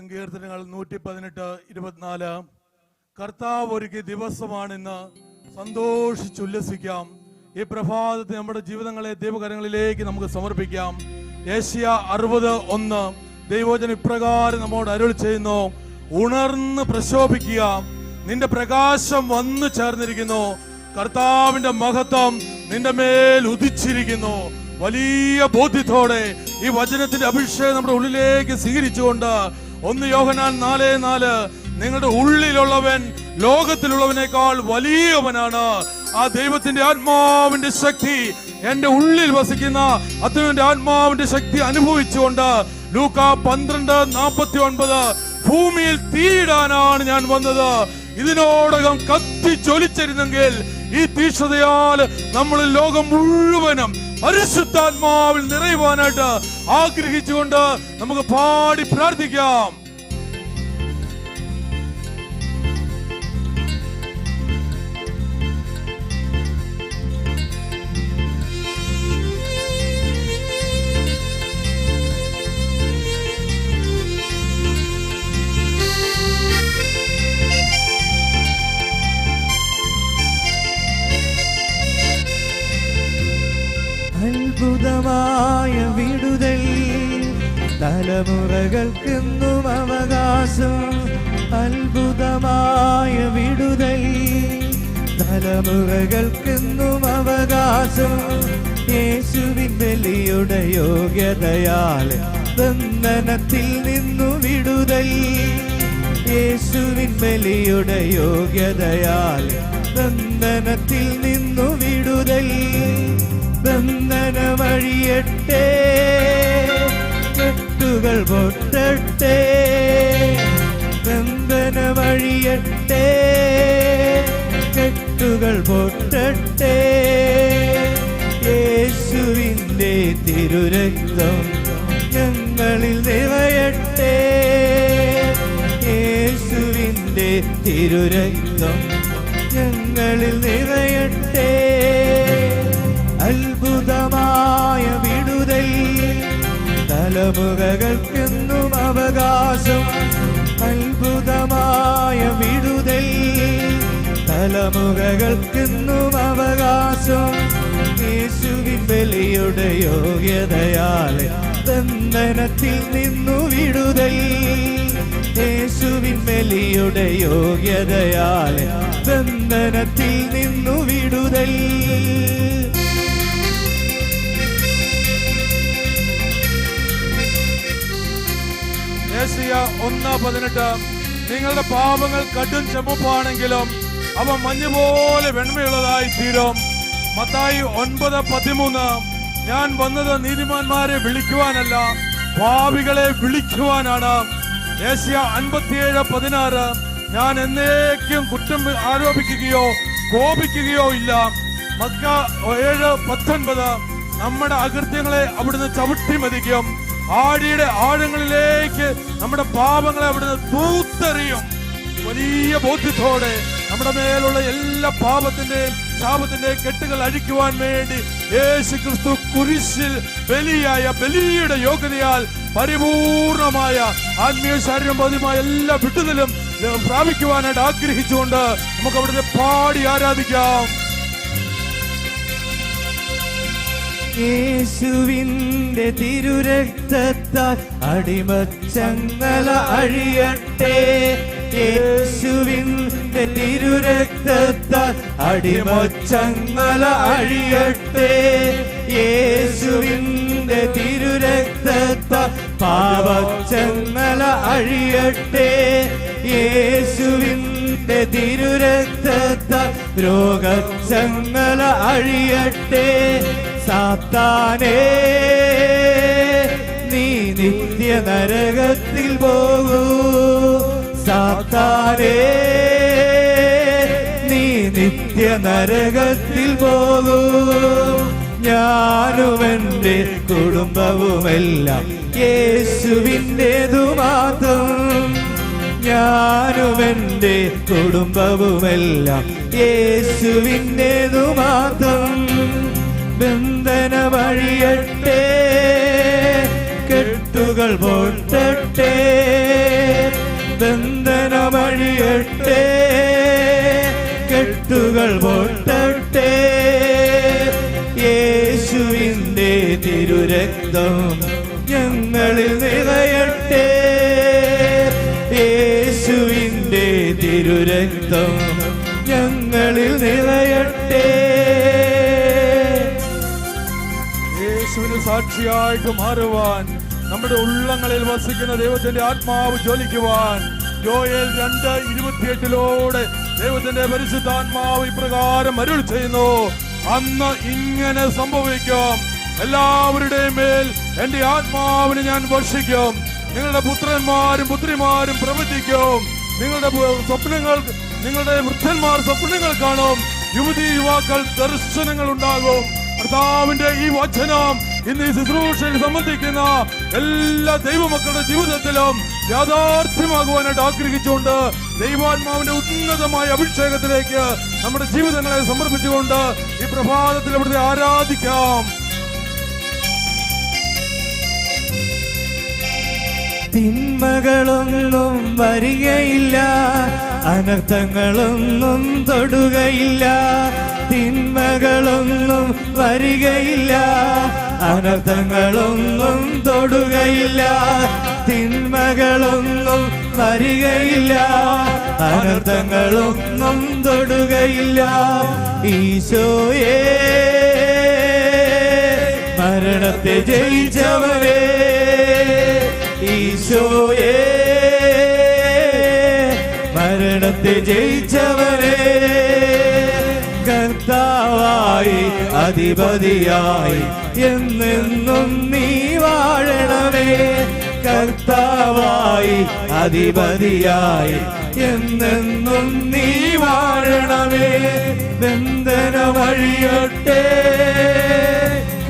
സങ്കീർത്തനങ്ങൾ 118:24. കർത്താവ് ഒരുക്കിയ ദിവസമാണിന്ന്, സന്തോഷിച്ചുല്ലസിക്കാം. ഈ പ്രഭാതത്തിൽ നമ്മുടെ ജീവിതങ്ങളെ ദൈവകരങ്ങളിലേക്ക് നമുക്ക് സമർപ്പിക്കാം. യെശയ്യാ 60:1 ദൈവവചനം ഇപ്രകാരം നമ്മോട് അരുളി ചെയ്യുന്നു: ഉണർന്ന് പ്രശോഭിക്കുക, നിന്റെ പ്രകാശം വന്നു ചേർന്നിരിക്കുന്നു, കർത്താവിന്റെ മഹത്വം നിന്റെ മേൽ ഉദിച്ചിരിക്കുന്നു. വലിയ ബോധ്യത്തോടെ ഈ വചനത്തിന്റെ അഭിഷേകം നമ്മുടെ ഉള്ളിലേക്ക് സ്വീകരിച്ചുകൊണ്ട് 1 യോഹന്നാൻ 4:4 നിങ്ങളുടെ ഉള്ളിലുള്ളവൻ ലോകത്തിലുള്ളവനേക്കാൾ വലിയവനാണ്. ആ ദൈവത്തിന്റെ ആത്മാവിന്റെ ശക്തി എന്റെ ഉള്ളിൽ വസിക്കുന്ന അത്യുന്നതന്റെ ആത്മാവിന്റെ ശക്തി അനുഭവിച്ചുകൊണ്ട് ലൂക്കാ 12:49 ഭൂമിയിൽ തീയിടാനാണ് ഞാൻ വന്നത്, ഇതിനോടകം കത്തി ജ്വലിച്ചിരുന്നെങ്കിൽ ഈ തീഷ്ണതയാൽ നമ്മൾ ലോകം മുഴുവനും പരിശുദ്ധാത്മാവിൽ നിറയുവാനായിട്ട് ആഗ്രഹിച്ചുകൊണ്ട് നമുക്ക് പാടി പ്രാർത്ഥിക്കാം. അത്ഭുതമായ വിടുതൽ തലമുറകൾക്കെന്നും അവകാശം. അത്ഭുതമായ വിടുതൽ തലമുറകൾക്കെന്നും അവകാശം. യേശുവിൻ ബലിയുടെ യോഗ്യതയാൽ ബന്ധനത്തിൽ നിന്നു വിടുതൽ. യേശുവിൻ ബലിയുടെ യോഗ്യതയാൽ ബന്ധനത്തിൽ നിന്നു വിടുതൽ. ബന്ധനമഴിയട്ടെ, കെട്ടുകൾ പൊട്ടട്ടെ. ബന്ധനമഴിയട്ടെ, കെട്ടുകൾ പൊട്ടട്ടെ. യേശുവിൻ്റെ തിരുരക്തം ഞങ്ങളിൽ നിറയട്ടെ. യേശുവിൻ്റെ തിരുരക്തം ഞങ്ങളിൽ നിറയട്ടെ. അത്ഭുതമായ വിടുതൽ തലമുറകൾക്കെന്നും അവകാശം. അത്ഭുതമായ വിടുതൽ തലമുറകൾക്കെന്നും അവകാശം. യേശുവിൻ ബലിയുടെ യോഗ്യതയാൽ ബന്ധനത്തിൽ നിന്നു വിടുതൽ. യേശുവിൻ ബലിയുടെ യോഗ്യതയാൽ ബന്ധനത്തിൽ നിന്നു വിടുതൽ. യെശയ്യാ 1:18 നിങ്ങളുടെ പാപങ്ങൾ കടും ചുമപ്പാണെങ്കിലും അവ മഞ്ഞുപോലെ വെണ്മയുള്ളതായി തീരും. മത്തായി 9:13 ഞാൻ വന്നത് നീതിമാന്മാരെ വിളിക്കുവാനല്ല, പാപികളെ വിളിക്കുവാനാണ്. യെശയ്യാ 57:16 ഞാൻ എന്നേക്കും കുറ്റം ആരോപിക്കുകയോ കോപിക്കുകയോ ഇല്ല. മക്ക 7:19 നമ്മുടെ അകൃത്യങ്ങളെ അവിടുന്ന് ചവിട്ടി മതിക്കും, ആഴിയുടെ ആഴങ്ങളിലേക്ക് നമ്മുടെ പാപങ്ങളെ അവിടുന്ന് തൂത്തെറിയും. വലിയ ബോധ്യത്തോടെ നമ്മുടെ മേലുള്ള എല്ലാ പാപത്തിന്റെയും ശാപത്തിന്റെയും കെട്ടുകൾ അഴിക്കുവാൻ വേണ്ടി യേശു ക്രിസ്തു കുരിശിൽ ബലിയായ ബലിയുടെ യോഗ്യതയാൽ പരിപൂർണമായ ആത്മീയ ശാരീരികമായ എല്ലാ വിടുതലും പ്രാപിക്കുവാനായിട്ട് ആഗ്രഹിച്ചുകൊണ്ട് നമുക്ക് അവിടുത്തെ പാടി ആരാധിക്കാം. യേശുവിൻ്റെ തിരുരക്തത്താൽ അടിമച്ചങ്ങല അഴിയട്ടെ. യേശുവിൻ്റെ തിരുരക്തത്താൽ അടിമച്ചങ്ങല അഴിയട്ടെ. യേശുവിൻ്റെ തിരുരക്തത്താൽ പാപച്ചങ്ങല അഴിയട്ടെ. യേശുവിൻ്റെ തിരുരക്തത്താൽ രോഗച്ചങ്ങല അഴിയട്ടെ. സാത്താനേ നീ നിത്യ നരകത്തിൽ പോകൂ. സാത്താനേ നീ നിത്യ നരകത്തിൽ പോകൂ. ഞാനും എൻ്റെ കുടുംബവുമെല്ലാം യേശുവിൻ്റെതു മാത്രം. ഞാനും എൻ്റെ കുടുംബവുമെല്ലാം യേശുവിൻ്റെതു മാത്രം. ബന്ധനമഴിയട്ടെ, കെട്ടുകൾ പൊട്ടട്ടെ. വഴിയട്ടെ, കെട്ടുകൾ പൊട്ടട്ടെ. യേശുവിൻ്റെ തിരുരക്തം ഞങ്ങളിൽ നിറയട്ടെ, യേശുവിൻ്റെ തിരുരക്തം ഞങ്ങളിൽ നിറയട്ടെ. യേശുവിന് സാക്ഷിയായിട്ട് മാറുവാൻ, നമ്മുടെ ഉള്ളങ്ങളിൽ വസിക്കുന്ന ദൈവത്തിന്റെ ആത്മാവ് ജ്വലിക്കുവാൻ യോയേൽ 2:28 ദൈവത്തിന്റെ പരിശുദ്ധാത്മാവ് ഇപ്രകാരം അരുൾ ചെയ്യുന്നു: അന്ന് ഇങ്ങനെ സംഭവിക്കും, എല്ലാവരുടെയും മേൽ എന്റെ ആത്മാവിനെ ഞാൻ വർഷിക്കും. നിങ്ങളുടെ പുത്രന്മാരും പുത്രിമാരും പ്രവചിക്കും, നിങ്ങളുടെ സ്വപ്നങ്ങൾ, നിങ്ങളുടെ വൃദ്ധന്മാർ സ്വപ്നങ്ങൾ കാണും, യുവതി യുവാക്കൾ ദർശനങ്ങൾ ഉണ്ടാകും. കർത്താവിന്റെ ഈ വചനം ഇന്ന് ഈ ശുശ്രൂഷയിൽ സംബന്ധിക്കുന്ന എല്ലാ ദൈവമക്കളുടെ ജീവിതത്തിലും യാഥാർത്ഥ്യമാകുവാനായിട്ട് ആഗ്രഹിച്ചുകൊണ്ട് ദൈവാത്മാവിന്റെ ഉന്നതമായ അഭിഷേകത്തിലേക്ക് നമ്മുടെ ജീവിതങ്ങളെ സമർപ്പിച്ചുകൊണ്ട് ഈ പ്രഭാതത്തിൽ അവിടുത്തെ ആരാധിക്കാം. തിന്മകളൊന്നും വരികയില്ല, അനർത്ഥങ്ങളൊന്നും തൊടുകയില്ല. തിന്മകളൊന്നും വരികയില്ല, അനർത്ഥങ്ങളൊന്നും തൊടുകയില്ല. തിന്മകളൊന്നും വരികയില്ല, അനർത്ഥങ്ങളൊന്നും തൊടുകയില്ല. ഈശോയേ, മരണത്തെ ജയിച്ചവരേ, ഈശോയേ, മരണത്തെ ജയിച്ചവരേ. കർത്താവായി അധിപതിയായി എന്നെന്നും നീ വാഴണമേ. കർത്താവായി അധിപതിയായി എന്നെന്നും നീ വാഴണമേ. ബന്ധനമഴിയട്ടെ,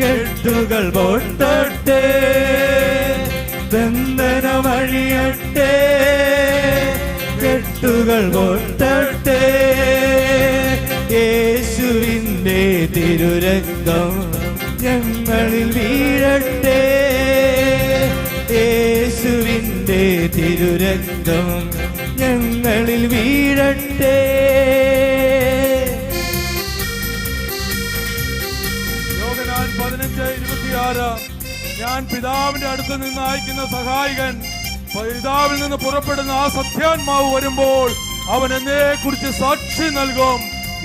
കെട്ടുകൾ പൊട്ടട്ടെ. ബന്ധനമഴിയട്ടെ, കെട്ടുകൾ പൊട്ടട്ടെ. യേശുവിൻ്റെ തിരുരക്തം ഞങ്ങളിൽ വീഴട്ടെ, യേശുവിൻ്റെ തിരുരക്തം ഞങ്ങളിൽ വീഴട്ടെ. യോഹന്നാൻ 15:26 ഞാൻ പിതാവിന്റെ അടുത്ത് നിന്ന് അയക്കുന്ന സഹായകൻ, പിതാവിൽ നിന്ന് പുറപ്പെടുന്ന ആ സത്യാത്മാവ് വരുമ്പോൾ അവൻ എന്നെ കുറിച്ച് സാക്ഷി നൽകും.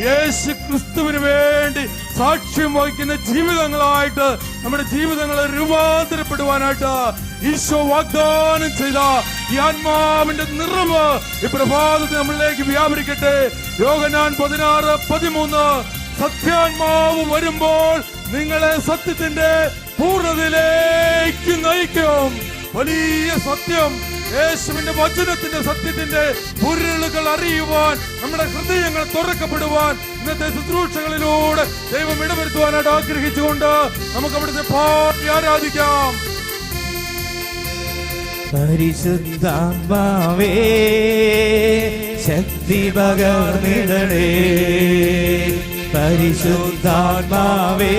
യേശു ക്രിസ്തുവിന് വേണ്ടി സാക്ഷ്യം വഹിക്കുന്ന ജീവിതങ്ങളായിട്ട് നമ്മുടെ ജീവിതങ്ങളെ രൂപാന്തരപ്പെടുവാനായിട്ട് ഈശോ വാഗ്ദാനം ചെയ്ത ഈ ആത്മാവിന്റെ നിറവ് ഈ പ്രഭാതത്തിൽ നമ്മളിലേക്ക് വ്യാപരിക്കട്ടെ. യോഹന്നാൻ 16:13 സത്യാത്മാവ് വരുമ്പോൾ നിങ്ങളെ സത്യത്തിന്റെ പൂർണ്ണതയിലേക്ക് നയിക്കും. വലിയ സത്യം, യേശുവിന്റെ വചനത്തിന്റെ സത്യത്തിന്റെ പൊരുളുകൾ അറിയുവാൻ, നമ്മുടെ ഹൃദയങ്ങൾ തുറക്കപ്പെടുവാൻ ഇന്നത്തെ ശുശ്രൂഷകളിലൂടെ ദൈവം ഇടപെടുത്തുവാനായിട്ട് ആഗ്രഹിച്ചുകൊണ്ട് നമുക്ക് അവിടുത്തെ പാടി ആരാധിക്കാം. പരിശുദ്ധാത്മാവേ, ശക്തി പകർന്നിടണേ. പരിശുദ്ധാത്മാവേ,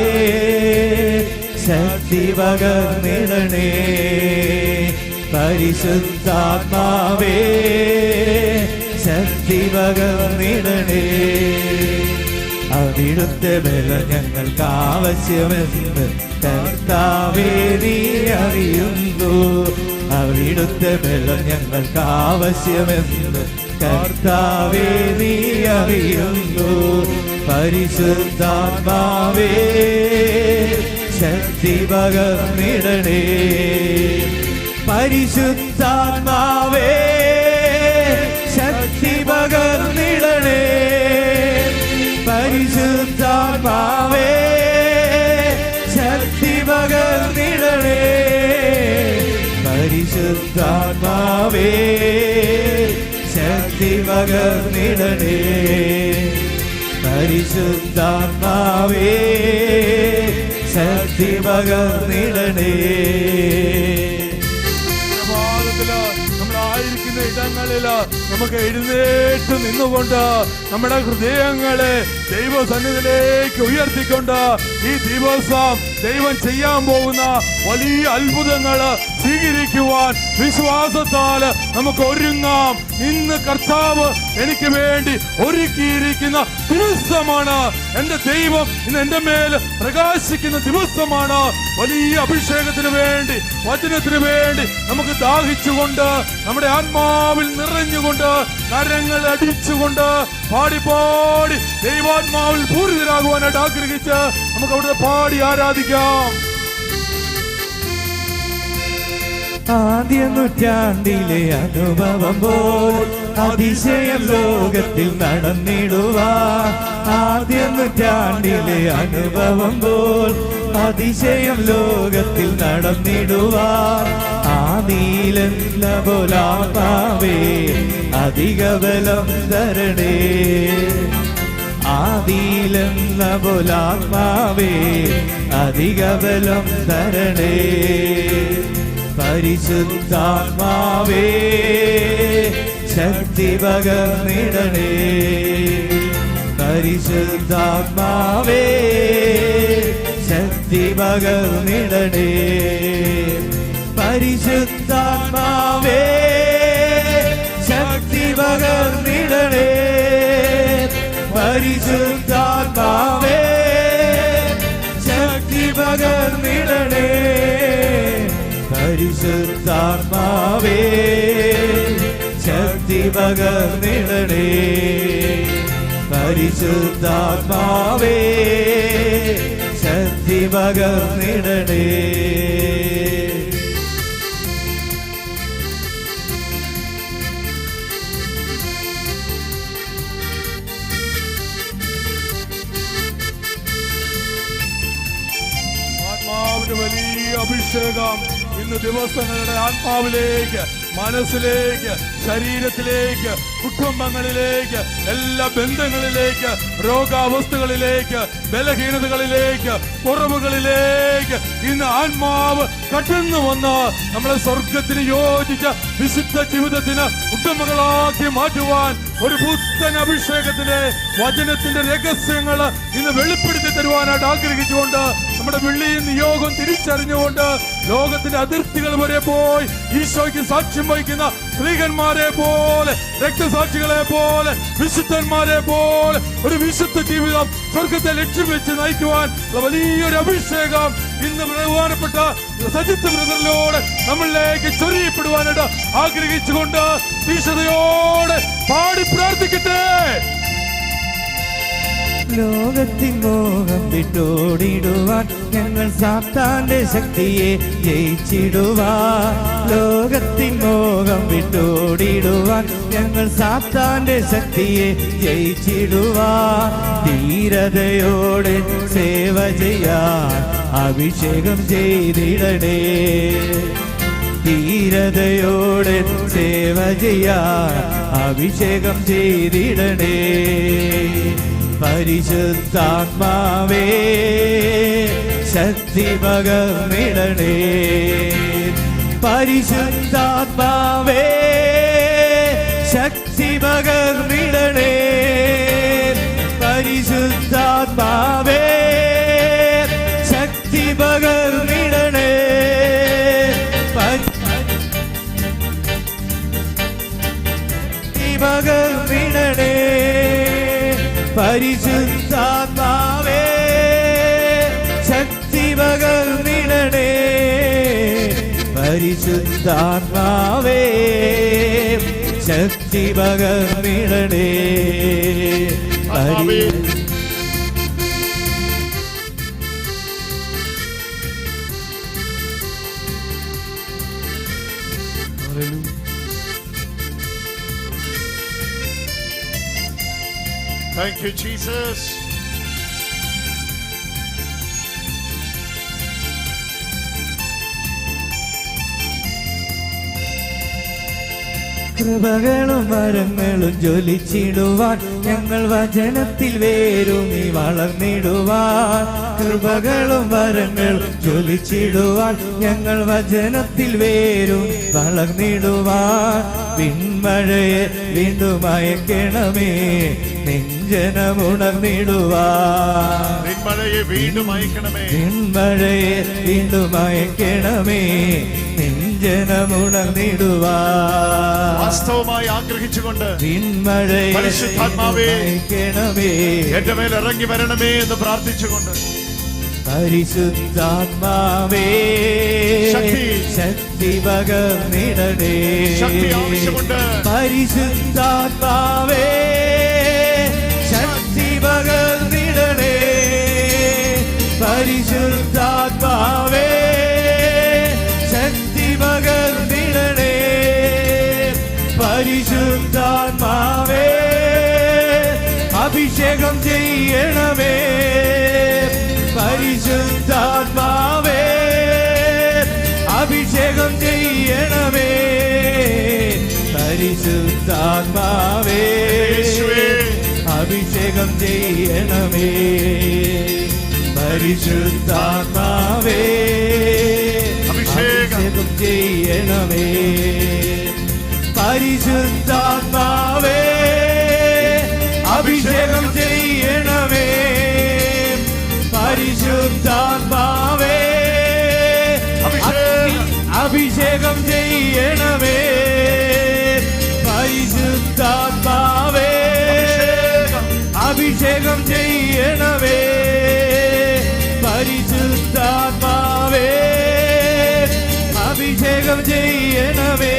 ശക്തി പകർന്നിടണേ. പരിശുദ്ധാത്മാവേ, ശക്തി പകർന്നിടണേ. അവിടുത്തെ ബലം ഞങ്ങൾക്ക് ആവശ്യമെന്ന് കർത്താവേ നീ അറിയുന്നു. അവിടുത്തെ ബലം ഞങ്ങൾക്ക് ആവശ്യമെന്ന് കർത്താവേ നീ അറിയുന്നു. പരിശുദ്ധാത്മാവേ, ശക്തി പകർന്നിടണേ. പരിശുദ്ധാത്മാവേ, ശക്തി പകർന്നിടണേ. പരിശുദ്ധാത്മാവേ, ശക്തി പകർന്നിടണേ. പരിശുദ്ധാത്മാവേ, ശക്തി പകർന്നിടണേ. പരിശുദ്ധാത്മാവേ, ശക്തി പകർന്നിടണേ. നമ്മളായിരിക്കുന്ന ഇടങ്ങളില് നമുക്ക് എഴുന്നേറ്റ് നിന്നുകൊണ്ട് നമ്മുടെ ഹൃദയങ്ങളെ ദൈവസന്നിധിയിലേക്ക് ഉയർത്തിക്കൊണ്ട് ഈ ദിവസം ദൈവം ചെയ്യാൻ പോകുന്ന വലിയ അത്ഭുതങ്ങള് സ്വീകരിക്കുവാൻ വിശ്വാസത്താൽ നമുക്ക് ഒരുങ്ങാം. ഇന്ന് കർത്താവ് എനിക്ക് വേണ്ടി ഒരുക്കിയിരിക്കുന്ന ദിവസമാണ്. എന്റെ ദൈവം ഇന്ന് എന്റെ മേൽ പ്രകാശിക്കുന്ന ദിവസമാണ്. വലിയ അഭിഷേകത്തിന് വേണ്ടി, വചനത്തിന് വേണ്ടി നമുക്ക് ദാഹിച്ചുകൊണ്ട്, നമ്മുടെ ആത്മാവിൽ നിറഞ്ഞുകൊണ്ട്, കരങ്ങൾ അടിച്ചുകൊണ്ട്, പാടി പാടി ദൈവാത്മാവിൽ പൂരിതരാകുവാനായിട്ട് ആഗ്രഹിച്ച് നമുക്ക് അവിടുത്തെ പാടി ആരാധിക്കാം. ആദ്യ നൂറ്റാണ്ടിലെ അനുഭവം പോൽ അതിശയം ലോകത്തിൽ നടന്നിടുവാൻ. ആദ്യ നൂറ്റാണ്ടിലെ അനുഭവം പോൽ അതിശയം ലോകത്തിൽ നടന്നിടുവാൻ. ആദിയിലെന്ന പോലാത്മാവേ അധിക ബലം തരണേ. ആദിയിലെന്ന പോലാത്മാവേ അധിക ബലം തരണേ. പരിശുദ്ധാത്മാവേ ശക്തി പകർന്നിടണേ. പരിശുദ്ധാത്മാവേ ശക്തി പകർന്നിടണേ. പരിശുദ്ധാത്മാവേ ശക്തി പകർന്നിടണേ. പരിശുദ്ധാത്മാവേ ശക്തി പകർന്നിടണേ. പരിശുദ്ധാത്മാവേ ശക്തി പകർന്നിടണേ. പരിശുദ്ധാത്മാവേ ശക്തി പകർന്നിടണേ. ആത്മാവിന്റെ വലിയ അഭിഷേകം ഇന്ന് ദിവസങ്ങളുടെ ആത്മാവിലേക്ക്, മനസ്സിലേക്ക്, ശരീരത്തിലേക്ക്, കുടുംബങ്ങളിലേക്ക്, എല്ലാ ബന്ധങ്ങളിലേക്ക്, രോഗാവസ്ഥകളിലേക്ക്, ബലഹീനതകളിലേക്ക്, കുറവുകളിലേക്ക് ഇന്ന് ആത്മാവ് കടന്നു വന്ന് നമ്മളെ സ്വർഗത്തിന് യോജിച്ച വിശുദ്ധ ജീവിതത്തിന് ഉടമകളാക്കി മാറ്റുവാൻ ഒരു പുത്തൻ അഭിഷേകത്തിലെ വചനത്തിന്റെ രഹസ്യങ്ങൾ ഇന്ന് വെളിപ്പെടുത്തി തരുവാനായിട്ട് ആഗ്രഹിച്ചുകൊണ്ട്, നമ്മുടെ വെള്ളിയും നിയോഗം തിരിച്ചറിഞ്ഞുകൊണ്ട്, ലോകത്തിന്റെ അതിർത്തികൾ വരെ പോയി ഈശോയ്ക്ക് സാക്ഷ്യം വഹിക്കുന്ന സ്ത്രീകന്മാരെ പോലെ, രക്തസാക്ഷികളെ പോലെ, വിശുദ്ധന്മാരെ പോലെ ഒരു വിശുദ്ധ ജീവിതം സ്വർഗത്തെ ലക്ഷ്യം വെച്ച് നയിക്കുവാൻ വലിയൊരു അഭിഷേകം ഇന്ന് ബഹുമാനപ്പെട്ട സജിത്ത് ബ്രദറിലൂടെ നമ്മളിലേക്ക് ചൊരിയപ്പെടുവാനായിട്ട് ആഗ്രഹിച്ചുകൊണ്ട് തീക്ഷണതയോടെ പാടി പ്രാർത്ഥിക്കട്ടെ. ലോകത്തിൻ മോഹം വിട്ടോടിടുവാൻ ഞങ്ങൾ സാത്താന്റെ ശക്തിയെ ജയിച്ചിടുവാൻ. ലോകത്തിൻ മോഹം വിട്ടോടിടുവാൻ ഞങ്ങൾ സാത്താന്റെ ശക്തിയെ ജയിച്ചിടുവാൻ. ധീരതയോടെ സേവ ചെയ്യാൻ അഭിഷേകം ചെയ്തിടണേ. ധീരതയോടെ സേവ ചെയ്യാൻ അഭിഷേകം ചെയ്തിടണേ. പരിശുദ്ധാത്മാവേ ശക്തി പകർന്നിടണേ. പരിശുദ്ധാത്മാവേ ശക്തി പകർന്നിടണേ. പരിശുദ്ധാത്മാവേ ശക്തി പകർന്നിടണേ. പകർന്നിടണേ. പരിശുദ്ധാത്മാവേ ശക്തി പകർന്നിടണേ. പരിശുദ്ധാത്മാവേ ശക്തി പകർന്നിടണേ. Thank you, Jesus. കൃപകളും വരങ്ങളും ജ്വലിച്ചിടുവാൻ ഞങ്ങൾ വചനത്തിൽ വേരൂന്നി വളർന്നിടുവാൻ. കൃപകളും വരങ്ങളും ജ്വലിച്ചിടുവാൻ ഞങ്ങൾ വചനത്തിൽ വേരൂന്നി വളർന്നിടുവാൻ. പിന്മഴയെ വീണ്ടും അയക്കണമേ നെഞ്ചനമുണർന്നിടുവാൻ. പിന്മഴയെ വീണ്ടും അയക്കണമേ. പിന്മഴയെ വീണ്ടും അയക്കണമേ നെഞ്ച ജനമുണർന്നിടുവാൻ വാസ്തവമായി ആഗ്രഹിച്ചുകൊണ്ട് പിന്മഴയെ പരിശുദ്ധാത്മാവേ, നയിക്കണമേ. എന്റെ മേൽ ഇറങ്ങി വരണമേ എന്ന് പ്രാർത്ഥിച്ചുകൊണ്ട് പരിശുദ്ധാത്മാവേ ശക്തി. ശക്തി പകർന്നിടണേ. ശക്തി ആവശ്യമുണ്ട്. പരിശുദ്ധാത്മാവേ ശക്തി പകർന്നിടണേ. പരിശുദ്ധാത്മാവേ ശക്തി പകർന്നിടണേ. പരിശുദ്ധാത്മാവേ അഭിഷേകം ചെയ്യണമേ. പരിശുദ്ധാത്മാവേ അഭിഷേകം ചെയ്യണമേ. പരിശുദ്ധാത്മാവേ യേശുവേ, അഭിഷേകം ചെയ്യണമേ. പരിശുദ്ധാത്മാവേ അഭിഷേകം ചെയ്യണമേ. പരിശുദ്ധാത്മാവേ അഭിഷേകം ചെയ്യണമേ. പരിശുദ്ധാത്മാവേ അഭിഷേകം ചെയ്യണമേ. പരിശുദ്ധാത്മാവേ അഭിഷേകം ചെയ്യണമേ. പരിശുദ്ധാത്മാവേ അഭിഷേകം ചെയ്യണമേ.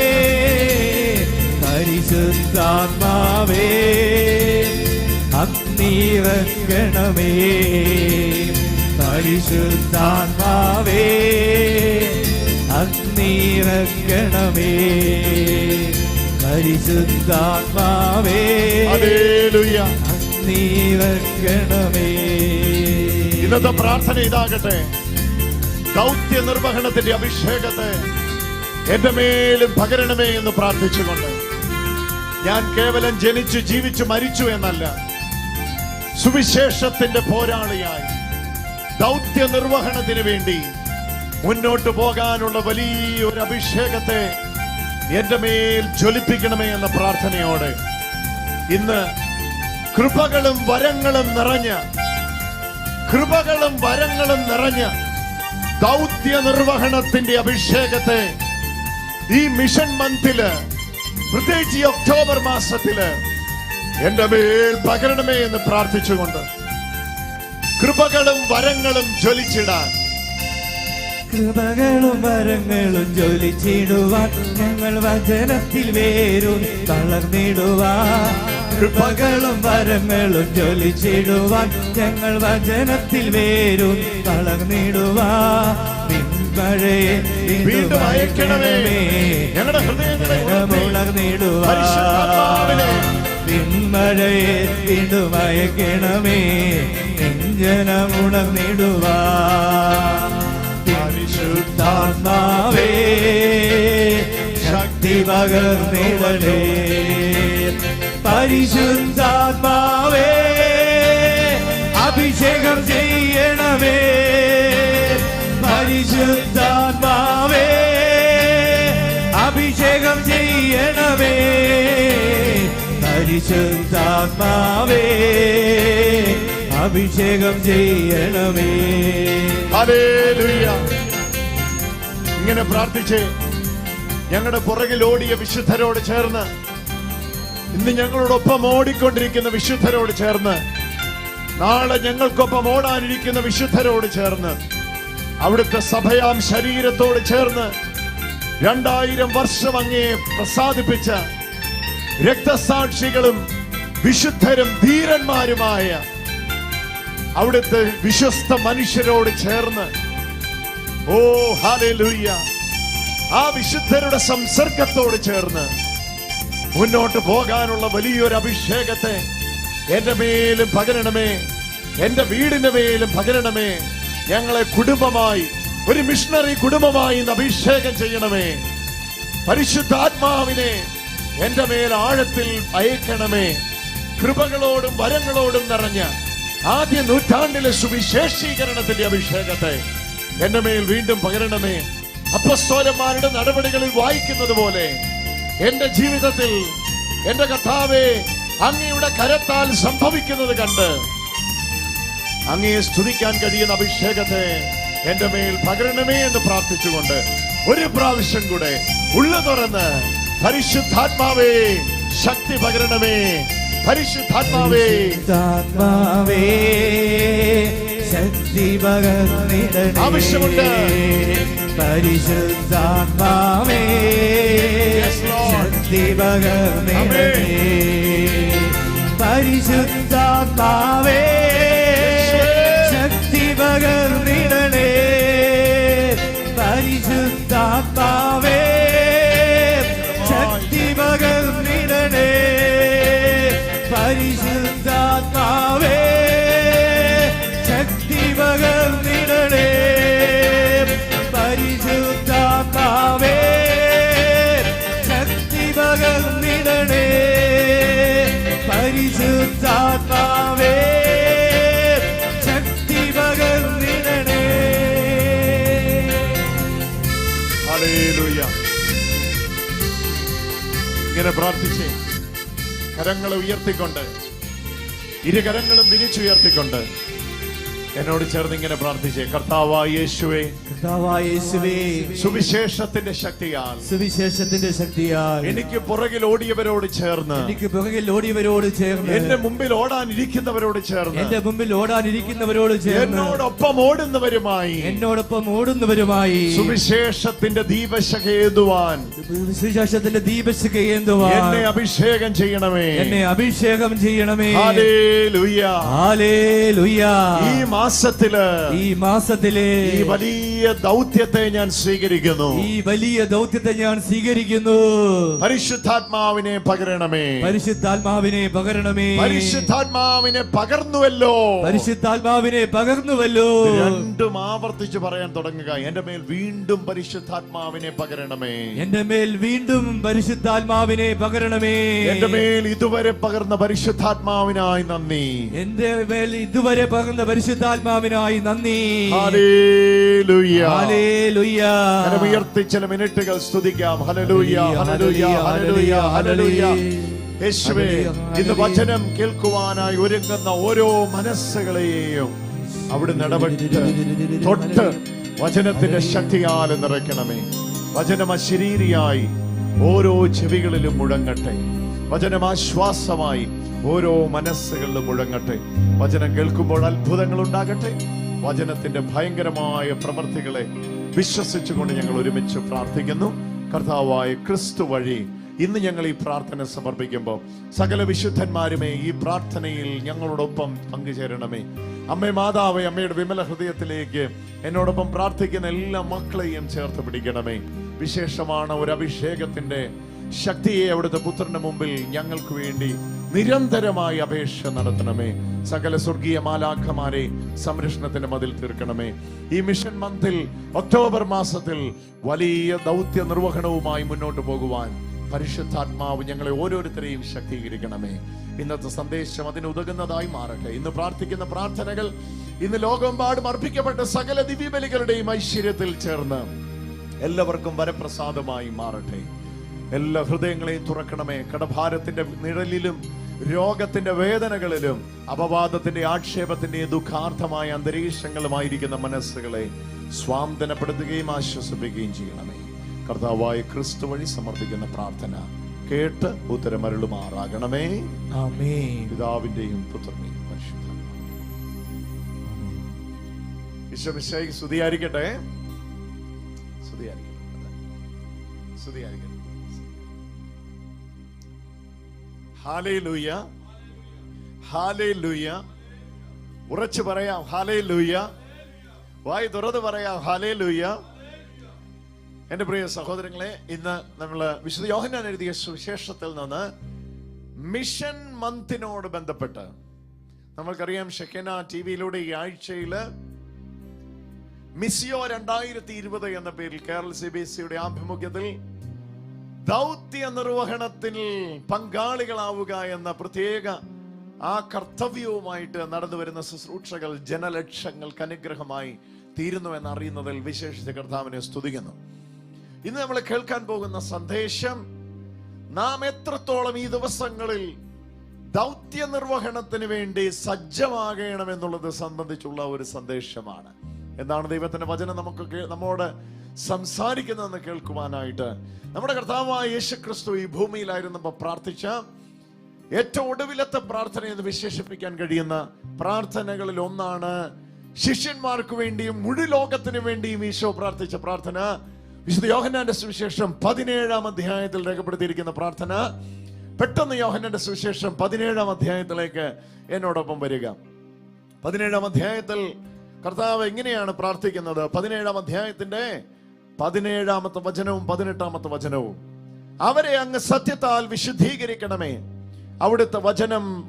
പരിശുദ്ധാത്മാവേ അഗ്നിയിറങ്ങണമേ. പരിശുദ്ധാത്മാവേ അഗ്നിയിറങ്ങണമേ. പരിശുദ്ധാത്മാവേ ഹല്ലേലൂയ. അഗ്നിയിറങ്ങണമേ. ഇന്നത്തെ പ്രാർത്ഥന ഇതാകട്ടെ. ദൗത്യ നിർവഹണത്തിന്റെ അഭിഷേകത്തെ എന്റെ മേലും പകരണമേ എന്ന് പ്രാർത്ഥിച്ചുകൊണ്ട് ഞാൻ കേവലം ജനിച്ചു ജീവിച്ചു മരിച്ചു എന്നല്ല, സുവിശേഷത്തിന്റെ പോരാളിയായി ദൗത്യ നിർവഹണത്തിന് വേണ്ടി മുന്നോട്ട് പോകാനുള്ള വലിയൊരു അഭിഷേകത്തെ എന്റെ മേൽ ജ്വലിപ്പിക്കണമേ എന്ന പ്രാർത്ഥനയോടെ ഇന്ന് കൃപകളും വരങ്ങളും നിറഞ്ഞ ദൗത്യ നിർവഹണത്തിന്റെ അഭിഷേകത്തെ ഈ മിഷൻ മന്തില്, പ്രത്യേകിച്ച് ഈ ഒക്ടോബർ മാസത്തില് എന്റെ മേൽ പകരണമേ എന്ന് പ്രാർത്ഥിച്ചുകൊണ്ട് കൃപകളും വരങ്ങളും ജ്വലിച്ചിടാൻ, കൃപകളും വരങ്ങളും ജ്വലിച്ചിടുവാൻ ഞങ്ങൾ വചനത്തിൽ വേരും തളർന്നിടുവാൻ. കൃപകളും വരങ്ങളും ജ്വലിച്ചിടുവാൻ ഞങ്ങൾ വചനത്തിൽ വേരും തളർന്നിടുവാൻ. പിന്മഴയെ വീണ്ടും അയക്കണമേ. ഞങ്ങളുടെ ഹൃദയങ്ങളെ ഉണർന്നിടുവാൻ. പിന്മഴയെ വീണ്ടും അയക്കണമേ. ജനമുണർന്നിടുവാൻ. പരിശുദ്ധാത്മാവേ ശക്തി പകർന്നിടണേ. പരിശുദ്ധാത്മാവേ അഭിഷേകം ചെയ്യണമേ. പരിശുദ്ധാത്മാവേ അഭിഷേകം ചെയ്യണമേ. പരിശുദ്ധാത്മാവേ അഭിഷേകം ചെയ്യണമേ. ഹല്ലേലൂയ. ഇങ്ങനെ പ്രാർത്ഥിച്ച് ഞങ്ങളുടെ പുറകിൽ ഓടിയ വിശുദ്ധരോട് ചേർന്ന്, ഇന്ന് ഞങ്ങളോടൊപ്പം ഓടിക്കൊണ്ടിരിക്കുന്ന വിശുദ്ധരോട് ചേർന്ന്, നാളെ ഞങ്ങൾക്കൊപ്പം ഓടാനിരിക്കുന്ന വിശുദ്ധരോട് ചേർന്ന്, അവിടുത്തെ സഭയാം ശരീരത്തോട് ചേർന്ന് 2000 വർഷം അങ്ങേ പ്രസാദിപ്പിച്ച രക്തസാക്ഷികളും വിശുദ്ധരും ധീരന്മാരുമായ അവിടുത്തെ വിശ്വസ്ത മനുഷ്യരോട് ചേർന്ന്, ഓ ഹല്ലേലൂയ, ആ വിശുദ്ധരുടെ സംസർഗത്തോട് ചേർന്ന് മുന്നോട്ട് പോകാനുള്ള വലിയൊരു അഭിഷേകത്തെ എന്റെ മേലും പകരണമേ. എന്റെ വീടിന്റെ മേലും പകരണമേ. ഞങ്ങളെ കുടുംബമായി, ഒരു മിഷണറി കുടുംബമായി ഇന്ന് അഭിഷേകം ചെയ്യണമേ. പരിശുദ്ധാത്മാവിനെ എന്റെ മേൽ ആഴത്തിൽ അയക്കണമേ. കൃപകളോടും വരങ്ങളോടും നിറഞ്ഞ ആദ്യ നൂറ്റാണ്ടിലെ സുവിശേഷീകരണത്തിന്റെ അഭിഷേകത്തെ എന്റെ മേൽ വീണ്ടും പകരണമേ. അപ്പസ്തോലന്മാരുടെ നടപടികളിൽ വായിക്കുന്നത് പോലെ എന്റെ ജീവിതത്തിൽ എന്റെ കർത്താവേ അങ്ങയുടെ കരത്താൽ സംഭവിക്കുന്നത് കണ്ട് അങ്ങയെ സ്തുതിക്കാൻ കഴിയുന്ന അഭിഷേകത്തെ എന്റെ മേൽ പകരണമേ എന്ന് പ്രാർത്ഥിച്ചുകൊണ്ട് ഒരു പ്രാവശ്യം കൂടെ ഉള്ളു തുറന്ന് പരിശുദ്ധാത്മാവേ ശക്തി പകരണമേ, പരിശുദ്ധാത്മാവേ ആത്മാവേ ശക്തി പകർന്നിടണേ. ആവശ്യമുണ്ട്. പരിശുദ്ധാത്മാവേ Yes, Lord. ശക്തി പകർന്നിടണേ. പരിശുദ്ധാത്മാവേ ശക്തി പകർന്നിടണേ. പരിശുദ്ധാത്മാവേ ശക്തി പകർന്നിടണേ. പരിശുദ്ധാത്മാവേ ശക്തി പകർന്നിടണേ. പരിശുദ്ധാത്മാവേ ശക്തി പകർന്നിടണേ. പരിശുദ്ധാത്മാവേ ശക്തി പകർന്നിടണേ. ഹല്ലേലൂയ. ഇങ്ങനെ പ്രാർത്ഥിച്ചേ, കരങ്ങളെ ഉയർത്തിക്കൊണ്ട്, ഇരുകരങ്ങളും വിരിച്ചുയർത്തിക്കൊണ്ട് എന്നോട് ചേർന്ന് ഇങ്ങനെ പ്രാർത്ഥിച്ചേ. കർത്താവായ യേശുവേ, കർത്താവായ യേശുവേ, സുവിശേഷത്തിന്റെ ശക്തിയാൽ സുവിശേഷത്തിന്റെ ശക്തിയാൽ എനിക്ക് പുറകിൽ ഓടിയവരോട് ചേർന്ന്, എനിക്ക് പുറകിൽ ഓടിയവരോട് ചേർന്ന്, എന്റെ മുമ്പിൽ ഓടാനിരിക്കുന്നവരോട് ചേർന്ന്, എന്റെ മുമ്പിൽ ഓടാനിരിക്കുന്നവരോട് ചേർന്ന്, എന്നോടൊപ്പം ഓടുന്നവരുമായി, എന്നോടൊപ്പം ഓടുന്നവരുമായി സുവിശേഷത്തിന്റെ ദീപശകേതുവാൻ സുവിശേഷത്തിന്റെ ദീപശിഖയേന്തുവാൻ എന്നെ അഭിഷേകം ചെയ്യണമേ. എന്നെ അഭിഷേകം ചെയ്യണമേ. ഹല്ലേലൂയ. ഹല്ലേലൂയ. ഈ മാസത്തിലെ ഈ വലിയ ദൗത്യത്തെ ഞാൻ സ്വീകരിക്കുന്നു. ഈ വലിയ ദൗത്യത്തെ ഞാൻ സ്വീകരിക്കുന്നു. പരിശുദ്ധാത്മാവിനെ പകരണമേ. പരിശുദ്ധാത്മാവിനെ പകരണമേ. പരിശുദ്ധാത്മാവിനെ പകർന്നുവല്ലോ. പരിശുദ്ധാത്മാവിനെ പകർന്നുവല്ലോ. രണ്ടും ആവർത്തിച്ച് പറയാൻ തുടങ്ങുക. എന്റെ മേൽ വീണ്ടും പരിശുദ്ധാത്മാവിനെ പകരണമേ. എന്റെ മേൽ വീണ്ടും പരിശുദ്ധാത്മാവിനെ പകരണമേ. എന്റെ മേൽ ഇതുവരെ പകർന്ന പരിശുദ്ധാത്മാവിനായി നന്ദി. എന്റെ മേൽ ഇതുവരെ പകർന്ന പരിശുദ്ധാത്മാവിനായി നന്ദി. ഹല്ലേലൂയ. ഹല്ലേലൂയ. കരമുയർത്തി ചില മിനിറ്റുകൾ സ്തുതിക്കാം. Hallelujah, hallelujah, hallelujah, hallelujah. യേശുവേ, ഇന്ന് വചനം കേൾക്കുവാനായി ഒരുങ്ങുന്ന ഓരോ മനസ്സുകളെയും അവിടുന്ന് ഇടപെട്ട് തൊട്ട് വചനത്തിന്റെ ശക്തിയാൽ നിറയ്ക്കണമേ. വചനം അശരീരിയായി ഓരോ ചെവികളിലും മുഴങ്ങട്ടെ. വചനം ആശ്വാസമായി ഓരോ മനസ്സുകളിലും മുഴങ്ങട്ടെ. വചനം കേൾക്കുമ്പോൾ അത്ഭുതങ്ങൾ ഉണ്ടാകട്ടെ. വചനത്തിന്റെ ഭയങ്കരമായ പ്രവൃത്തികളെ വിശ്വസിച്ചുകൊണ്ട് ഞങ്ങൾ ഒരുമിച്ച് പ്രാർത്ഥിക്കുന്നു. കർത്താവായ ക്രിസ്തു വഴി ഇന്ന് ഞങ്ങൾ ഈ പ്രാർത്ഥന സമർപ്പിക്കുമ്പോൾ സകല വിശുദ്ധന്മാരുമേ ഈ പ്രാർത്ഥനയിൽ ഞങ്ങളോടൊപ്പം പങ്കുചേരണമേ. അമ്മേ മാതാവേ, അമ്മയുടെ വിമല ഹൃദയത്തിലേക്ക് എന്നോടൊപ്പം പ്രാർത്ഥിക്കുന്ന എല്ലാ മക്കളെയും ചേർത്ത് പിടിക്കണമേ. വിശേഷമാണ് ഒരു അഭിഷേകത്തിന്റെ ശക്തിയെ അവിടുത്തെ പുത്രന്റെ മുമ്പിൽ ഞങ്ങൾക്ക് വേണ്ടി നിരന്തരമായി അപേക്ഷ നടത്തണമേ. സകല സ്വർഗീയ മാലാഖമാരെ സംരക്ഷണത്തിന്റെ മതിൽ തീർക്കണമേ. ഈ മിഷൻ മന്തിൽ ഒക്ടോബർ മാസത്തിൽ വലിയ ദൗത്യ നിർവഹണവുമായി മുന്നോട്ട് പോകുവാൻ പരിശുദ്ധാത്മാവ് ഞങ്ങളെ ഓരോരുത്തരെയും ശക്തീകരിക്കണമേ. ഇന്നത്തെ സന്ദേശം അതിന് ഉതകുന്നതായി മാറട്ടെ. ഇന്ന് പ്രാർത്ഥിക്കുന്ന പ്രാർത്ഥനകൾ ഇന്ന് ലോകമെമ്പാടും അർപ്പിക്കപ്പെട്ട സകല ദിവ്യബലികളുടെയും ഐശ്വര്യത്തിൽ ചേർന്ന് എല്ലാവർക്കും വരപ്രസാദമായി മാറട്ടെ. എല്ലാ ഹൃദയങ്ങളെയും തുറക്കണമേ. കടഭാരത്തിന്റെ നിഴലിലും രോഗത്തിന്റെ വേദനകളിലും അപവാദത്തിന്റെ ആക്ഷേപത്തിന്റെ ദുഃഖാർത്ഥമായ അന്തരീക്ഷങ്ങളുമായിരിക്കുന്ന മനസ്സുകളെ സ്വാന്തനപ്പെടുത്തുകയും ആശ്വസിപ്പിക്കുകയും ചെയ്യണമേ. കർത്താവായ ക്രിസ്തു വഴി സമർപ്പിക്കുന്ന പ്രാർത്ഥന കേട്ട് ഉത്തരമരുളുമാറാകണമേ. ആമേൻ. പിതാവിന്റെയും പുത്രന്റെയും പരിശുദ്ധാത്മാവിന്റെയും ഈശോമിശിഹായ്ക്ക് സ്തുതിയായിരിക്കട്ടെ. സ്തുതിയായിരിക്കട്ടെ. Hallelujah, hallelujah. ഉറച്ചു പറയാം ഹല്ലേലൂയ. വായി തുറന്ന് പറയാം ഹല്ലേലൂയ. എന്റെ പ്രിയ സഹോദരങ്ങളെ, ഇന്ന് നമ്മൾ വിശുദ്ധ യോഹന്നാൻ എഴുതിയ സുവിശേഷത്തിൽ നിന്ന് മിഷൻ മന്തിനോട് ബന്ധപ്പെട്ട് നമ്മൾക്കറിയാം, ഷെക്കന ടിവിയിലൂടെ ഈ ആഴ്ചയില് മിസിയോ 2020 എന്ന പേരിൽ കേരള CBSEയുടെ ആഭിമുഖ്യത്തിൽ ദൗത്യ നിർവഹണത്തിൽ പങ്കാളികളാവുക എന്ന പ്രത്യേക ആ കർത്തവ്യവുമായിട്ട് നടന്നു വരുന്ന ശുശ്രൂഷകൾ ജനലക്ഷങ്ങൾക്ക് അനുഗ്രഹമായി തീരുന്നു എന്നറിയുന്നതിൽ വിശേഷിച്ച കർത്താവിനെ സ്തുതിക്കുന്നു. ഇന്ന് നമ്മൾ കേൾക്കാൻ പോകുന്ന സന്ദേശം നാം എത്രത്തോളം ഈ ദിവസങ്ങളിൽ ദൗത്യ നിർവഹണത്തിന് വേണ്ടി സജ്ജമാകണമെന്നുള്ളത് സംബന്ധിച്ചുള്ള ഒരു സന്ദേശമാണ്. എന്താണ് ദൈവത്തിന്റെ വചനം നമ്മോട് സംസാരിക്കുന്നതെന്ന് കേൾക്കുവാനായിട്ട് നമ്മുടെ കർത്താവായ യേശു ക്രിസ്തു ഈ ഭൂമിയിലായിരുന്നപ്പോൾ പ്രാർത്ഥിച്ച ഏറ്റവും ഒടുവിലത്തെ പ്രാർത്ഥന എന്ന് വിശേഷിപ്പിക്കാൻ കഴിയുന്ന പ്രാർത്ഥനകളിൽ ഒന്നാണ് ശിഷ്യന്മാർക്ക് വേണ്ടിയും മുഴു ലോകത്തിന് വേണ്ടിയും ഈശോ പ്രാർത്ഥിച്ച പ്രാർത്ഥന. വിശുദ്ധ യോഹന്നാന്റെ സുവിശേഷം 17-ാം അധ്യായത്തിൽ രേഖപ്പെടുത്തിയിരിക്കുന്ന പ്രാർത്ഥന. പെട്ടെന്ന് യോഹന്നാന്റെ സുവിശേഷം 17-ാം അധ്യായത്തിലേക്ക് എന്നോടൊപ്പം വരിക. 17-ാം അധ്യായത്തിൽ കർത്താവ് എങ്ങനെയാണ് പ്രാർത്ഥിക്കുന്നത്? 17-ാം അധ്യായത്തിന്റെ 17-ാമത്തെ വചനവും 18-ാമത്തെ വചനവും. അവരെ അങ്ങ് സത്യത്താൽ വിശുദ്ധീകരിക്കണമേ, അവിടുത്തെ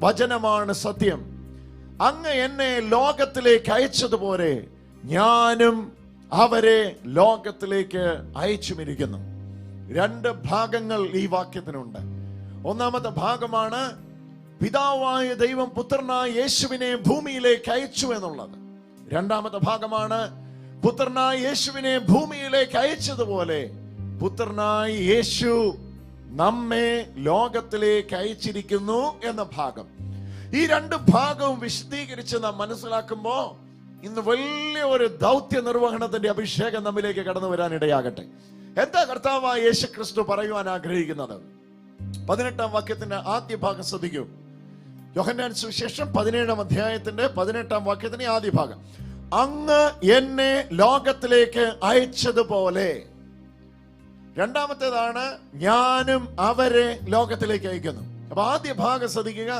വചനമാണ് സത്യം. അങ്ങ് എന്നെ ലോകത്തിലേക്ക് അയച്ചതുപോലെ ഞാനും അവരെ ലോകത്തിലേക്ക് അയച്ചുമിരിക്കുന്നു. രണ്ട് ഭാഗങ്ങൾ ഈ വാക്യത്തിനുണ്ട്. ഒന്നാമത്തെ ഭാഗമാണ് പിതാവായ ദൈവം പുത്രനായ യേശുവിനെ ഭൂമിയിലേക്ക് അയച്ചു എന്നുള്ളത്. രണ്ടാമത്തെ ഭാഗമാണ് പുത്രനായ യേശുവിനെ ഭൂമിയിലേക്ക് അയച്ചതുപോലെ പുത്രനായ യേശു നമ്മെ ലോകത്തിലേക്ക് അയച്ചിരിക്കുന്നു എന്ന ഭാഗം. ഈ രണ്ട് ഭാഗവും വിശദീകരിച്ച് നാം മനസ്സിലാക്കുമ്പോ ഇന്ന് വലിയ ഒരു ദൗത്യ നിർവഹണത്തിന്റെ അഭിഷേകം നമ്മിലേക്ക് കടന്നു വരാൻ ഇടയാകട്ടെ. എന്താ കർത്താവായ യേശു ക്രിസ്തു പറയുവാൻ ആഗ്രഹിക്കുന്നത്? 18-ാം വാക്യത്തിന്റെ ആദ്യ ഭാഗം ശ്രദ്ധിക്കൂ. യോഹന്നാൻ സുവിശേഷം 17-ാം അധ്യായത്തിന്റെ 18-ാം വാക്യത്തിന്റെ ആദ്യ ഭാഗം. അങ്ങ് എന്നെ ലോകത്തിലേക്ക് അയച്ചതുപോലെ. രണ്ടാമത്തേതാണ് ഞാനും അവരെ ലോകത്തിലേക്ക് അയക്കുന്നു. അപ്പൊ ആദ്യ ഭാഗം ശ്രദ്ധിക്കുക.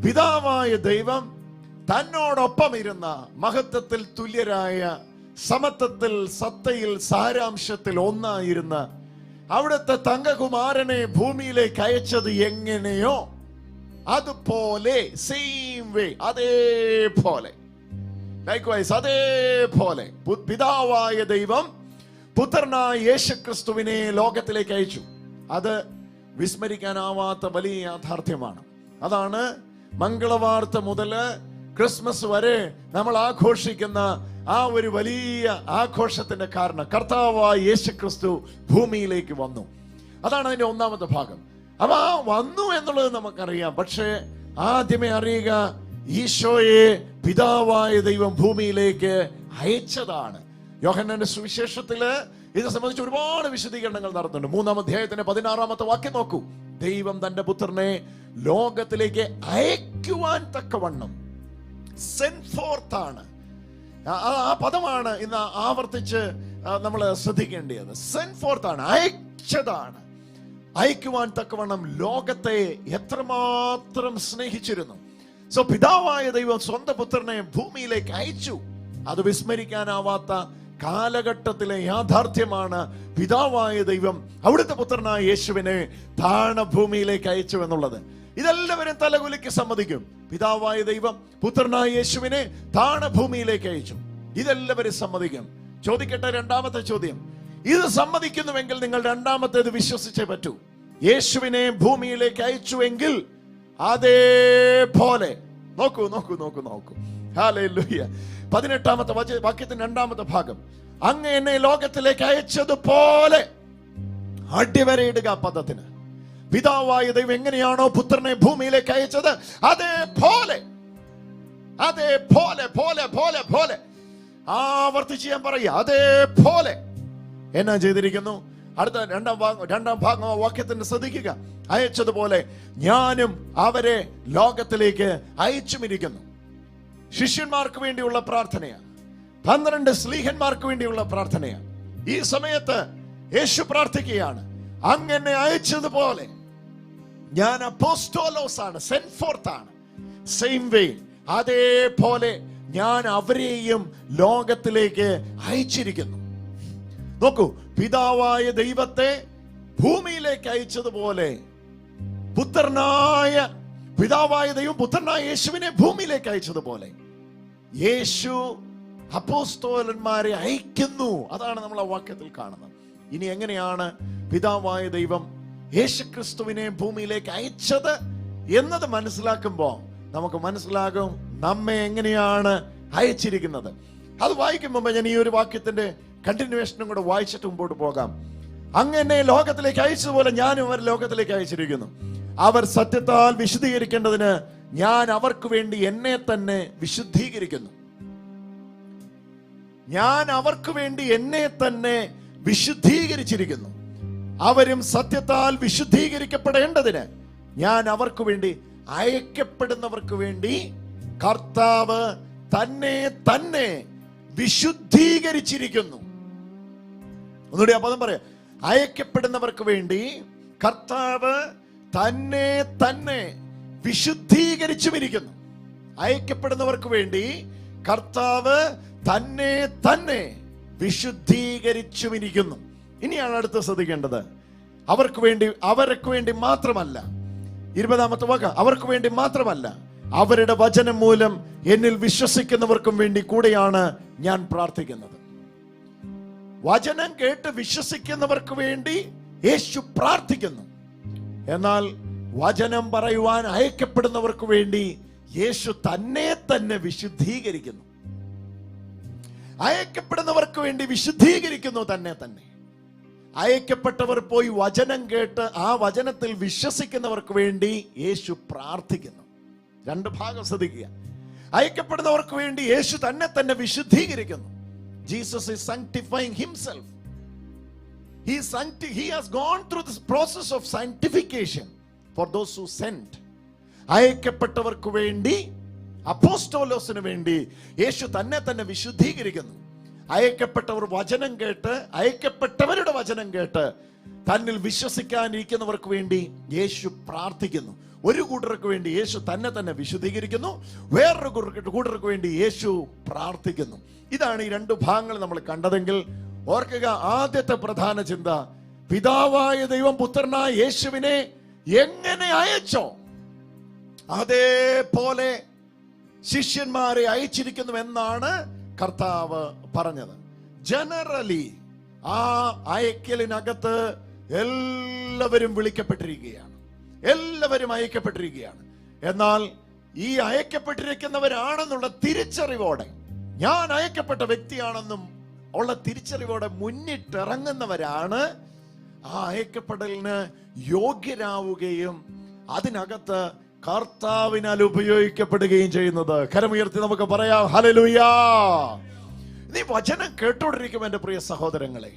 പിതാവായ ദൈവം തന്നോടൊപ്പം ഇരുന്ന മഹത്വത്തിൽ തുല്യരായ, സമത്വത്തിൽ, സത്തയിൽ, സാരാംശത്തിൽ ഒന്നായിരുന്ന അവിടുത്തെ തങ്കകുമാരനെ ഭൂമിയിലേക്ക് അയച്ചത് എങ്ങനെയോ അതുപോലെ, സെയിം വേ, അതേപോലെ, ലൈക്ക്വൈസ് അതേപോലെ പിതാവായ ദൈവം പുത്രനായ യേശുക്രിസ്തുവിനെ ലോകത്തിലേക്ക് അയച്ചു. അത് വിസ്മരിക്കാനാവാത്ത വലിയ യാഥാർത്ഥ്യമാണ്. അതാണ് മംഗളവാർത്ത മുതല് ക്രിസ്മസ് വരെ നമ്മൾ ആഘോഷിക്കുന്ന ആ ഒരു വലിയ ആഘോഷത്തിന്റെ കാരണം. കർത്താവായ യേശുക്രിസ്തു ഭൂമിയിലേക്ക് വന്നു. അതാണ് അതിന്റെ ഒന്നാമത്തെ ഭാഗം. അപ്പൊ ആ വന്നു എന്നുള്ളത് നമുക്കറിയാം. പക്ഷേ ആദ്യമേ അറിയുക, ഈശോയെ പിതാവായ ദൈവം ഭൂമിയിലേക്ക് അയച്ചതാണ്. യോഹന്നാന്റെ സുവിശേഷത്തില് ഇത് സംബന്ധിച്ച് ഒരുപാട് വിശദീകരണങ്ങൾ നടത്തുന്നുണ്ട്. 3-ാം അധ്യായത്തിന്റെ 16-ാമത്തെ വാക്യം നോക്കൂ. ദൈവം തന്റെ പുത്രനെ ലോകത്തിലേക്ക് അയക്കുവാൻ തക്കവണ്ണം, സെൻഡ് ഫോർത്ത് ആണ് ആ പദമാണ് ഇന്ന് ആവർത്തിച്ച് നമ്മൾ ശ്രദ്ധിക്കേണ്ടത്. സെൻഡ് ഫോർത്ത് ആണ്, അയച്ചതാണ്. അയക്കുവാൻ തക്കവണ്ണം ലോകത്തെ എത്രമാത്രം സ്നേഹിച്ചിരുന്നു. സോ പിതാവായ ദൈവം സ്വന്തം പുത്രനെ ഭൂമിയിലേക്ക് അയച്ചു. അത് വിസ്മരിക്കാനാവാത്ത കാലഘട്ടത്തിലെ യാഥാർത്ഥ്യമാണ്. പിതാവായ ദൈവം അവിടുത്തെ പുത്രനായ യേശുവിനെ താണ ഭൂമിയിലേക്ക് അയച്ചു എന്നുള്ളത്. ഇതെല്ലാവരും തലകുലുക്കി സമ്മതിക്കും. പിതാവായ ദൈവം പുത്രനായ യേശുവിനെ താണ ഭൂമിയിലേക്ക് അയച്ചു. ഇതെല്ലാവരും സമ്മതിക്കും. ചോദിക്കട്ടെ, രണ്ടാമത്തെ ചോദ്യം. ഇത് സമ്മതിക്കുന്നുവെങ്കിൽ നിങ്ങൾ രണ്ടാമത്തേത് വിശ്വസിച്ചേ പറ്റൂ. യേശുവിനെ ഭൂമിയിലേക്ക് അയച്ചുവെങ്കിൽ അതേപോലെ നോക്കൂ നോക്കൂ നോക്കൂ നോക്കൂ. ഹല്ലേലൂയ. 18-ാമത്തെ വാക്യത്തിന്റെ രണ്ടാമത്തെ ഭാഗം. അങ്ങ് എന്നെ ലോകത്തിലേക്ക് അയച്ചതുപോലെ. അടിവരയിടുക പദത്തിന്. പിതാവായ ദൈവം എങ്ങനെയാണോ പുത്രനെ ഭൂമിയിലേക്ക് അയച്ചത് അതേപോലെ, അതേപോലെ, പോലെ പോലെ പോലെ ആവർത്തിച്ച് ഞാൻ പറയുക, അതേപോലെ എന്നാ ചെയ്തിരിക്കുന്നു? അടുത്ത രണ്ടാം ഭാഗം വാക്യത്തിന് ശ്രദ്ധിക്കുക. അയച്ചതുപോലെ ഞാനും അവരെ ലോകത്തിലേക്ക് അയച്ചുമിരിക്കുന്നു. ശിഷ്യന്മാർക്ക് വേണ്ടിയുള്ള പ്രാർത്ഥനയാണ്. 12 സ്ലീഹന്മാർക്ക് വേണ്ടിയുള്ള പ്രാർത്ഥനയാണ്. ഈ സമയത്ത് യേശു പ്രാർത്ഥിക്കുകയാണ്, അങ്ങനെ അയച്ചതുപോലെ ഞാൻ അപ്പോസ്തോലോസ് ആണ്, സെൻഡ് ഫോർത്ത് ആണ്. സെയിം വേ, അതേപോലെ ഞാൻ അവരെയും ലോകത്തിലേക്ക് അയച്ചിരിക്കുന്നു. നോക്കൂ, പിതാവായ ദൈവത്തെ ഭൂമിയിലേക്ക് അയച്ചതുപോലെ പിതാവായ ദൈവം പുത്രനായ യേശുവിനെ ഭൂമിയിലേക്ക് അയച്ചതുപോലെ യേശു അപ്പോസ്തലന്മാരെ അയക്കുന്നു. അതാണ് നമ്മൾ ആ വാക്യത്തിൽ കാണുന്നത്. ഇനി എങ്ങനെയാണ് പിതാവായ ദൈവം യേശുക്രിസ്തുവിനെ ഭൂമിയിലേക്ക് അയച്ചത് എന്നത് മനസ്സിലാക്കുമ്പോൾ നമുക്ക് മനസ്സിലാകും നമ്മെ എങ്ങനെയാണ് അയച്ചിരിക്കുന്നത്. അത് വായിക്കുമ്പോൾ ഞാൻ ഈ ഒരു വാക്യത്തിന്റെ കണ്ടിന്യൂവേഷനും കൂടെ വായിച്ചിട്ട് മുമ്പോട്ട് പോകാം. അങ്ങനെ ലോകത്തിലേക്ക് അയച്ചതുപോലെ ഞാനും അവർ ലോകത്തിലേക്ക് അയച്ചിരിക്കുന്നു. അവർ സത്യത്താൽ വിശുദ്ധീകരിക്കേണ്ടതിന് ഞാൻ അവർക്ക് വേണ്ടി എന്നെ തന്നെ വിശുദ്ധീകരിക്കുന്നു. ഞാൻ അവർക്ക് വേണ്ടി എന്നെ തന്നെ വിശുദ്ധീകരിച്ചിരിക്കുന്നു. അവരും സത്യത്താൽ വിശുദ്ധീകരിക്കപ്പെടേണ്ടതിന് ഞാൻ അവർക്ക് വേണ്ടി, അയക്കപ്പെടുന്നവർക്ക് വേണ്ടി കർത്താവ് തന്നെ തന്നെ വിശുദ്ധീകരിച്ചിരിക്കുന്നു. ഒന്നുകൂടി ആ പദം പറയാം. അയക്കപ്പെടുന്നവർക്ക് വേണ്ടി കർത്താവ് തന്നെ തന്നെ വിശുദ്ധീകരിച്ചുമിരിക്കുന്നു. അയക്കപ്പെടുന്നവർക്ക് വേണ്ടി കർത്താവ് തന്നെ തന്നെ വിശുദ്ധീകരിച്ചുമിരിക്കുന്നു. ഇനിയാണ് അടുത്ത് ശ്രദ്ധിക്കേണ്ടത്. അവർക്ക് വേണ്ടി മാത്രമല്ല, 20-ാമത്തെ വാക്ക്, അവർക്ക് വേണ്ടി മാത്രമല്ല, അവരുടെ വചനം മൂലം എന്നിൽ വിശ്വസിക്കുന്നവർക്കും വേണ്ടി കൂടെയാണ് ഞാൻ പ്രാർത്ഥിക്കുന്നത്. വചനം കേട്ട് വിശ്വസിക്കുന്നവർക്ക് വേണ്ടി യേശു പ്രാർത്ഥിക്കുന്നു. എന്നാൽ വചനം പറയുവാൻ അയക്കപ്പെടുന്നവർക്ക് വേണ്ടി യേശു തന്നെ തന്നെ വിശുദ്ധീകരിക്കുന്നു. അയക്കപ്പെടുന്നവർക്ക് വേണ്ടി വിശുദ്ധീകരിക്കുന്നു തന്നെ തന്നെ. അയക്കപ്പെട്ടവർ പോയി വചനം കേട്ട് ആ വചനത്തിൽ വിശ്വസിക്കുന്നവർക്ക് വേണ്ടി യേശു പ്രാർത്ഥിക്കുന്നു. രണ്ട് ഭാഗം ശ്രദ്ധിക്കുക. അയക്കപ്പെടുന്നവർക്ക് വേണ്ടി യേശു തന്നെ തന്നെ വിശുദ്ധീകരിക്കുന്നു. Jesus is sanctifying himself. He has gone through this process of sanctification for those who sent. അയക്കപ്പെട്ടവർക്ക് വേണ്ടി, അപ്പോസ്തോലോസിന് വേണ്ടി യേശു തന്നെ തന്നെ വിശുദ്ധീകരിക്കുന്നു. അയക്കപ്പെട്ടവർ വചനം കേട്ട്, അയക്കപ്പെട്ടവരുടെ വചനം കേട്ട് തന്നിൽ വിശ്വസിക്കാനിരിക്കുന്നവർക്ക് വേണ്ടി യേശു പ്രാർത്ഥിക്കുന്നു. ഒരു കൂട്ടർക്ക് വേണ്ടി യേശു തന്നെ തന്നെ വിശുദ്ധീകരിക്കുന്നു, വേറൊരു കൂട്ടർക്ക് വേണ്ടി യേശു പ്രാർത്ഥിക്കുന്നു. ഇതാണ് ഈ രണ്ട് ഭാഗങ്ങൾ നമ്മൾ കണ്ടതെങ്കിൽ ഓർക്കുക, ആദ്യത്തെ പ്രധാന ചിന്ത, പിതാവായ ദൈവം പുത്രനായ യേശുവിനെ എങ്ങനെ അയച്ചോ അതേപോലെ ശിഷ്യന്മാരെ അയച്ചിരിക്കുന്നു എന്നാണ് കർത്താവ് പറഞ്ഞത്. ജനറലി ആ അയക്കലിനകത്ത് എല്ലാവരും വിളിക്കപ്പെട്ടിരിക്കുകയാണ്, എല്ലാവരും അയക്കപ്പെട്ടിരിക്കുകയാണ്. എന്നാൽ ഈ അയക്കപ്പെട്ടിരിക്കുന്നവരാണെന്നുള്ള തിരിച്ചറിവോടെ, ഞാൻ അയക്കപ്പെട്ട വ്യക്തിയാണെന്നും ഉള്ള തിരിച്ചറിവോടെ മുന്നിട്ടിറങ്ങുന്നവരാണ് ആ അയക്കപ്പെടലിന് യോഗ്യരാവുകയും അതിനകത്ത് കർത്താവിനാൽ ഉപയോഗിക്കപ്പെടുകയും ചെയ്യുന്നത്. കരമുയർത്തി നമുക്ക് പറയാം ഹല്ലേലൂയാ. നീ വചനം കേട്ടോണ്ടിരിക്കും എൻ്റെ പ്രിയ സഹോദരങ്ങളെ.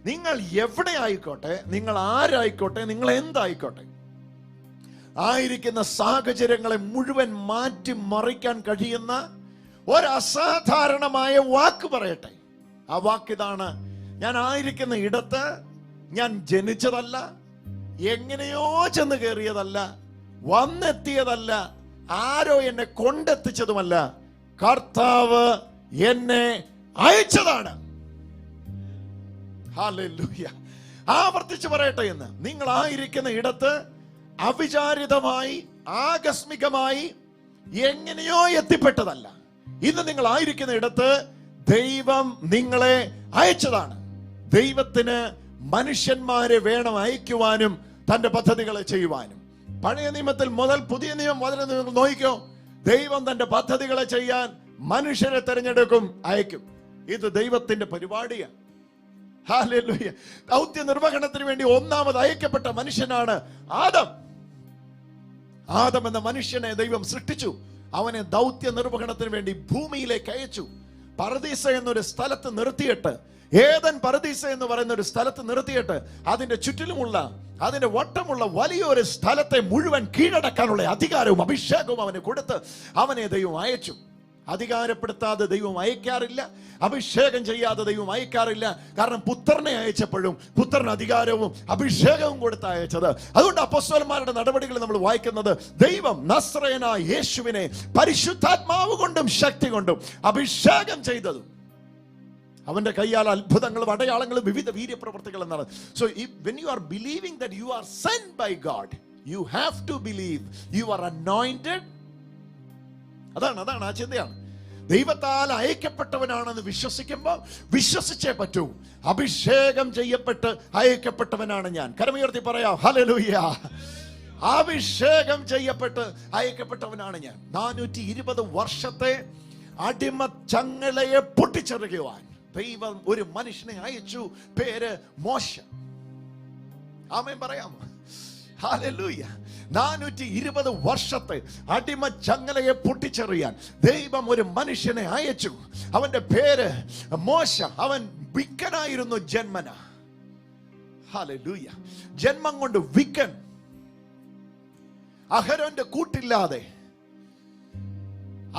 നിങ്ങൾ എവിടെ ആയിക്കോട്ടെ, നിങ്ങൾ ആരായിക്കോട്ടെ, നിങ്ങൾ എന്തായിക്കോട്ടെ, ആയിരിക്കുന്ന സാഹചര്യങ്ങളെ മുഴുവൻ മാറ്റി മറിക്കാൻ കഴിയുന്ന ഒരു അസാധാരണമായ വാക്ക് പറയട്ടെ. ആ വാക്കിതാണ്, ഞാൻ ആയിരിക്കുന്ന ഇടത്ത് ഞാൻ ജനിച്ചതല്ല, എങ്ങനെയോ ചെന്ന് കയറിയതല്ല, വന്നെത്തിയതല്ല, ആരോ എന്നെ കൊണ്ടെത്തിച്ചതുമല്ല, കർത്താവ് എന്നെ അയച്ചതാണ്. ഹല്ലേലൂയ. ആവർത്തിച്ച് പറയട്ടെ എന്ന്, നിങ്ങൾ ആയിരിക്കുന്ന ഇടത്ത് അവിചാരിതമായി, ആകസ്മികമായി, എങ്ങനെയോ എത്തിപ്പെട്ടതല്ല. ഇന്ന് നിങ്ങൾ ആയിരിക്കുന്ന ഇടത്ത് ദൈവം നിങ്ങളെ അയച്ചതാണ്. ദൈവത്തിന് മനുഷ്യന്മാരെ വേണം അയക്കുവാനും തന്റെ പദ്ധതികളെ ചെയ്യുവാനും. പഴയ നിയമത്തിൽ മുതൽ പുതിയ നിയമം മുതൽ നിങ്ങൾ നോക്കിക്കോ, ദൈവം തന്റെ പദ്ധതികളെ ചെയ്യാൻ മനുഷ്യരെ തിരഞ്ഞെടുക്കും, അയക്കും. ഇത് ദൈവത്തിന്റെ പരിപാടിയാണ്. ഹല്ലേലൂയ. ദൗത്യ നിർവഹണത്തിന് വേണ്ടി ഒന്നാമത് അയക്കപ്പെട്ട മനുഷ്യനാണ് ആദം. ആദം എന്ന മനുഷ്യനെ ദൈവം സൃഷ്ടിച്ചു. അവനെ ദൗത്യ നിർവഹണത്തിന് വേണ്ടി ഭൂമിയിലേക്ക് അയച്ചു. പർദീസ എന്നൊരു സ്ഥലത്ത് നിർത്തിയിട്ട്, ഏദൻ പർദീസ എന്ന് പറയുന്ന ഒരു സ്ഥലത്ത് നിർത്തിയിട്ട് അതിന്റെ ചുറ്റിലുമുള്ള, അതിന്റെ വട്ടമുള്ള വലിയൊരു സ്ഥലത്തെ മുഴുവൻ കീഴടക്കാനുള്ള അധികാരവും അഭിഷേകവും അവന് കൊടുത്ത് അവനെ ദൈവം അയച്ചു. അധികാരപ്പെടുത്താതെ ദൈവം അയക്കാറില്ല, അഭിഷേകം ചെയ്യാതെ ദൈവം അയക്കാറില്ല. കാരണം പുത്രനെ അയച്ചപ്പോഴും പുത്രന് അധികാരവും അഭിഷേകവും കൊടുത്ത് അയച്ചത്. അതുകൊണ്ട് അപ്പോസ്തലന്മാരുടെ നടപടികൾ നമ്മൾ വായിക്കുന്നത്, ദൈവം നസ്രയനായ യേശുവിനെ പരിശുദ്ധാത്മാവ് കൊണ്ടും ശക്തി കൊണ്ടും അഭിഷേകം ചെയ്തതും അവന്റെ കയ്യാൽ അത്ഭുതങ്ങളും അടയാളങ്ങളും വിവിധ വീര്യപ്രവർത്തികൾ എന്നാണ്. So when you are believing that you are sent by God, you have to believe you are anointed. അതാണ് ആ ചിന്തയാണ്. ദൈവത്താൽ അയക്കപ്പെട്ടവനാണെന്ന് വിശ്വസിക്കുമ്പോൾ വിശ്വസിച്ചേ പറ്റൂ. അഭിഷേകം ചെയ്യപ്പെട്ട് അയക്കപ്പെട്ടവനാണ് ഞാൻ. കരമുയർത്തി പറയാം ഹല്ലേലൂയ. അഭിഷേകം ചെയ്യപ്പെട്ട് അയക്കപ്പെട്ടവനാണ് ഞാൻ. 420 വർഷത്തെ അടിമ ചങ്ങലയെ പൊട്ടിച്ചെറിയുവാൻ ദൈവം ഒരു മനുഷ്യനെ അയച്ചു. പേര് മോശ. ആമേൻ പറയാം. ഹല്ലേലൂയ. 420 വർഷത്തെ അടിമ ചങ്ങലയെ പൊട്ടിച്ചെറിയാൻ ദൈവം ഒരു മനുഷ്യനെ അയച്ചു. അവന്റെ പേര് മോശ. അവൻ വിക്കനായിരുന്നു ജന്മന. ഹല്ലേലൂയ. ജന്മം കൊണ്ട് വിക്കൻ. അഹരോന്റെ കൂട്ടില്ലാതെ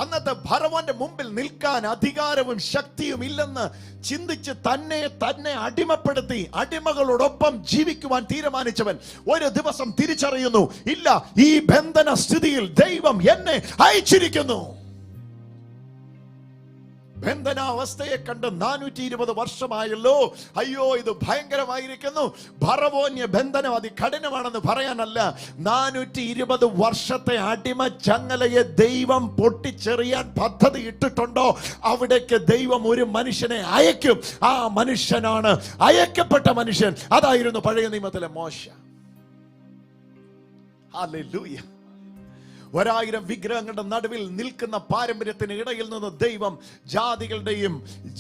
അന്നത്തെ ഫറവോന്റെ മുമ്പിൽ നിൽക്കാൻ അധികാരവും ശക്തിയും ഇല്ലെന്ന് ചിന്തിച്ച് തന്നെ അടിമപ്പെടുത്തി അടിമകളോടൊപ്പം ജീവിക്കുവാൻ തീരുമാനിച്ചവൻ ഒരു ദിവസം തിരിച്ചറിയുന്നു, ഇല്ല, ഈ ബന്ധന സ്ഥിതിയിൽ ദൈവം എന്നെ അയച്ചിരിക്കുന്നു. ബന്ധനാവസ്ഥയെ കണ്ട് 420 വർഷമായല്ലോ. അയ്യോ, ഇത് ഭയങ്കരമായിരിക്കുന്നു. ഫറവോന്യ ബന്ധനം അതികഠിനമാണെന്ന് പറയാനല്ല, 420 വർഷത്തെ അടിമ ചങ്ങലയെ ദൈവം പൊട്ടിച്ചെറിയാൻ പദ്ധതി ഇട്ടിട്ടുണ്ടോ അവിടേക്ക് ദൈവം ഒരു മനുഷ്യനെ അയക്കും. ആ മനുഷ്യനാണ് അയക്കപ്പെട്ട മനുഷ്യൻ. അതായിരുന്നു പഴയ നിയമത്തിലെ മോശ. ഹല്ലേലൂയ. 1000 വിഗ്രഹങ്ങളുടെ നടുവിൽ നിൽക്കുന്ന പാരമ്പര്യത്തിന് ഇടയിൽ നിന്ന് ദൈവം ജാതികളുടെയും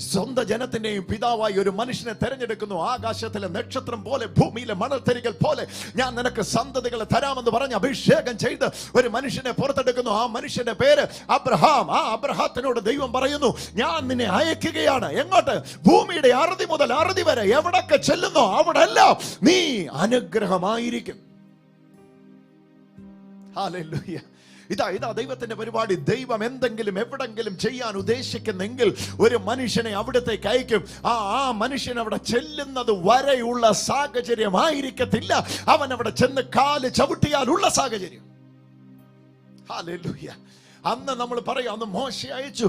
സ്വന്തം ജനത്തിന്റെയും പിതാവായി ഒരു മനുഷ്യനെ തെരഞ്ഞെടുക്കുന്നു. ആകാശത്തിലെ നക്ഷത്രം പോലെ, ഭൂമിയിലെ മണൽത്തരികൾ പോലെ ഞാൻ നിനക്ക് സന്തതികളെ തരാമെന്ന് പറഞ്ഞ് അഭിഷേകം ചെയ്ത് ഒരു മനുഷ്യനെ പുറത്തെടുക്കുന്നു. ആ മനുഷ്യന്റെ പേര് അബ്രഹാം. ആ അബ്രഹാത്തിനോട് ദൈവം പറയുന്നു, ഞാൻ നിന്നെ അയക്കുകയാണ്. എങ്ങോട്ട്? ഭൂമിയുടെ അറുതി മുതൽ അറുതി വരെ എവിടൊക്കെ ചെല്ലുന്നോ അവിടെ എല്ലാം നീ അനുഗ്രഹമായിരിക്കും. ഹല്ലേലൂയ. ഇതാ ദൈവത്തിന്റെ പരിപാടി. ദൈവം എന്തെങ്കിലും എവിടെങ്കിലും ചെയ്യാൻ ഉദ്ദേശിക്കുന്നെങ്കിൽ ഒരു മനുഷ്യനെ അവിടത്തേക്ക് അയക്കും. ആ മനുഷ്യൻ അവിടെ ചെല്ലുന്നത് വരെയുള്ള സാഹചര്യമായിരിക്കത്തില്ല അവൻ അവിടെ ചെന്ന് കാല് ചവിട്ടിയാലുള്ള സാഹചര്യം. ഹല്ലേലൂയ. അന്ന് നമ്മൾ പറയും അന്ന് മോശയെ അയച്ചു,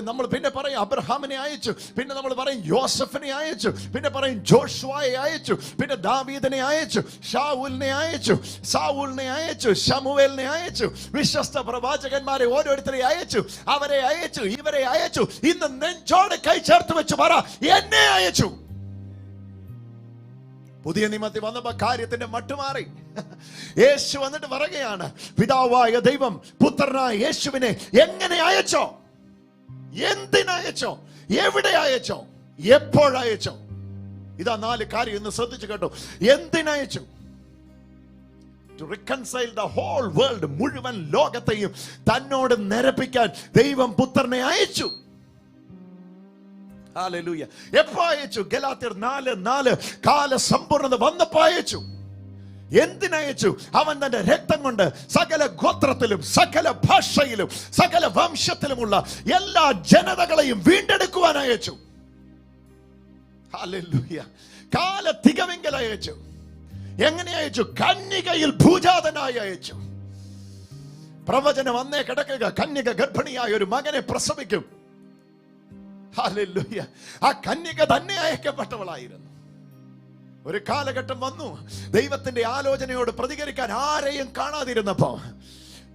നമ്മൾ പിന്നെ പറയും അബ്രഹാമിനെ അയച്ചു, പിന്നെ നമ്മൾ പറയും യോസഫിനെ അയച്ചു, പിന്നെ പറയും ജോഷുവയെ അയച്ചു, പിന്നെ ദാവീദിനെ അയച്ചു, ശൗലിനെ അയച്ചു, ശമൂവേലിനെ അയച്ചു, വിശ്വസ്ത പ്രവാചകന്മാരെ ഓരോരുത്തരെ അയച്ചു, അവരെ അയച്ചു, ഇവരെ അയച്ചു. ഇന്ന് നെഞ്ചോട് കൈ ചേർത്ത് വെച്ച് പറ, എന്നെ അയച്ചു. പുതിയ നിയമത്തിൽ വന്നപ്പോ കാര്യത്തിന്റെ മട്ടുമാറി. യേശു വന്നിട്ട് പറയുകയാണ്, പിതാവായ ദൈവം പുത്രനായ യേശുവിനെ എങ്ങനെ അയച്ചോ, എന്തിനയച്ചോ, എവിടെ അയച്ചോ, എപ്പോഴയച്ചോ. ഇതാ 4 കാര്യം ഇന്ന് ശ്രദ്ധിച്ചു കേട്ടോ. എന്തിനയച്ചു? To reconcile the whole world, മുഴുവൻ ലോകത്തെയും തന്നോട് നിരപ്പിക്കാൻ ദൈവം പുത്രനെ അയച്ചു. ഹല്ലേലൂയ. എപ്പോ അയച്ചു? ഗലാത്യർ 4:4 കാല സമ്പൂർണ്ണത വന്നപ്പോ അയച്ചു. എന്തിനയച്ചു? അവൻ തന്റെ രക്തം കൊണ്ട് സകല ഗോത്രത്തിലും സകല ഭാഷയിലും സകല വംശത്തിലുമുള്ള എല്ലാ ജനതകളെയും വീണ്ടെടുക്കുവാൻ അയച്ചു. ഹല്ലേലൂയ. കാല തികവെങ്കിൽ അയച്ചു. എങ്ങനെ അയച്ചു? കന്യകയിൽ ഭൂജാതനായി അയച്ചു. പ്രവചനം വന്നേ കിടക്കുക, കന്യക ഗർഭിണിയായ ഒരു മകനെ പ്രസവിക്കും. ഹല്ലേലൂയ. ആ കന്യക തന്നെ അയക്കപ്പെട്ടവളായിരുന്നു. ഒരു കാലഘട്ടം വന്നു, ദൈവത്തിന്റെ ആലോചനയോട് പ്രതികരിക്കാൻ ആരെയും കാണാതിരുന്നപ്പോ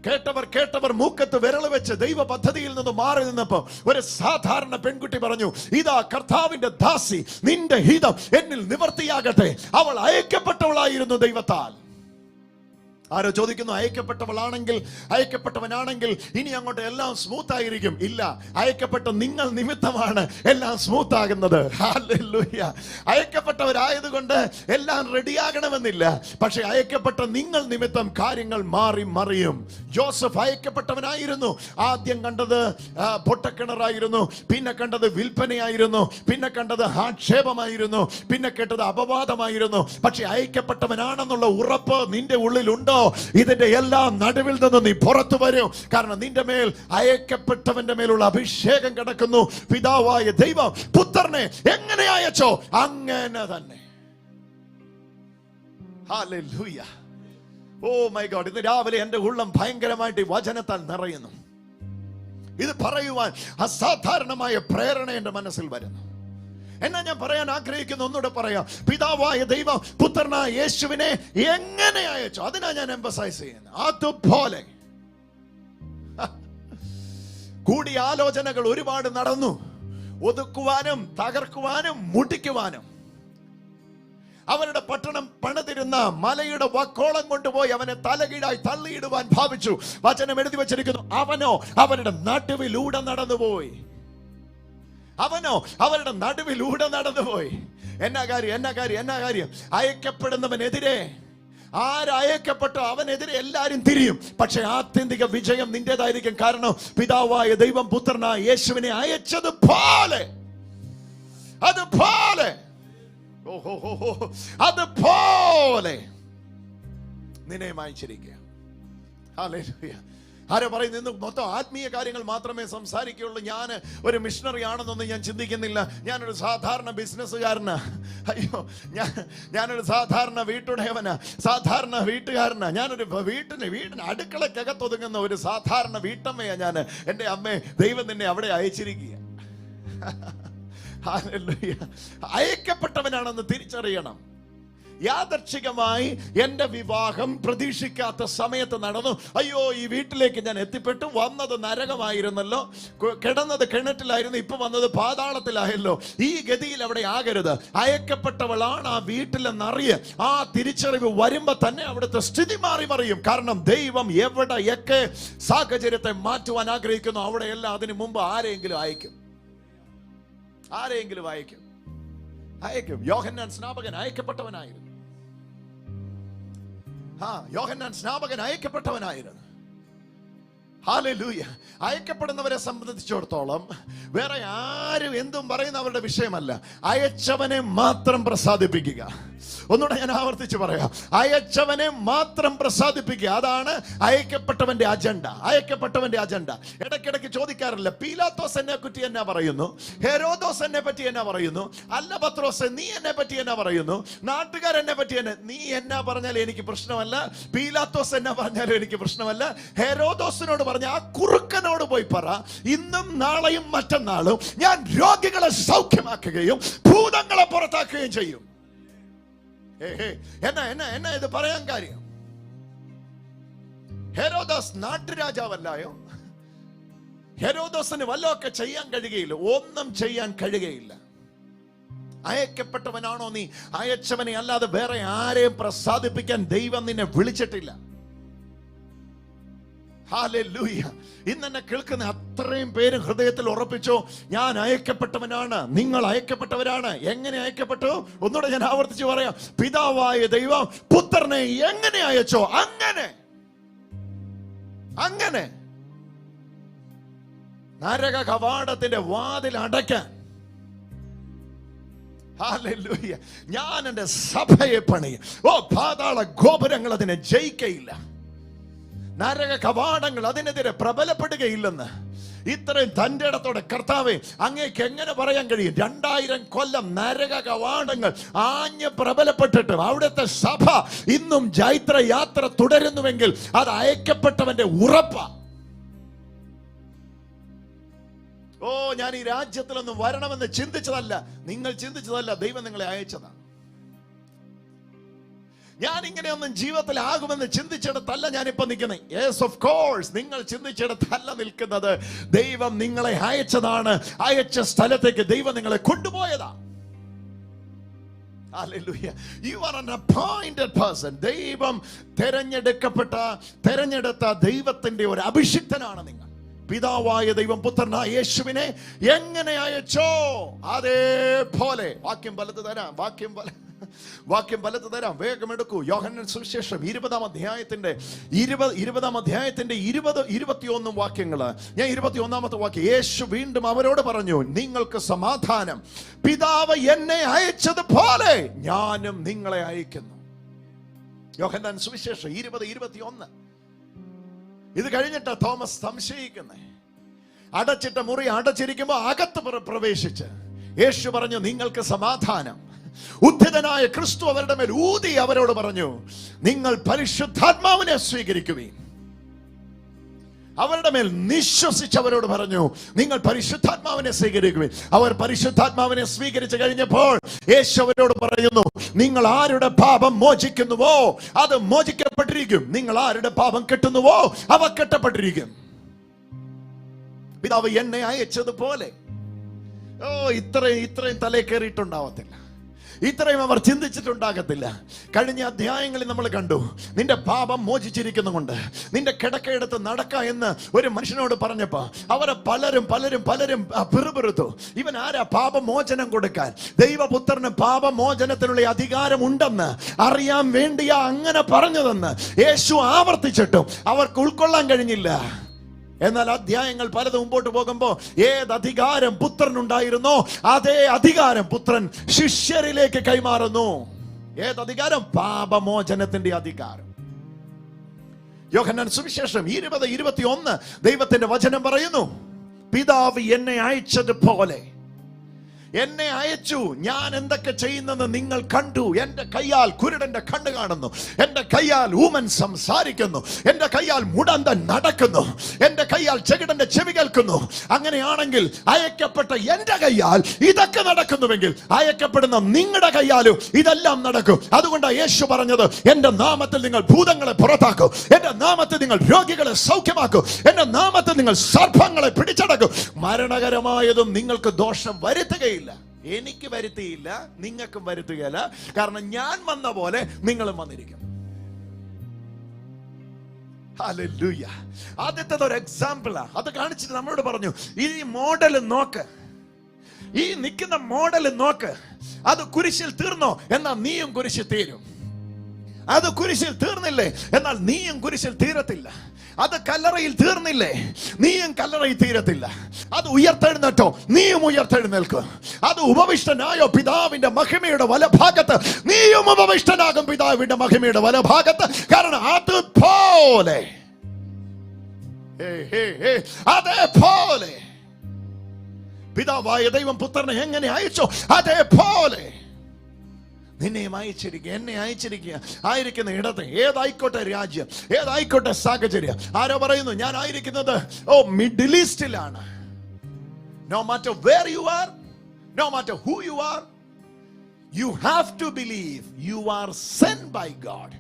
കേട്ടവർ മൂക്കത്ത് വിരൽ വെച്ച് ദൈവ പദ്ധതിയിൽ നിന്ന് മാറി നിന്നപ്പോ ഒരു സാധാരണ പെൺകുട്ടി പറഞ്ഞു, ഇതാ കർത്താവിന്റെ ദാസി, നിന്റെ ഹിതം എന്നിൽ നിവർത്തിയാകട്ടെ. അവൾ അയക്കപ്പെട്ടവളായിരുന്നു ദൈവത്താൽ. ആരോ ചോദിക്കുന്നു, അയക്കപ്പെട്ടവനാണെങ്കിൽ ഇനി അങ്ങോട്ട് എല്ലാം സ്മൂത്ത് ആയിരിക്കും? ഇല്ല, അയക്കപ്പെട്ട നിങ്ങൾ നിമിത്തമാണ് എല്ലാം സ്മൂത്ത് ആകുന്നത്. ഹല്ലേലൂയ. അയക്കപ്പെട്ടവരായതുകൊണ്ട് എല്ലാം റെഡിയാകണമെന്നില്ല, പക്ഷെ അയക്കപ്പെട്ട നിങ്ങൾ നിമിത്തം കാര്യങ്ങൾ മാറി മറിയും. ജോസഫ് അയക്കപ്പെട്ടവനായിരുന്നു. ആദ്യം കണ്ടത് പൊട്ടക്കിണറായിരുന്നു, പിന്നെ കണ്ടത് വിൽപ്പനയായിരുന്നു, പിന്നെ കണ്ടത് ആക്ഷേപമായിരുന്നു, പിന്നെ കേട്ടത് അപവാദമായിരുന്നു. പക്ഷെ അയക്കപ്പെട്ടവനാണെന്നുള്ള ഉറപ്പ് നിന്റെ ഉള്ളിലുണ്ടോ? ഇതിന്റെ എല്ലാം നടുവിൽ നിന്ന് നീ പുറത്തു വരും. കാരണം നിന്റെ മേൽ അയക്കപ്പെട്ടവന്റെ മേലുള്ള അഭിഷേകം കിടക്കുന്നു. പിതാവായ ദൈവം പുത്രനെ എങ്ങനെ അയച്ചോ അങ്ങനെ തന്നെ. ഹല്ലേലൂയ. Oh my god. ഇന്ന് രാവിലെ എന്റെ ഉള്ളം ഭയങ്കരമായിട്ട് ഈ വചനത്താൽ നിറയുന്നു. ഇത് പറയുവാൻ അസാധാരണമായ പ്രേരണ എന്റെ മനസ്സിൽ വരുന്നു. എന്നാ ഞാൻ പറയാൻ ആഗ്രഹിക്കുന്നു, ഒന്നുകൂടെ പറയാം. പിതാവായ ദൈവം പുത്രനായ യേശുവിനെ എങ്ങനെ അയച്ചു, അതിനാ ഞാൻ എംഫസൈസ് ചെയ്യുന്നത്. അതുപോലെ കൂടിയ ആലോചനകൾ ഒരുപാട് നടന്നു, ഒതുക്കുവാനും തകർക്കുവാനും മുടിക്കുവാനും. അവരുടെ പട്ടണം പണിതിരുന്ന മലയുടെ വക്കോളം കൊണ്ടുപോയി അവനെ തലകീഴായി തള്ളിയിടുവാൻ ഭാവിച്ചു. വചനം എഴുതി വച്ചിരിക്കുന്നു, അവനോ അവരുടെ നടുവിലൂടെ നടന്നുപോയി. അവരുടെ നടുവിലൂടെ നടന്നുപോയി. എന്നാ കാര്യം? അയക്കപ്പെടുന്നവനെതിരെ ആരയക്കപ്പെട്ടോ അവനെതിരെ എല്ലാരും തിരിയും. പക്ഷെ ആത്യന്തിക വിജയം നിന്റേതായിരിക്കും. കാരണം പിതാവായ ദൈവം പുത്രനായ യേശുവിനെ അയച്ചതുപോലെ അതുപോലെ നിന്നെയും അയച്ചിരിക്കുക. ഹല്ലേലൂയ. ആരോ പറയുന്നു ഇന്ന് മൊത്തം ആത്മീയ കാര്യങ്ങൾ മാത്രമേ സംസാരിക്കുകയുള്ളൂ, ഞാൻ ഒരു മിഷണറി ആണെന്നൊന്നും ഞാൻ ചിന്തിക്കുന്നില്ല, ഞാനൊരു സാധാരണ ബിസിനസ്സുകാരനാ, അയ്യോ ഞാനൊരു സാധാരണ വീട്ടുടയവനാ, സാധാരണ വീട്ടുകാരനാ, ഞാനൊരു വീടിന് അടുക്കളക്കകത്തൊതുങ്ങുന്ന ഒരു സാധാരണ വീട്ടമ്മയാ ഞാൻ. എൻ്റെ അമ്മേ, ദൈവം നിന്നെ അവിടെ അയച്ചിരിക്കുക. അയക്കപ്പെട്ടവനാണെന്ന് തിരിച്ചറിയണം. യാദർച്ഛികമായി എന്റെ വിവാഹം പ്രതീക്ഷിക്കാത്ത സമയത്ത് നടന്നു. അയ്യോ, ഈ വീട്ടിലേക്ക് ഞാൻ എത്തിപ്പെട്ടു. വന്നത് നരകമായിരുന്നല്ലോ, കിടന്നത് കിണറ്റിലായിരുന്നു, ഇപ്പൊ വന്നത് പാതാളത്തിലായല്ലോ. ഈ ഗതിയിൽ അവിടെ ആകരുത്. അയക്കപ്പെട്ടവളാണ് ആ വീട്ടിലെന്നറിയ ആ തിരിച്ചറിവ് വരുമ്പോ തന്നെ അവിടുത്തെ സ്ഥിതി മാറി മറിയും. കാരണം ദൈവം എവിടെയൊക്കെ സാഹചര്യത്തെ മാറ്റുവാൻ ആഗ്രഹിക്കുന്നു അവിടെയെല്ലാം അതിനു മുമ്പ് ആരെങ്കിലും അയക്കും. യോഹന്നാൻ സ്നാപകൻ അയക്കപ്പെട്ടവനായിരുന്നു. യോഹന്നാൻ സ്നാപകൻ അയക്കപ്പെട്ടവനായിരുന്നു. ഹല്ലേലൂയ. അയക്കപ്പെടുന്നവരെ സംബന്ധിച്ചിടത്തോളം വേറെ ആരും എന്തും പറയുന്നവരുടെ വിഷയമല്ല. അയച്ചവനെ മാത്രം പ്രസാദിപ്പിക്കുക. ഒന്നുകൂടെ ഞാൻ ആവർത്തിച്ച് പറയാം, അയച്ചവനെ മാത്രം പ്രസാദിപ്പിക്കുക. അതാണ് അയക്കപ്പെട്ടവന്റെ അജണ്ട. ഇടയ്ക്കിടയ്ക്ക് ചോദിക്കാറില്ല, പീലാത്തോസ് എന്നെ പറ്റി എന്നാ പറയുന്നു, ഹെരോദോസ് എന്നെ പറ്റി എന്നാ പറയുന്നു, അല്ല പത്രോസ് നീ എന്നെ പറ്റി എന്നാ പറയുന്നു, നാട്ടുകാരെന്നെ പറ്റി എന്നെ. നീ എന്നാ പറഞ്ഞാലും എനിക്ക് പ്രശ്നമല്ല, പീലാത്തോസ് എന്നാ പറഞ്ഞാലും എനിക്ക് പ്രശ്നമല്ല. ഹെരോദോസിനോട് പറഞ്ഞ ആ കുറുക്കനോട് പോയി പറ, ഇന്നും നാളെയും മറ്റന്നാളും ഞാൻ രോഗികളെ സൗഖ്യമാക്കുകയും ഭൂതങ്ങളെ പുറത്താക്കുകയും ചെയ്യും. എന്നാ ഇത് പറയാൻ കാര്യം? ഹെരോദോസ് നാട്ടുരാജാവല്ലായോ? ഹെരോദോസിന് വല്ലതൊക്കെ ചെയ്യാൻ കഴിയുകയില്ല, ഒന്നും ചെയ്യാൻ കഴിയുകയില്ല. അയക്കപ്പെട്ടവനാണോ നീ? അയച്ചവനെ അല്ലാതെ വേറെ ആരെയും പ്രസാദിപ്പിക്കാൻ ദൈവം നിന്നെ വിളിച്ചിട്ടില്ല. ഹല്ലേലൂയ. ഇന്നെന്നെ കേൾക്കുന്ന അത്രയും പേര് ഹൃദയത്തിൽ ഉറപ്പിച്ചോ, ഞാൻ അയക്കപ്പെട്ടവനാണ്. നിങ്ങൾ അയക്കപ്പെട്ടവരാണ്. എങ്ങനെ അയക്കപ്പെട്ടു? ഒന്നുകൂടെ ഞാൻ ആവർത്തിച്ച് പറയാം. പിതാവായ ദൈവം പുത്രനെ എങ്ങനെ അയച്ചോ അങ്ങനെ നരക കവാടത്തിന്റെ വാതിൽ അടയ്ക്കാൻ. ഹല്ലേലൂയ. ഞാൻ എൻ്റെ സഭയെ പണിയും. പാതാള ഗോപുരങ്ങൾ അതിനെ ജയിക്കയില്ല, നരക കവാടങ്ങൾ അതിനെതിരെ പ്രബലപ്പെടുകയില്ലെന്ന് ഇത്രയും തന്റെ ഇടത്തോടെ കർത്താവേ അങ്ങേക്ക് എങ്ങനെ പറയാൻ കഴിയും? 2000 കൊല്ലം നരക കവാടങ്ങൾ ആഞ്ഞ് പ്രബലപ്പെട്ടിട്ട് അവിടുത്തെ സഭ ഇന്നും ജൈത്ര യാത്ര തുടരുന്നുവെങ്കിൽ അത് അയക്കപ്പെട്ടവന്റെ ഉറപ്പാ. ഞാൻ ഈ രാജ്യത്തിലൊന്നും വരണമെന്ന് ചിന്തിച്ചതല്ല, നിങ്ങൾ ചിന്തിച്ചതല്ല, ദൈവം നിങ്ങളെ അയച്ചതാണ്. ഞാൻ ഇങ്ങനെയൊന്നും ജീവിതത്തിൽ ആകുമെന്ന് ചിന്തിച്ചിടത്തല്ല ഞാനിപ്പോ നിൽക്കുന്നത്. യെസ്, ഓഫ് കോഴ്സ്, നിങ്ങൾ ചിന്തിച്ചിടത്തല്ല നിൽക്കുന്നത്. ദൈവം നിങ്ങളെ അയച്ചതാണ്. അയച്ച സ്ഥലത്തേക്ക് ദൈവം നിങ്ങളെ കൊണ്ടുപോയതാ. Hallelujah. You are an appointed person. ദൈവം തെരഞ്ഞെടുത്ത ദൈവത്തിന്റെ ഒരു അഭിഷിക്തനാണ് നിങ്ങൾ. പിതാവായ ദൈവം പുത്രനായ യേശുവിനെ എങ്ങനെ അയച്ചോ അതേപോലെ. വാക്യം പലത് തരാം, വേഗം എടുക്കൂ. യോഹന്നാൻ സുവിശേഷം 20-ാം അധ്യായത്തിന്റെ 20-21 വാക്യങ്ങള്. ഞാൻ 21-ാമത്തെ വാക്യം. യേശു വീണ്ടും അവരോട് പറഞ്ഞു, നിങ്ങൾക്ക് സമാധാനം. പിതാവ് എന്നെ അയച്ചതുപോലെ ഞാനും നിങ്ങളെ അയക്കുന്നു. യോഹന്നാൻ സുവിശേഷം 20-21. ഇത് കഴിഞ്ഞിട്ട് തോമസ് സംശയിക്കുന്നേ. അടച്ചിട്ട മുറി അടച്ചിരിക്കുമ്പോ അകത്ത് പ്രവേശിച്ച് യേശു പറഞ്ഞു, നിങ്ങൾക്ക് സമാധാനം. ഉദ്ധിതനായ ക്രിസ്തു അവരുടെ മേൽ ഊതി അവരോട് പറഞ്ഞു, നിങ്ങൾ പരിശുദ്ധാത്മാവിനെ സ്വീകരിക്കുവിൻ. അവരുടെ മേൽ നിശ്വസിച്ചവരോട് പറഞ്ഞു, നിങ്ങൾ പരിശുദ്ധാത്മാവിനെ സ്വീകരിക്കുവിൻ. അവർ പരിശുദ്ധാത്മാവിനെ സ്വീകരിച്ചു കഴിഞ്ഞപ്പോൾ യേശു അവരോട് പറയുന്നു, നിങ്ങൾ ആരുടെ പാപം മോചിക്കുന്നുവോ അത് മോചിക്കപ്പെട്ടിരിക്കും, നിങ്ങൾ ആരുടെ പാപം കെട്ടുന്നുവോ അവ കെട്ടപ്പെട്ടിരിക്കും. പിതാവ് എന്നെ അയച്ചതുപോലെ. ഇത്രയും തലേ കയറിയിട്ടുണ്ടാവത്തില്ല. ഇത്രയും അവർ ചിന്തിച്ചിട്ടുണ്ടാകത്തില്ല. കഴിഞ്ഞ അധ്യായങ്ങളിൽ നമ്മൾ കണ്ടു, നിന്റെ പാപം മോചിച്ചിരിക്കുന്നുകൊണ്ട് നിന്റെ കിടക്കയെടുത്ത് നടക്ക എന്ന് ഒരു മനുഷ്യനോട് പറഞ്ഞപ്പോ അവരെ പലരും പിറുപിറുത്തു. ഇവൻ ആരാ പാപമോചനം കൊടുക്കാൻ? ദൈവപുത്രന് പാപമോചനത്തിനുള്ള അധികാരം ഉണ്ടെന്ന് അറിയാൻ വേണ്ടിയാ അങ്ങനെ പറഞ്ഞതെന്ന് യേശു ആവർത്തിച്ചിട്ടും അവർക്ക് ഉൾക്കൊള്ളാൻ കഴിഞ്ഞില്ല. എന്നാൽ അധ്യായങ്ങൾ പലതും മുമ്പോട്ട് പോകുമ്പോ ഏത് അധികാരം പുത്രനുണ്ടായിരുന്നോ അതേ അധികാരം പുത്രൻ ശിഷ്യരിലേക്ക് കൈമാറുന്നു. ഏത് അധികാരം? പാപമോചനത്തിന്റെ അധികാരം. യോഹന്നാൻ സുവിശേഷം 20:21 ദൈവത്തിന്റെ വചനം പറയുന്നു, പിതാവ് എന്നെ അയച്ചതുപോലെ എന്നെ അയച്ചു. ഞാൻ എന്തൊക്കെ ചെയ്യുന്നെന്ന് നിങ്ങൾ കണ്ടു. എന്റെ കയ്യാൽ കുരുടന്റെ കണ്ണ് കാണുന്നു, എന്റെ കയ്യാൽ ഊമൻ സംസാരിക്കുന്നു, എന്റെ കയ്യാൽ മുടന്തൻ നടക്കുന്നു, എന്റെ കയ്യാൽ ചെകിടന്റെ ചെവി കേൾക്കുന്നു. അങ്ങനെയാണെങ്കിൽ അയക്കപ്പെട്ട എന്റെ കയ്യാൽ ഇതൊക്കെ നടക്കുന്നുവെങ്കിൽ അയക്കപ്പെടുന്ന നിങ്ങളുടെ കയ്യാലും ഇതെല്ലാം നടക്കും. അതുകൊണ്ടാണ് യേശു പറഞ്ഞത്, എന്റെ നാമത്തിൽ നിങ്ങൾ ഭൂതങ്ങളെ പുറത്താക്കും, എന്റെ നാമത്തിൽ നിങ്ങൾ രോഗികളെ സൗഖ്യമാക്കും, എന്റെ നാമത്തിൽ നിങ്ങൾ സർപ്പങ്ങളെ പിടിച്ചടക്കും, മരണകരമായതും നിങ്ങൾക്ക് ദോഷം വരുത്തുകയില്ല. എനിക്ക് വരുത്തിയില്ല, നിങ്ങൾക്കും വരുത്തുകയില്ല. കാരണം ഞാൻ വന്ന പോലെ നിങ്ങളും വന്നിരിക്കും. ഹല്ലേലൂയ. ആദ്യത്തെ ഒരു എക്സാമ്പിളാ. അത് കാണിച്ചിട്ട് നമ്മളോട് പറഞ്ഞു, ഈ മോഡൽ നോക്ക്, ഈ നിൽക്കുന്ന മോഡൽ നോക്ക്. അത് കുരിശിൽ തീർന്നോ? എന്നാൽ നീയും കുരിശിൽ തീരും. അത് കുരിശിൽ തീർന്നില്ലേ? എന്നാൽ നീയും കുരിശിൽ തീരത്തില്ല. അത് കല്ലറയിൽ തീർന്നില്ലേ? നീയും കല്ലറയിൽ തീരത്തില്ല. അത് ഉയർത്തെഴുന്നേറ്റോ? നീയും ഉയർത്തെഴുന്നേൽക്കും. അത് ഉപവിഷ്ടനായോ പിതാവിന്റെ മഹിമയുടെ വലഭാഗത്ത്? നീയും ഉപവിഷ്ടനാകും പിതാവിന്റെ മഹിമയുടെ വലഭാഗത്ത്. കാരണം അതുപോലെ അതേപോലെ പിതാവായ ദൈവം പുത്രനെ എങ്ങനെ അയച്ചോ അതേപോലെ നിന്നെയും അയച്ചിരിക്കുക, എന്നെ അയച്ചിരിക്കുക. ആയിരിക്കുന്ന ഇടത്ത് ഏതായിക്കോട്ടെ രാജ്യം, ഏതായിക്കോട്ടെ സാഹചര്യം. ആരോ പറയുന്നു ഞാൻ ആയിരിക്കുന്നത് middle ഈസ്റ്റിലാണ്. No matter where you are, no matter who you are, you have to believe you are sent by God.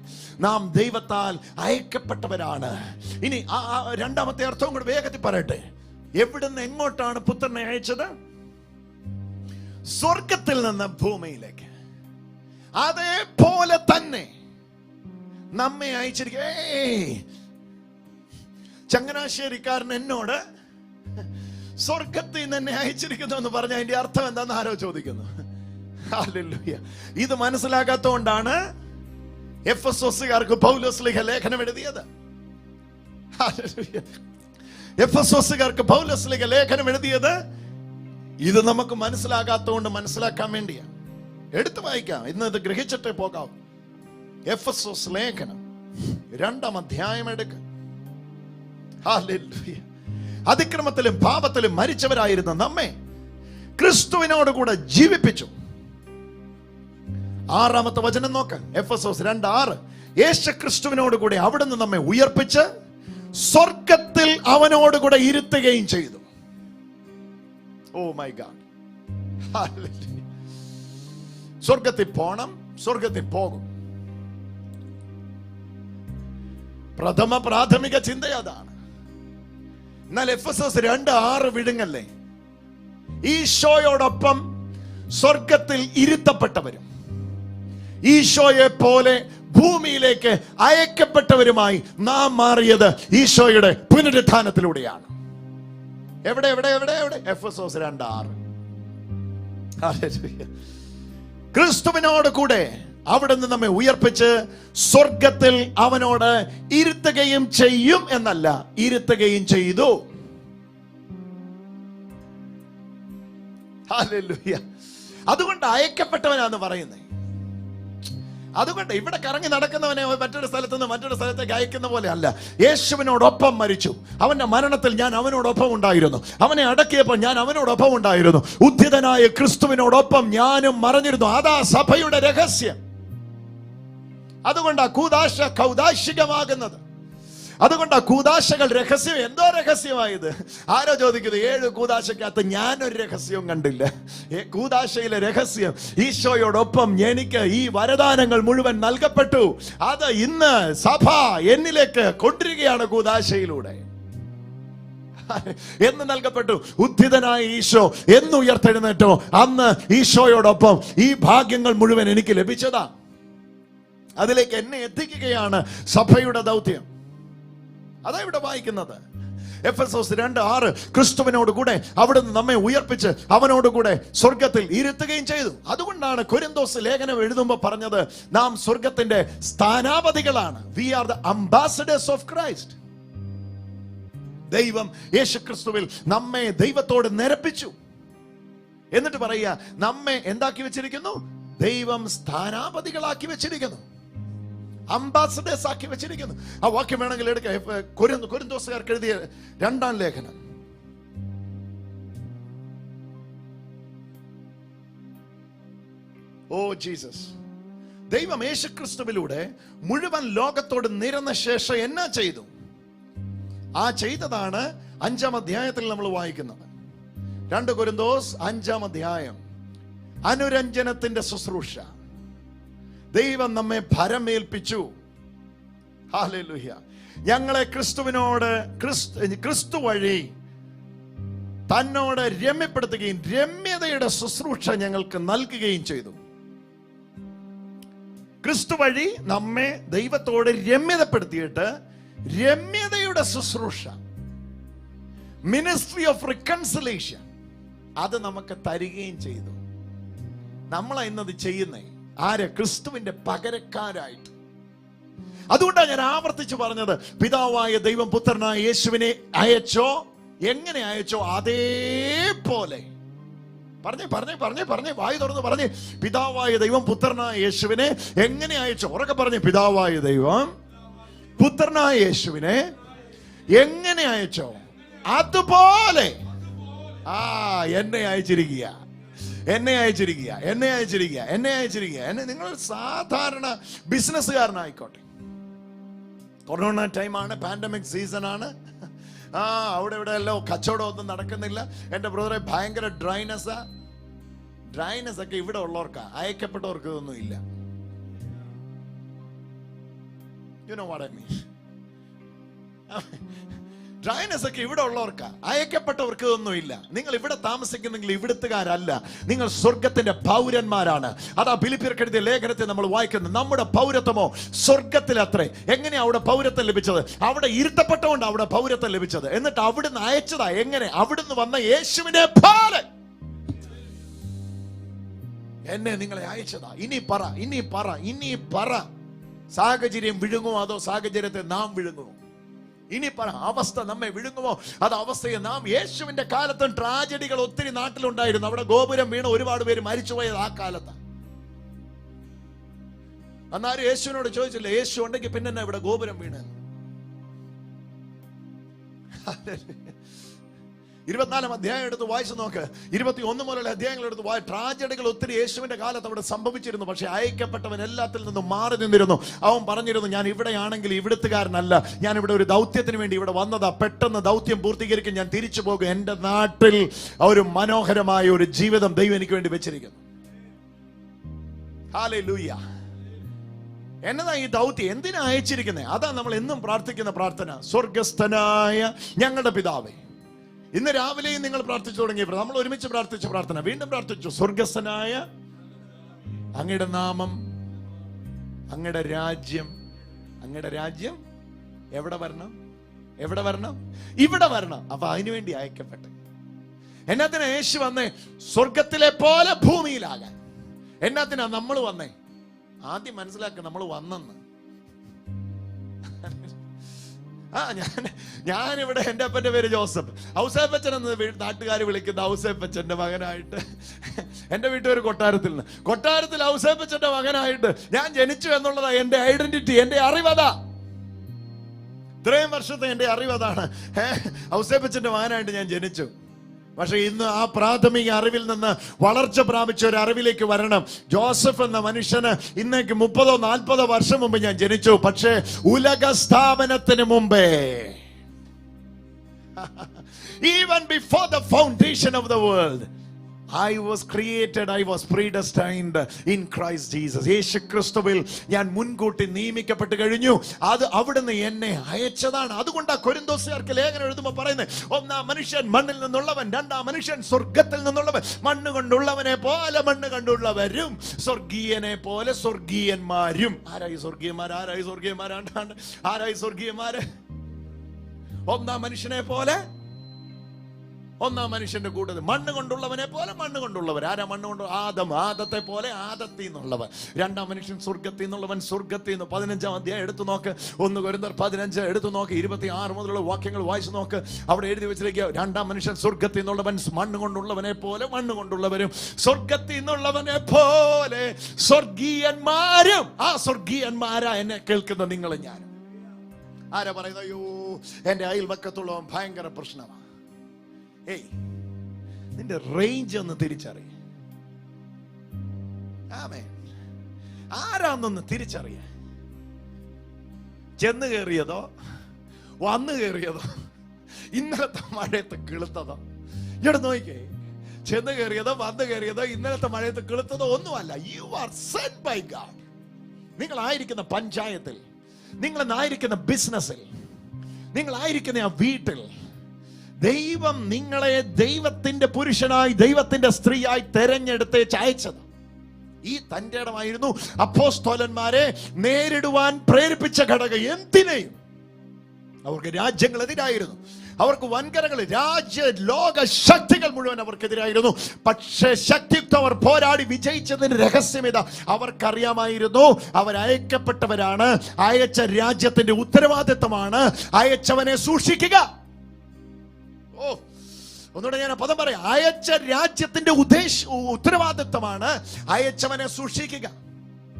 നാം ദൈവത്താൽ അയക്കപ്പെട്ടവരാണ്. ഇനി രണ്ടാമത്തെ അർത്ഥവും കൂടെ വേഗത്തിൽ പറയട്ടെ. എവിടുന്ന് എങ്ങോട്ടാണ് പുത്രനെ അയച്ചത്? സ്വർഗത്തിൽ നിന്ന് ഭൂമിയിലേക്ക്. അതേപോലെ തന്നെ നമ്മെ അയച്ചിരിക്കുക. ചങ്ങനാശ്ശേരിക്കാരൻ എന്നോട് സ്വർഗത്തിൽ നിന്ന് എന്നെ അയച്ചിരിക്കുന്നു എന്ന് പറഞ്ഞ അതിന്റെ അർത്ഥം എന്താന്ന് ആരോ ചോദിക്കുന്നു. ഹല്ലേലൂയ. ഇത് മനസ്സിലാക്കാത്തതുകൊണ്ടാണ് എഫെസോസുകാർക്ക് പൗലോസ് ലേഖനം എഴുതിയത്. ഹല്ലേലൂയ. എഫെസോസുകാർക്ക് പൗലോസ് ലേഖനം എഴുതിയത് ഇത് നമുക്ക് മനസ്സിലാകാത്തതുകൊണ്ട് മനസ്സിലാക്കാൻ വേണ്ടിയാണ്. എടുത്തു വായിക്കാം, ഇന്ന് ഇത് ഗ്രഹിച്ചിട്ടേ പോകാം. എഫെസോസ് ലേഖനം 2-ാം അധ്യായം എടുക്കുക. ഹല്ലേലൂയ. അതിക്രമത്തിലും പാപത്തിലും മരിച്ചവരായിരുന്ന നമ്മെ ക്രിസ്തുവിനോട് കൂടെ ജീവിപ്പിച്ചു. 6-ാമത്തെ വചനം നോക്ക്. എഫെസോസ് 2:6. യേശു ക്രിസ്തുവിനോട് കൂടെ അവിടുന്ന് നമ്മെ ഉയർപ്പിച്ച് സ്വർഗത്തിൽ അവനോട് കൂടെ ഇരുത്തുകയും ചെയ്തു. Oh my god. ഹല്ലേലൂയ. സ്വർഗത്തിൽ പോണം, സ്വർഗത്തിൽ പോകും. പ്രാഥമിക ചിന്ത അതാണ്. എന്നാൽ എഫെസോസ് 2:6 വിഴുങ്ങല്ലേ. ഈശോയോടൊപ്പം സ്വർഗത്തിൽ ഇരുത്തപ്പെട്ടവരും ഈശോയെ പോലെ ഭൂമിയിലേക്ക് അയക്കപ്പെട്ടവരുമായി നാം മാറിയത് ഈശോയുടെ പുനരുത്ഥാനത്തിലൂടെയാണ്. എവിടെ എവിടെ എവിടെ എവിടെ? എഫെസോസ് 2:6. ഹല്ലേലൂയ. ക്രിസ്തുവിനോട് കൂടെ അവിടുന്ന് നമ്മെ ഉയർപ്പിച്ച് സ്വർഗത്തിൽ അവനോട് ഇരുത്തുകയും ചെയ്യും എന്നല്ല, ഇരുത്തുകയും ചെയ്തു. ഹല്ലേലൂയ. അതുകൊണ്ട് അയക്കപ്പെട്ടവനാന്ന് പറയുന്നത്. അതുകൊണ്ട് ഇവിടെ കറങ്ങി നടക്കുന്നവനെ മറ്റൊരു സ്ഥലത്ത് നിന്ന് മറ്റൊരു സ്ഥലത്തേക്ക് അയക്കുന്ന പോലെ അല്ല. യേശുവിനോടൊപ്പം മരിച്ചു. അവന്റെ മരണത്തിൽ ഞാൻ അവനോടൊപ്പം ഉണ്ടായിരുന്നു. അവനെ അടക്കിയപ്പോൾ ഞാൻ അവനോടൊപ്പം ഉണ്ടായിരുന്നു. ഉദ്ധിതനായ ക്രിസ്തുവിനോടൊപ്പം ഞാനും മറഞ്ഞിരുന്നു. അതാ സഭയുടെ രഹസ്യം. അതുകൊണ്ടാ കൂദാശ കൗദാശികമാകുന്നത്. അതുകൊണ്ടാ കൂദാശകൾ രഹസ്യം. എന്തോ രഹസ്യമായത്? ആരോ ചോദിക്കുന്നത്, 7 കൂദാശക്കകത്ത് ഞാനൊരു രഹസ്യവും കണ്ടില്ല. കൂദാശയിലെ രഹസ്യം ഈശോയോടൊപ്പം എനിക്ക് ഈ വരദാനങ്ങൾ മുഴുവൻ നൽകപ്പെട്ടു. അത് ഇന്ന് സഭ എന്നിലേക്ക് കൊണ്ടിരിക്കുകയാണ് കൂദാശയിലൂടെ. എന്ന് നൽകപ്പെട്ടു. ഉദ്ധിതനായ ഈശോ എന്ന് ഉയർത്തെഴുന്നേറ്റോ അന്ന് ഈശോയോടൊപ്പം ഈ ഭാഗ്യങ്ങൾ മുഴുവൻ എനിക്ക് ലഭിച്ചതാ. അതിലേക്ക് എന്നെ എത്തിക്കുകയാണ് സഭയുടെ ദൗത്യം. അതാ ഇവിടെ വായിക്കുന്നത്. എഫെസോസ് 2:6 ക്രിസ്തുവിനോട് കൂടെ അവിടുന്ന് നമ്മെ ഉയർപ്പിച്ച് അവനോടുകൂടെ സ്വർഗത്തിൽ ഇരുത്തുകയും ചെയ്തു. അതുകൊണ്ടാണ് കൊരിന്തോസ് ലേഖനം എഴുതുമ്പോൾ പറഞ്ഞത് നാം സ്വർഗത്തിന്റെ സ്ഥാനാപതികളാണ്. We are the ambassadors of Christ. ദൈവം യേശുക്രിസ്തുവിൽ നമ്മെ ദൈവത്തോട് നിരപ്പിച്ചു. എന്നിട്ട് പറയുക, നമ്മെ എന്താക്കി വെച്ചിരിക്കുന്നു? ദൈവം സ്ഥാനാപതികളാക്കി വെച്ചിരിക്കുന്നു, അംബാസഡേഴ്സ് ആക്കി വെച്ചിരിക്കുന്നു. ആ വാക്യം വേണമെങ്കിൽ എടുക്കാം. കൊരിന്തോസുകാർക്ക് എഴുതിയ 2-ാം ലേഖനം. Oh Jesus. ദൈവം യേശുക്രിസ്തുവിലൂടെ മുഴുവൻ ലോകത്തോട് നിരന്ന ശേഷം എന്നാ ചെയ്തു? ആ ചെയ്തതാണ് 5-ാം അധ്യായത്തിൽ നമ്മൾ വായിക്കുന്നത്. 2 കൊരിന്തോസ് 5-ാം അധ്യായം. അനുരഞ്ജനത്തിന്റെ ശുശ്രൂഷ ദൈവം നമ്മെ ഭരമേൽപ്പിച്ചു. ഹല്ലേലൂയ. ഞങ്ങളെ ക്രിസ്തുവിനോട് ക്രിസ്തു വഴി തന്നോട് രമ്യപ്പെടുത്തുകയും രമ്യതയുടെ ശുശ്രൂഷ ഞങ്ങൾക്ക് നൽകുകയും ചെയ്തു. ക്രിസ്തു വഴി നമ്മെ ദൈവത്തോട് രമ്യതപ്പെടുത്തിയിട്ട് രമ്യതയുടെ ശുശ്രൂഷ, മിനിസ്ട്രി ഓഫ് റിക്കൺസിലേഷൻ, അത് നമുക്ക് തരികയും ചെയ്തു. നമ്മളാ ഇന്നത് ചെയ്യുന്നേ. ആര്? ക്രിസ്തുവിന്റെ പകരക്കാരായിട്ട്. അതുകൊണ്ടാണ് ഞാൻ ആവർത്തിച്ച് പറഞ്ഞത്, പിതാവായ ദൈവം പുത്രനായ യേശുവിനെ അയച്ചോ, എങ്ങനെ അയച്ചോ അതേപോലെ. പറഞ്ഞേ വായി തുറന്ന് പറഞ്ഞേ. പിതാവായ ദൈവം പുത്രനായ യേശുവിനെ എങ്ങനെ അയച്ചോ? ഉറക്കെ പറഞ്ഞേ. പിതാവായ ദൈവം പുത്രനായ യേശുവിനെ എങ്ങനെ അയച്ചോ അതുപോലെ എന്നെ അയച്ചിരിക്കുക. എന്നെ നിങ്ങൾ സാധാരണ ബിസിനസ്സുകാരനായിക്കോട്ടെ. കൊറോണ ടൈമാണ്, പാൻഡമിക് സീസൺ ആണ്. അവിടെ ഇവിടെ എല്ലാം കച്ചവടം ഒന്നും നടക്കുന്നില്ല. എൻ്റെ ബ്രദറെ ഭയങ്കര ഡ്രൈനസ് ഒക്കെ ഇവിടെ ഉള്ളവർക്കാ, അയക്കപ്പെട്ടവർക്ക് ഇതൊന്നും ഇല്ല. You know what I mean? Dryness ഒക്കെ ഇവിടെ ഉള്ളവർക്കാ, അയക്കപ്പെട്ടവർക്ക് ഇതൊന്നും ഇല്ല. നിങ്ങൾ ഇവിടെ താമസിക്കുന്നെങ്കിൽ ഇവിടുത്തുകാരല്ല, നിങ്ങൾ സ്വർഗത്തിന്റെ പൗരന്മാരാണ്. അതാ ഫിലിപ്പിയർക്ക് എഴുതിയ ലേഖനത്തിൽ നമ്മൾ വായിക്കുന്നത്. നമ്മുടെ പൗരത്വമോ സ്വർഗത്തിലത്രേ. എങ്ങനെയാ അവിടെ പൗരത്വം ലഭിച്ചത്? അവിടെ ഇരുത്തപ്പെട്ടുകൊണ്ട് അവിടെ പൗരത്വം ലഭിച്ചത്. എന്നിട്ട് അവിടുന്ന് അയച്ചതാ. എങ്ങനെ? അവിടുന്ന് വന്ന യേശുവിനെ പോലെ എന്നെ നിങ്ങളെ അയച്ചതാ. ഇനി പറ സാഹചര്യം വിഴുങ്ങുമോ അതോ സാഹചര്യത്തെ നാം വിഴുങ്ങുമോ? ഇനി പറ, അവസ്ഥ നമ്മെ വിഴുങ്ങുമോ അത് അവസ്ഥയെ നാം? യേശുവിന്റെ കാലത്തും ട്രാജഡികൾ ഒത്തിരി നാട്ടിലുണ്ടായിരുന്നു. അവിടെ ഗോപുരം വീണ് ഒരുപാട് പേര് മരിച്ചുപോയത് ആ കാലത്താണ്. അന്നാരും യേശുവിനോട് ചോദിച്ചില്ല, യേശു ഉണ്ടെങ്കിൽ പിന്നെ ഇവിടെ ഗോപുരം വീണ്? 24-ാം അധ്യായം എടുത്ത് വായിച്ചു നോക്ക്. 21 മുതലുള്ള അധ്യായങ്ങൾ എടുത്ത് ട്രാജഡികൾ ഒത്തിരി യേശുവിന്റെ കാലത്ത് അവിടെ സംഭവിച്ചിരുന്നു. പക്ഷെ അയക്കപ്പെട്ടവൻ എല്ലാത്തിൽ നിന്നും മാറി നിന്നിരുന്നു. അവൻ പറഞ്ഞിരുന്നു, ഞാൻ ഇവിടെയാണെങ്കിൽ ഇവിടുത്തുകാരനല്ല, ഞാൻ ഇവിടെ ഒരു ദൗത്യത്തിന് വേണ്ടി ഇവിടെ വന്നതാ. പെട്ടെന്ന് ദൗത്യം പൂർത്തീകരിക്കും, ഞാൻ തിരിച്ചു പോകും. എൻ്റെ നാട്ടിൽ ഒരു മനോഹരമായ ഒരു ജീവിതം ദൈവം എനിക്ക് വേണ്ടി വെച്ചിരിക്കുന്നു. ഹല്ലേലൂയ. എന്നതാ ഈ ദൗത്യം? എന്തിനാ അയച്ചിരിക്കുന്നത്? അതാ നമ്മൾ എന്നും പ്രാർത്ഥിക്കുന്ന പ്രാർത്ഥന. സ്വർഗസ്ഥനായ ഞങ്ങളുടെ പിതാവേ. ഇന്ന് രാവിലെയും നിങ്ങൾ പ്രാർത്ഥിച്ചു തുടങ്ങിയപ്പോൾ നമ്മൾ ഒരുമിച്ച് പ്രാർത്ഥിച്ച പ്രാർത്ഥന വീണ്ടും പ്രാർത്ഥിച്ചു. സ്വർഗസ്ഥനായ അങ്ങയുടെ നാമം, അങ്ങയുടെ രാജ്യം എവിടെ വരണം? ഇവിടെ വരണം. അപ്പൊ അതിനുവേണ്ടി അയക്കപ്പെട്ടെ. എന്നാത്തിനാ യേശു വന്നേ? സ്വർഗത്തിലെ പോലെ ഭൂമിയിലാകാൻ. എന്നാത്തിനാ നമ്മൾ വന്നേ? ആദ്യം മനസ്സിലാക്കുക, നമ്മൾ വന്നെന്ന്. ഞാനിവിടെ എൻ്റെ അപ്പൻ്റെ പേര് ജോസഫ്. ഔസേപ്പച്ചൻ എന്ന് നാട്ടുകാർ വിളിക്കുന്ന ഔസേപ്പച്ചൻ്റെ മകനായിട്ട്, എൻ്റെ വീട്ടുപേര് കൊട്ടാരത്തിൽ ഔസേപ്പച്ചൻ്റെ മകനായിട്ട് ഞാൻ ജനിച്ചു എന്നുള്ളതാ എൻ്റെ ഐഡന്റിറ്റി, എൻ്റെ അറിവതാ. ഇത്രയും വർഷത്തെ എൻ്റെ അറിവതാണ്. ഔസേപ്പച്ചൻ്റെ മകനായിട്ട് ഞാൻ ജനിച്ചു. പക്ഷെ ഇന്ന് ആ പ്രാഥമിക അറിവിൽ നിന്ന് വളർച്ച പ്രാപിച്ച ഒരു അറിവിലേക്ക് വരണം. ജോസഫ് എന്ന മനുഷ്യന് ഇന്നേക്ക് 30-40 വർഷം മുമ്പ് ഞാൻ ജനിച്ചു. പക്ഷേ ഉലക സ്ഥാപനത്തിന് മുമ്പേ, even before the foundation of the world, I was created, I was predestined in Christ Jesus. യേശു ക്രിസ്തുവിൽ ഞാൻ മുൻകൂട്ടി നിയമിക്കപ്പെട്ട് കഴിഞ്ഞു. അത് അവിടുന്ന് എന്നെ അയച്ചതാണ്. അതുകൊണ്ടാണ് കൊരിന്തോസ്യർക്ക് ലേഖനം എഴുതുമ്പോൾ പറയുന്നത്, ഒന്നാം മനുഷ്യൻ മണ്ണിൽ നിന്നുള്ളവൻ, രണ്ടാം മനുഷ്യൻ സ്വർഗത്തിൽ നിന്നുള്ളവൻ. മണ്ണ് കൊണ്ടുള്ളവനെ പോലെ മണ്ണ് കൊണ്ടുള്ളവരും, സ്വർഗീയനെ പോലെ സ്വർഗീയന്മാരും. ആരായി സ്വർഗീയന്മാർ? ആരായി സ്വർഗീയന്മാരാണ്? ആരായി സ്വർഗീയന്മാര്? ഒന്നാം മനുഷ്യനെ പോലെ, ഒന്നാം മനുഷ്യന്റെ കൂട്ടത്തിൽ മണ്ണ് കൊണ്ടുള്ളവനെ പോലെ മണ്ണ് കൊണ്ടുള്ളവർ. ആരാ മണ്ണ് കൊണ്ട്? ആദം. ആദത്തെ പോലെ ആദത്തിൽ നിന്നുള്ളവൻ. രണ്ടാം മനുഷ്യൻ സ്വർഗത്തിൽ നിന്നുള്ളവൻ, സ്വർഗത്തിൽ നിന്ന്. 15-ാം അധ്യായം എടുത്തു നോക്ക്. 1 കൊരിന്ത്യർ 15 എടുത്തു നോക്ക്. 26 മുതലുള്ള വാക്യങ്ങൾ വായിച്ചു നോക്ക്. അവിടെ എഴുതി വെച്ചിരിക്കുക, രണ്ടാം മനുഷ്യൻ സ്വർഗത്തിൽ നിന്നുള്ളവൻ, മണ്ണ് കൊണ്ടുള്ളവനെ പോലെ മണ്ണ് കൊണ്ടുള്ളവരും, സ്വർഗത്തിൽ നിന്നുള്ളവനെ പോലെ സ്വർഗീയന്മാരും. ആ സ്വർഗീയന്മാരാ എന്നെ കേൾക്കുന്ന നിങ്ങളും ഞാനും. ആരാ പറയുന്നത്? അയ്യോ, എന്റെ അയൽവക്കത്തുള്ളവൻ ഭയങ്കര പ്രശ്നമാണ്. ഏയ്, നിന്റെ റേഞ്ച് ഒന്ന് തിരിച്ചറിയ. ആമേൻ. ആരാന്നൊന്ന് തിരിച്ചറിയ. ചെന്ന് കയറിയതോ, വന്നു കയറിയതോ, ഇന്നലത്തെ മഴയത്ത് കിളുത്തതോ? ഇവിടെ നോക്കിക്കേ, ചെന്ന് കയറിയതോ വന്നു കയറിയതോ ഇന്നലത്തെ മഴയത്ത് കിളുത്തതോ ഒന്നുമല്ല. You are sent by God. നിങ്ങളായിരിക്കുന്ന പഞ്ചായത്തിൽ, നിങ്ങളായിരിക്കുന്ന ബിസിനസ്സിൽ, നിങ്ങളായിരിക്കുന്ന ആ വീട്ടിൽ ദൈവം നിങ്ങളെ ദൈവത്തിന്റെ പുരുഷനായി, ദൈവത്തിന്റെ സ്ത്രീയായി തെരഞ്ഞെടുത്തേച്ച് അയച്ചത്. ഈ തന്റെ ഇടമായിരുന്നു അപ്പോസ്തലന്മാരെ നേരിടുവാൻ പ്രേരിപ്പിച്ച ഘടകം. എന്തിനേയും അവർക്ക് രാജ്യങ്ങളെതിരായിരുന്നു, അവർക്ക് വൻകരകൾ, ലോക ശക്തികൾ മുഴുവൻ അവർക്കെതിരായിരുന്നു. പക്ഷേ ശക്തിയുക്തം അവർ പോരാടി വിജയിച്ചതിന് രഹസ്യം ഇതാ, അവർക്കറിയാമായിരുന്നു അവരയക്കപ്പെട്ടവരാണ്. അയച്ച രാജ്യത്തിന്റെ ഉത്തരവാദിത്തമാണ് അയച്ചവനെ സൂക്ഷിക്കുക. ഓ, ഒന്നുകൂടെ ഞാൻ പദം പറയാം. അയച്ച രാജ്യത്തിന്റെ ഉത്തരവാദിത്തമാണ് അയച്ചവനെ സൂക്ഷിക്കുക.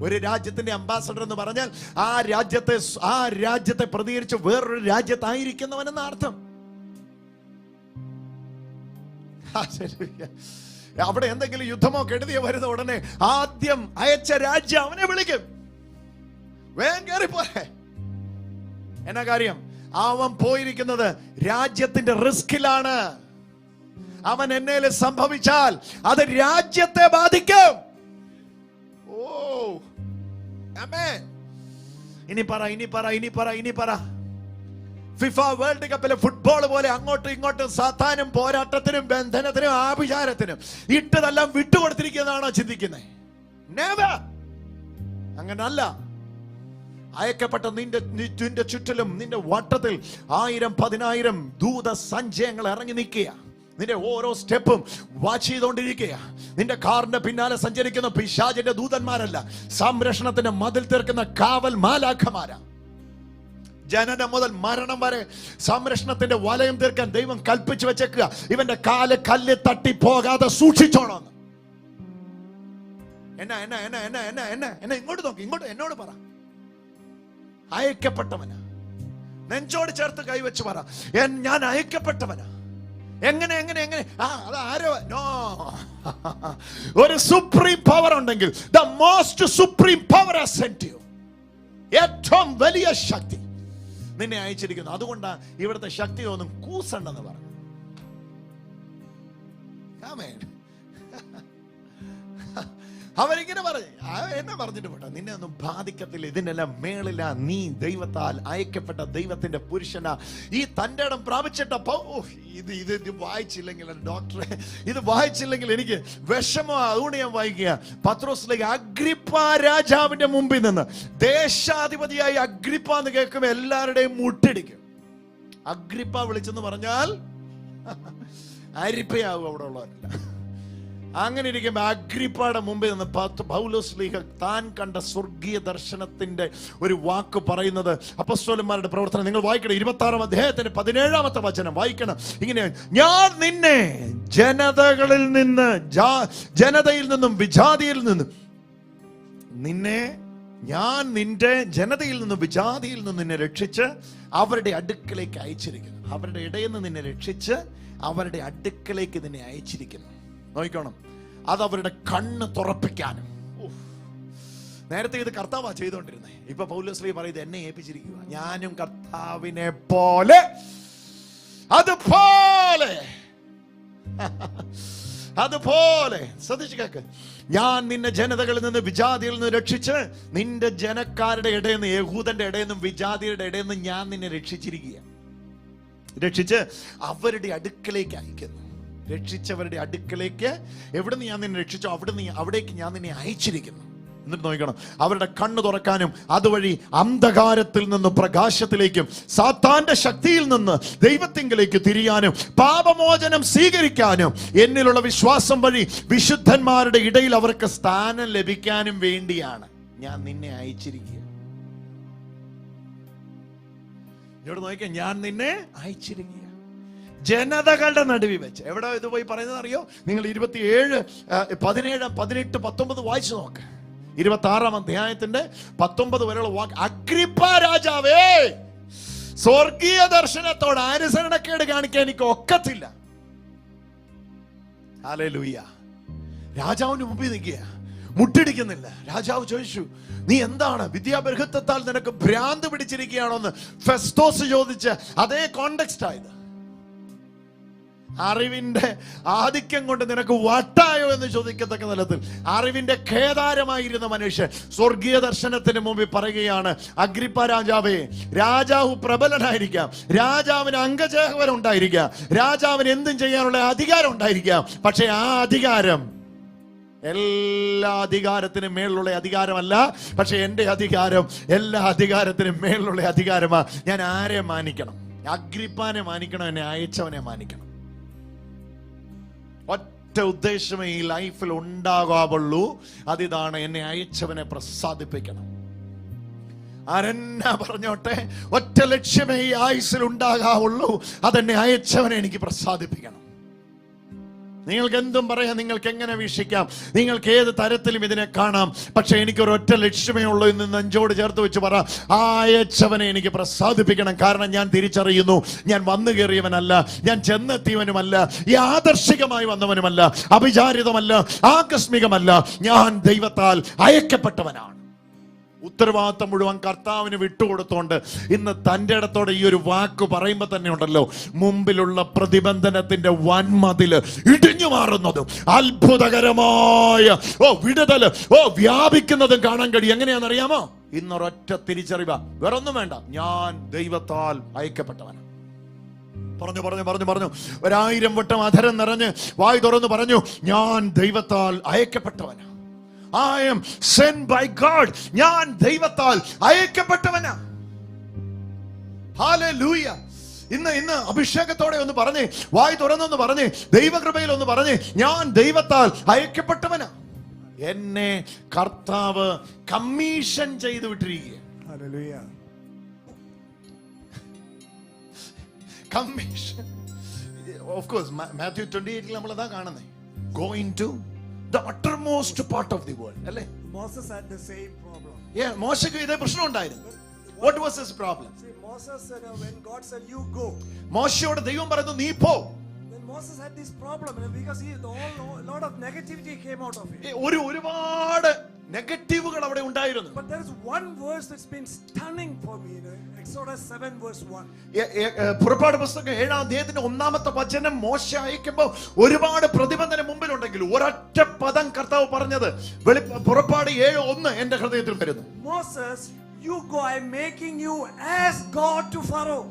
ഒരു രാജ്യത്തിന്റെ അംബാസഡർ എന്ന് പറഞ്ഞാൽ ആ രാജ്യത്തെ പ്രതികരിച്ച് വേറൊരു രാജ്യത്തായിരിക്കുന്നവനെന്ന അർത്ഥം. അവിടെ എന്തെങ്കിലും യുദ്ധമോ കെടുതിയോ വരുന്ന ഉടനെ ആദ്യം അയച്ച രാജ്യം അവനെ വിളിക്കും, വേഗം കയറിപ്പോരെ. എന്നാ കാര്യം? അവൻ പോയിരിക്കുന്നത് രാജ്യത്തിന്റെ റിസ്കിലാണ്. അവൻ എന്നേലും സംഭവിച്ചാൽ അത് രാജ്യത്തെ ബാധിക്കും. ഓ, ആമേൻ. ഇനി പറ. ഫിഫ വേൾഡ് കപ്പിലെ ഫുട്ബോൾ പോലെ അങ്ങോട്ടും ഇങ്ങോട്ടും സാത്താനും പോരാട്ടത്തിനും ബന്ധനത്തിനും ആഭിചാരത്തിനും ഇട്ടതെല്ലാം വിട്ടുകൊടുത്തിരിക്കുന്നതാണോ ചിന്തിക്കുന്നത്? നെവർ. അങ്ങനല്ല. അയക്കപ്പെട്ട നിന്റെ ചുറ്റിലും, നിന്റെ വട്ടത്തിൽ 1000-10,000 ദൂത സഞ്ചയങ്ങൾ ഇറങ്ങി നിൽക്കുക. നിന്റെ ഓരോ സ്റ്റെപ്പും വാച്ച് ചെയ്തുകൊണ്ടിരിക്കുക. നിന്റെ കാറിന്റെ പിന്നാലെ സഞ്ചരിക്കുന്ന പിശാചിന്റെ ദൂതന്മാരല്ല, സംരക്ഷണത്തിന്റെ മതിൽ തീർക്കുന്ന കാവൽ മാലാഖമാരാ. ജനനം മുതൽ മരണം വരെ സംരക്ഷണത്തിന്റെ വലയം തീർക്കാൻ ദൈവം കൽപ്പിച്ചു വെച്ചേക്കുക. ഇവന്റെ കാല് കല്ല് തട്ടി പോകാതെ സൂക്ഷിച്ചോണം. എന്നാ ഇങ്ങോട്ട് നോക്കി, ഇങ്ങോട്ട് എന്നോട് പറ. അയക്കപ്പെട്ടവനാ. നെഞ്ചോട് ചേർത്ത് കൈവച്ച് പറ, ഞാൻ അയക്കപ്പെട്ടവനാ. എങ്ങനെ? അതാരോ? നോ. ഒരു സുപ്രീം പവർ ഉണ്ടെങ്കിൽ, the most supreme power has sent you. ഏറ്റവും വലിയ ശക്തി നിന്നെ അയച്ചിരിക്കുന്നു. അതുകൊണ്ടാണ് ഇവിടുത്തെ ശക്തി ഒന്നും കൂസണ്ടെന്ന് പറഞ്ഞു. ആമേൻ. അവരിങ്ങനെ പറഞ്ഞു, എന്നെ പറഞ്ഞിട്ട് പോട്ടെ, നിന്നെ ഒന്നും ബാധിക്കത്തില്ല, ഇതിനെല്ലാം മേളില. നീ ദൈവത്താൽ അയക്കപ്പെട്ട ദൈവത്തിന്റെ പുരുഷനാ. ഈ തന്റെ ഇടം പ്രാപിച്ചിട്ടപ്പോ ഇത് വായിച്ചില്ലെങ്കിൽ ഡോക്ടറെ, ഇത് വായിച്ചില്ലെങ്കിൽ എനിക്ക് വിഷമോ. അതുകൊണ്ട് ഞാൻ വായിക്കുക. പത്രോസിലേക്ക് അഗ്രിപ്പ രാജാവിന്റെ മുമ്പിൽ നിന്ന്, ദേശാധിപതിയായി അഗ്രിപ്പ എന്ന് കേൾക്കുമ്പോൾ എല്ലാവരുടെയും മുട്ടിടിക്കും. അഗ്രിപ്പ വിളിച്ചെന്ന് പറഞ്ഞാൽ അരിപ്പയാവും അവിടെ ഉള്ളവരല്ല. അങ്ങനെ ഇരിക്കുമ്പോൾ അഗ്രിപ്പയുടെ മുമ്പിൽ നിന്ന് പൗലോസ് ശ്ലീഹ താൻ കണ്ട സ്വർഗീയ ദർശനത്തിന്റെ ഒരു വാക്ക് പറയുന്നത്. അപ്പോസ്തലന്മാരുടെ പ്രവർത്തനം നിങ്ങൾ വായിക്കണം. 26-ാം അധ്യായത്തിന്റെ 17-ാമത്തെ വചനം വായിക്കണം. ഇങ്ങനെ, ഞാൻ നിന്നെ ജനതയിൽ നിന്നും വിജാതിയിൽ നിന്നും നിന്റെ ജനതയിൽ നിന്നും വിജാതിയിൽ നിന്നും നിന്നെ രക്ഷിച്ച് അവരുടെ അടുക്കലേക്ക് അയച്ചിരിക്കുന്നു. അവരുടെ ഇടയിൽ നിന്ന് നിന്നെ രക്ഷിച്ച് അവരുടെ അടുക്കലേക്ക് നിന്നെ അയച്ചിരിക്കുന്നു. നോക്കണം, അത് അവരുടെ കണ്ണ് തുറപ്പിക്കാനും. നേരത്തെ ഇത് കർത്താവാ ചെയ്തുകൊണ്ടിരുന്നത്. ഇപ്പൊ പൗലോസ് പറയുന്നത് എന്നെ ഏൽപ്പിച്ചിരിക്കുക. ഞാനും കർത്താവിനെ പോലെ അതുപോലെ അതുപോലെ ശ്രദ്ധിച്ചു കേക്ക്, ഞാൻ നിന്നെ ജനതകളിൽ നിന്ന് വിജാതിയിൽ നിന്ന് രക്ഷിച്ച് നിന്റെ ജനക്കാരുടെ ഇടയിൽ നിന്ന്, യഹൂദന്റെ ഇടയിൽ നിന്നും വിജാതിയുടെ ഇടയിൽ നിന്ന് ഞാൻ നിന്നെ രക്ഷിച്ചിരിക്കുക. രക്ഷിച്ച് അവരുടെ അടുക്കലേക്ക് അയക്കുന്നു. രക്ഷിച്ചവരുടെ അടുക്കലേക്ക് എവിടുന്ന് ഞാൻ നിന്നെ രക്ഷിച്ചോ അവിടേക്ക് ഞാൻ നിന്നെ അയച്ചിരിക്കുന്നു. എന്നിട്ട് നോക്കണം, അവരുടെ കണ്ണ് തുറക്കാനും അതുവഴി അന്ധകാരത്തിൽ നിന്ന് പ്രകാശത്തിലേക്കും സാത്താന്റെ ശക്തിയിൽ നിന്ന് ദൈവത്തിങ്കിലേക്ക് തിരിയാനും പാപമോചനം സ്വീകരിക്കാനും എന്നിലുള്ള വിശ്വാസം വഴി വിശുദ്ധന്മാരുടെ ഇടയിൽ അവർക്ക് സ്ഥാനം ലഭിക്കാനും വേണ്ടിയാണ് ഞാൻ നിന്നെ അയച്ചിരിക്കുക. ഇവിടെ നോക്കിയാൽ ഞാൻ നിന്നെ അയച്ചിരിക്കുക ജനതകളുടെ നടുവിൽ വെച്ച്. എവിടെ ഇത് പോയി പറയുന്നത് അറിയോ? നിങ്ങൾ 27, 17, 18, 19 വായിച്ചു നോക്ക്. 26-ാം അധ്യായത്തിന്റെ 19 വരെയുള്ള വാക്ക്. അഗ്രിപ്പ രാജാവേ, സ്വർഗീയ ദർശനത്തോട് അനുസരണക്കേട് കാണിക്കാൻ എനിക്ക് ഒക്കത്തില്ല. ഹല്ലേലൂയ. രാജാവിന് മുമ്പിൽ നിൽക്കുക, മുട്ടിടിക്കുന്നില്ല. രാജാവ് ചോദിച്ചു, നീ എന്താണ് വിദ്യാബർഹത്വത്താൽ നിനക്ക് ഭ്രാന്ത് പിടിച്ചിരിക്കുകയാണോന്ന് ഫെസ്തോസ് ചോദിച്ച അതേ കോണ്ടെക്സ്റ്റ് ആയത്. അറിവിന്റെ ആധിക്യം കൊണ്ട് നിനക്ക് വട്ടായോ എന്ന് ചോദിക്കത്തക്ക തലത്തിൽ അറിവിന്റെ ഖേദാരമായിരുന്ന മനുഷ്യൻ സ്വർഗീയ ദർശനത്തിന് മുമ്പിൽ പറയുകയാണ്, അഗ്രിപ്പ രാജാവേ, രാജാവ് പ്രബലനായിരിക്കാം, രാജാവിന് അംഗചേഹവൻ ഉണ്ടായിരിക്കാം, രാജാവിന് എന്തും ചെയ്യാനുള്ള അധികാരം ഉണ്ടായിരിക്കാം, പക്ഷെ ആ അധികാരം എല്ലാ അധികാരത്തിനും മേലുള്ള അധികാരമല്ല. പക്ഷെ എന്റെ അധികാരം എല്ലാ അധികാരത്തിനും മേലുള്ള അധികാരമാ. ഞാൻ ആരെ മാനിക്കണം? അഗ്രിപ്പാനെ മാനിക്കണം, എന്നെ അയച്ചവനെ മാനിക്കണം. ഒറ്റ ഉദ്ദേശമേ ഈ ലൈഫിൽ ഉണ്ടാകാവുള്ളൂ, അതിതാണ് എന്നെ അയച്ചവനെ പ്രസാദിപ്പിക്കണം. ആരെന്നാ പറഞ്ഞോട്ടെ, ഒറ്റ ലക്ഷ്യമേ ഈ ആയുസ്സിൽ ഉണ്ടാകാവുള്ളൂ, അതെന്നെ അയച്ചവനെ എനിക്ക് പ്രസാദിപ്പിക്കണം. നിങ്ങൾക്ക് എന്തും പറയാം, നിങ്ങൾക്ക് എങ്ങനെ വീക്ഷിക്കാം, നിങ്ങൾക്ക് ഏത് തരത്തിലും ഇതിനെ കാണാം, പക്ഷെ എനിക്കൊരൊറ്റ ലക്ഷ്യമേ ഉള്ളൂ എന്ന് നെഞ്ചോട് ചേർത്ത് വെച്ച് പറ, അയച്ചവനെ എനിക്ക് പ്രസാദിപ്പിക്കണം. കാരണം ഞാൻ തിരിച്ചറിയുന്നു, ഞാൻ വന്നു കയറിയവനല്ല, ഞാൻ ചെന്നെത്തിയവനുമല്ല, യാദർശികമായി വന്നവനുമല്ല, അഭിചാരിതമല്ല, ആകസ്മികമല്ല, ഞാൻ ദൈവത്താൽ അയക്കപ്പെട്ടവനാണ്. ഉത്തരവാദിത്തം മുഴുവൻ കർത്താവിന് വിട്ടുകൊടുത്തോണ്ട് ഇന്ന് തൻ്റെ ഇടത്തോടെ ഈ ഒരു വാക്ക് പറയുമ്പോൾ തന്നെ ഉണ്ടല്ലോ, മുമ്പിലുള്ള പ്രതിബന്ധനത്തിന്റെ വൻമതില് ഇടിഞ്ഞു മാറുന്നതും അത്ഭുതകരമായ വിടുതല് വ്യാപിക്കുന്നതും കാണാൻ കഴിയും. എങ്ങനെയാണെന്നറിയാമോ? ഇന്നൊരൊറ്റ തിരിച്ചറിവ, വേറൊന്നും വേണ്ട, ഞാൻ ദൈവത്താൽ അയക്കപ്പെട്ടവനാണ്. പറഞ്ഞു പറഞ്ഞു പറഞ്ഞു പറഞ്ഞു 1000 വട്ടം അധരം നിറഞ്ഞ് വായ് തുറന്ന് പറഞ്ഞു, ഞാൻ ദൈവത്താൽ അയക്കപ്പെട്ടവനാണ്. I am sent by God. ഞാൻ ദൈവത്താൽ അയക്കപ്പെട്ടവനാ. ഹല്ലേലൂയ. ഇന്ന് അഭിഷേകത്തോടെ ഒന്ന് പറഞ്ഞേ, വായ് തുറന്നൊന്ന് പറഞ്ഞേ, ദൈവകൃപയിൽ ഒന്ന് പറഞ്ഞേ, ഞാൻ ദൈവത്താൽ അയക്കപ്പെട്ടവനാ. എന്നെ കർത്താവ് കമ്മീഷൻ ചെയ്തു വിട്ടിരിക്കുക. Hallelujah. Commission. Of course Matthew 28 നമ്മൾ അതാ കാണുന്നേ, going to the uttermost part of the world. അല്ലേ? Moses had the same problem. Yeah, മോശയ്ക്ക് ഇതേ പ്രശ്നം ഉണ്ടായിരുന്നു. What was his problem? See, Moses said, when God said you go, മോശയോട് ദൈവം പറഞ്ഞു നീ പോ. then Moses had this problem because a lot of negativity came out of it. ഒരുപാട് നെഗറ്റീവുകൾ അവിടെ ഉണ്ടായിരുന്നു. But there is one verse that's been stunning for me, Exodus 7 verse 1. പുറപ്പാട് പുസ്തകം 7-ാം അധ്യായത്തിന്റെ 1-ാമത്തെ വചനം, മോശ അയക്കുമ്പോൾ ഒരുപാട് പ്രതിബന്ധനം മുമ്പിലുണ്ടെങ്കിലും ഒരൊറ്റ പദം കർത്താവ് പറഞ്ഞത് പുറപ്പാട് 7:1 എന്റെ ഹൃദയത്തിൽ വരുന്നു. Moses, you go, I am making you as God to Pharaoh.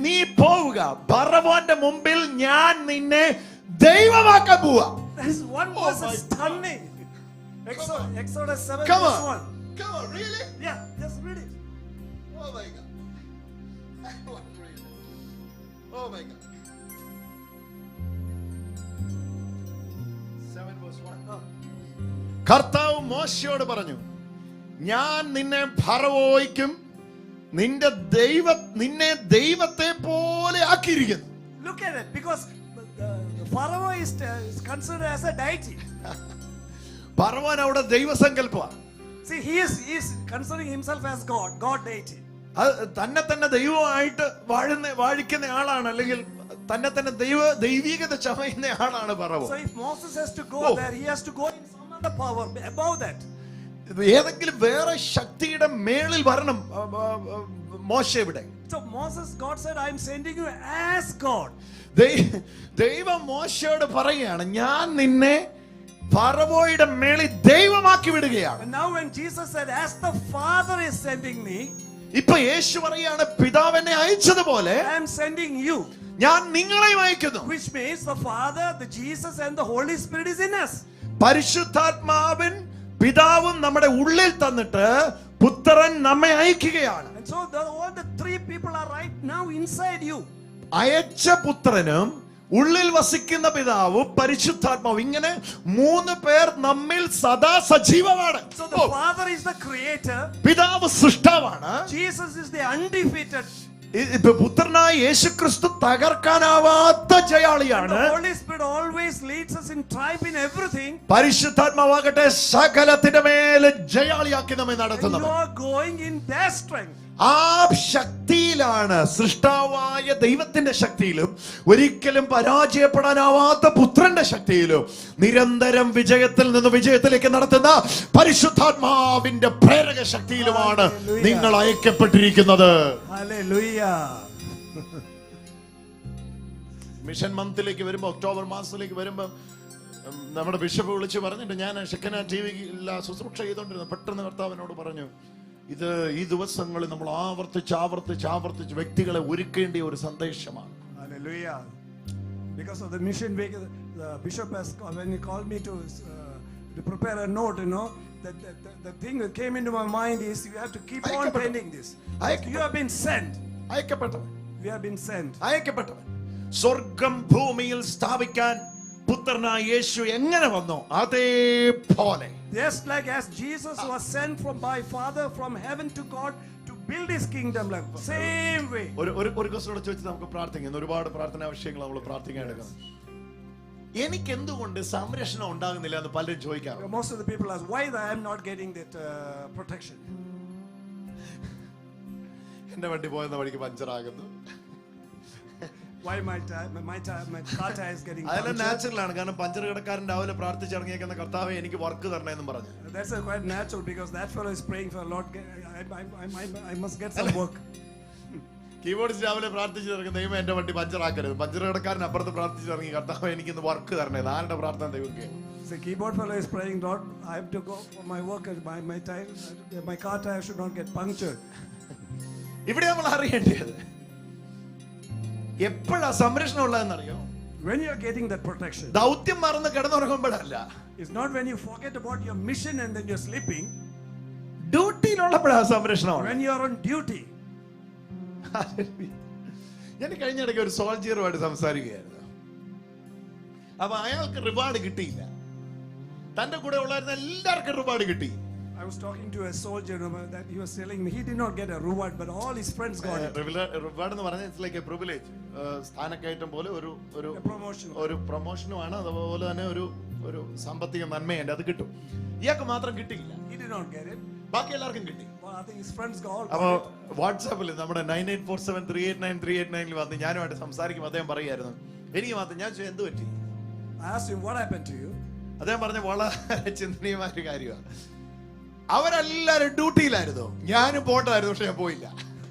നീ പോവുക, ഫറവോന്റെ മുമ്പിൽ ഞാൻ നിന്നെ ദൈവമാക്കാൻ പോവാ. That is one verse that's stunning. Exodus 7 Come verse on. 1. Come on, really? Yeah, just read it. Oh my God. Oh my God. 7 verse 1. കർത്താവ് മോശയോട് പറഞ്ഞു, ഞാൻ നിന്നെ ഫറവോയ്ക്കും നിന്നെ ദൈവത്തെ പോലെ ആക്കിയിരിക്കുന്നു. Look at it, because the Pharaoh is considered as a deity. ഫറവോൻ അവിടെ ദൈവസങ്കല്പമാണ്. See, he is considering himself as God deity. തന്നെ ദൈവമായിട്ട് വാഴിക്കുന്ന ആളാണ്, അല്ലെങ്കിൽ തന്നെ ദൈവീകത ചമയുന്ന ആളാണ് ഫറവോൻ. So if Moses has to go there, he has to go in some other power above that. ഏതെങ്കിലും വേറെ ശക്തിയുടെ മേളിൽ വരണം മോശ ഇവിടെ. So Moses, God said, I am sending you as God. ദൈവം മോശയോട് പറയുകയാണ്, ഞാൻ നിന്നെ ഫറവോയുടെ മേളിൽ ദൈവമാക്കി വിടുകയാണ്. And now when Jesus said, as the Father is sending me, ഇപ്പൊ യേശു പറയാണ്, പിതാവ് എന്നെ അയച്ചതുപോലെ I am sending you. ഞാൻ നിങ്ങളെയും അയക്കുന്നു. Which means the Father, the Jesus and the Holy Spirit is in us. പരിശുദ്ധാത്മാവൻ പിതാവും നമ്മുടെ ഉള്ളിൽ തന്നിട്ട് പുത്രൻ നമ്മെ അയക്കുകയാണ്. And so all the three people are right now inside you. അയച്ച പുത്രനും ഉള്ളിൽ വസിക്കുന്ന പിതാവും പരിശുദ്ധാത്മാവും, ഇങ്ങനെ മൂന്ന് പേർ നമ്മിൽ സദാ സജീവമാണ്. So the Father is the creator. പിതാവ് സൃഷ്ടാവാണ്. Jesus is the undefeated. പുത്രനായ യേശുക്രിസ്തു തകർക്കാനാവാത്ത ജയാളിയാണ്. The Holy Spirit always leads us in triumph in everything. പരിശുദ്ധാത്മാവാകട്ടെ സകലത്തിന്റെ മേൽ ജയാളിയാക്കി നമ്മെ And നടത്തുന്നത്. you are going in their strength. ആ ശക്തിയിലാണ്, സൃഷ്ടാവായ ദൈവത്തിന്റെ ശക്തിയിലും ഒരിക്കലും പരാജയപ്പെടാനാവാത്ത പുത്രന്റെ ശക്തിയിലും നിരന്തരം വിജയത്തിൽ നിന്ന് വിജയത്തിലേക്ക് നടത്തുന്ന പരിശുദ്ധാത്മാവിന്റെ പ്രേരക ശക്തിയിലുമാണ് നിങ്ങൾ അയക്കപ്പെട്ടിരിക്കുന്നത്. Hallelujah. മിഷൻ മന്തിലേക്ക് വരുമ്പോ, ഒക്ടോബർ മാസത്തിലേക്ക് വരുമ്പോ നമ്മുടെ ബിഷപ്പ് വിളിച്ച് പറഞ്ഞിട്ട്, ഞാൻ ഷെക്കന ടിവിയില്ല ശുശ്രൂഷ ചെയ്തോണ്ടിരുന്നു. പെട്ടെന്ന് കർത്താവിനോട് പറഞ്ഞു, ഇത് ഈ ദിവസങ്ങളിൽ നമ്മൾ ആവർത്തിച്ച് വ്യക്തികളെ ഒരുക്കേണ്ട ഒരു സന്ദേശമാണ്. Hallelujah. Because of the mission week, the bishop has, when he called me to prepare a note, the thing that came into my mind is, you have to keep on pending this. You have been sent. അയക്കപ്പെട്ടവൻ, We have been sent. അയക്കപ്പെട്ടവൻ. സ്വർഗം ഭൂമിയിൽ സ്ഥാപിക്കാൻ പുത്രനായ യേശു എങ്ങനെ വന്നോ അതേപോലെ, Just like as Jesus was sent by Father from heaven to God to build his kingdom, like same way. ഒരു question ചോദിച്ച് നമുക്ക് പ്രാർത്ഥിക്കാം. ഒരുപാട് പ്രാർത്ഥനാ വിഷയങ്ങൾ നമ്മൾ പ്രാർത്ഥിക്കാൻ എടുക്കണം. എനിക്ക് എന്തുകൊണ്ട് സംരക്ഷണം ഉണ്ടാകുന്നില്ല എന്ന് പലരും ചോദിക്കാറ്. Most of the people ask, why I am not getting that protection? എന്റെ വണ്ടി പോയെന്ന വഴിക്ക് പഞ്ചറാകുന്നു. Why my car tire is getting അതെല്ലാം punctured? നാച്ചുറൽ ആണ്. കാരണം പഞ്ചർ കിടക്കാരൻ രാവിലെ പ്രാർത്ഥിച്ചിറങ്ങിയേക്കുന്ന കർത്താവെ എനിക്ക് വർക്ക് തരണമെന്നും പറഞ്ഞു. That's quite natural, because that fellow is praying for Lord. I must get some work. Keyboardist രാവിലെ പ്രാർത്ഥിച്ചിറങ്ങും, ദൈവം എന്റെ വണ്ടി പഞ്ചറാക്കരുത്. പഞ്ചർ കിടക്കാരൻ അപ്പുറത്ത് പ്രാർത്ഥിച്ചിറങ്ങി, കർത്താവ് എനിക്കിന്ന് വർക്ക് തരണേ. ആരുടെ പ്രാർത്ഥന ദൈവം കേൾക്കും. The keyboard fellow is praying, Lord, I have to go for my work. My car tire should not get punctured. ഇവിടെ നമ്മൾ അറിയേണ്ടത് എപ്പോഴാ സംരക്ഷണം ഉള്ളതെന്നറിയോ? When you are getting that protection, ദൗത്യം മറന്ന് കിടന്നുറങ്ങുമ്പോഴല്ല, it's not when you forget about your mission and then you're sleeping. ഡ്യൂട്ടിയിലുള്ളപ്പോഴാ സംരക്ഷണം. When you are on duty. ഞാൻ കഴിഞ്ഞിടയ്ക്ക് ഒരു സോൾജിയറുമായിട്ട് സംസാരിക്കുകയായിരുന്നു. അപ്പൊ അയാൾക്ക് റിവാർഡ് കിട്ടിയില്ല. തന്റെ കൂടെ ഉള്ളായിരുന്ന എല്ലാവർക്കും റിവാർഡ് കിട്ടി. I was talking to a soldier that he was telling me he did not get a reward, but all his friends got it. Reward എന്ന് പറഞ്ഞാൽ ഇറ്റ്സ് ലൈക്ക് എ പ്രിവിലേജ്. സ്ഥാനക്കയറ്റം പോലെ ഒരു പ്രൊമോഷനുമാണ്. അതുപോലെ തന്നെ ഒരു സാമ്പത്തിക നന്മയുണ്ട്, അത് കിട്ടും. ഇയാൾക്ക് മാത്രം കിട്ടിയില്ല. He did not get it. ബാക്കി എല്ലാവർക്കും കിട്ടി. Well, I think his friends got all. അപ്പൊ വാട്സാപ്പിൽ നമ്മുടെ 9847389389 വന്ന് ഞാനുമായിട്ട് സംസാരിക്കും. അദ്ദേഹം പറയായിരുന്നു, എനിക്ക് മാത്രം. ഞാൻ എന്ത് പറ്റി? I asked him, what happened to you? അദ്ദേഹം പറഞ്ഞ വളരെ ചിന്തനീയമായ ഒരു കാര്യമാണ്. അവരെല്ലാരും ഡ്യൂട്ടിയിലായിരുന്നു, ഞാനും പോണ്ടായിരുന്നു, പക്ഷെ ഞാൻ പോയില്ല.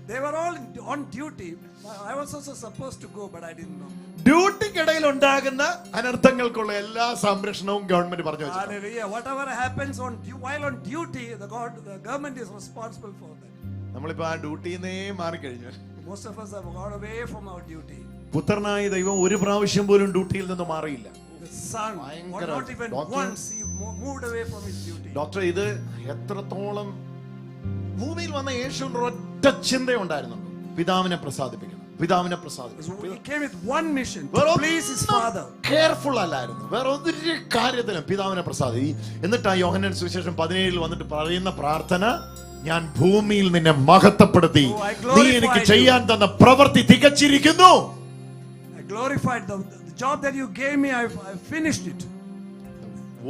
They were all on duty. I was also supposed to go, but I didn't know. ഡ്യൂട്ടിക്കിടയിൽ ഉണ്ടാകുന്ന അനർത്ഥങ്ങൾക്കുള്ള എല്ലാ സംരക്ഷണവും ഗവൺമെന്റ് പറഞ്ഞു വെച്ചു. Hallelujah. Whatever happens while on duty, the government is responsible for that. നമ്മളിപ്പോ ആ ഡ്യൂട്ടിന്നേ മാറിക്കഴിഞ്ഞു. Most of us have gone away from our duty. പുത്രനായ ദൈവം ഒരു പ്രാവശ്യം പോലും ഡ്യൂട്ടിയിൽ നിന്ന് മാറിയില്ല. The son, not even once, he moved away from his duty. Doctor, ഇത് എത്രത്തോളം ഭൂമിയിൽ വന്ന യേശുവിന് ഒറ്റ ചിന്തയുണ്ടായിരുന്നുണ്ട്, പിതാവിനെ പ്രസാദിപ്പിക്കണം. He came with one mission, to please his father. Careful അല്ലായിരുന്നു വേറെ ഒരു കാര്യത്തിലും. പിതാവിനെ പ്രസാദിപ്പിക്കും. എന്നിട്ട് ആ യോഹന്നാൻ സുവിശേഷം 17 വന്നിട്ട് പറയുന്ന പ്രാർത്ഥന, ഞാൻ ഭൂമിയിൽ നിന്നെ മഹത്വപ്പെടുത്തി, നീ എനിക്ക് ചെയ്യാൻ തന്ന പ്രവൃത്തി തികച്ചിരിക്കുന്നു. I glorified the job that you gave me. I finished it.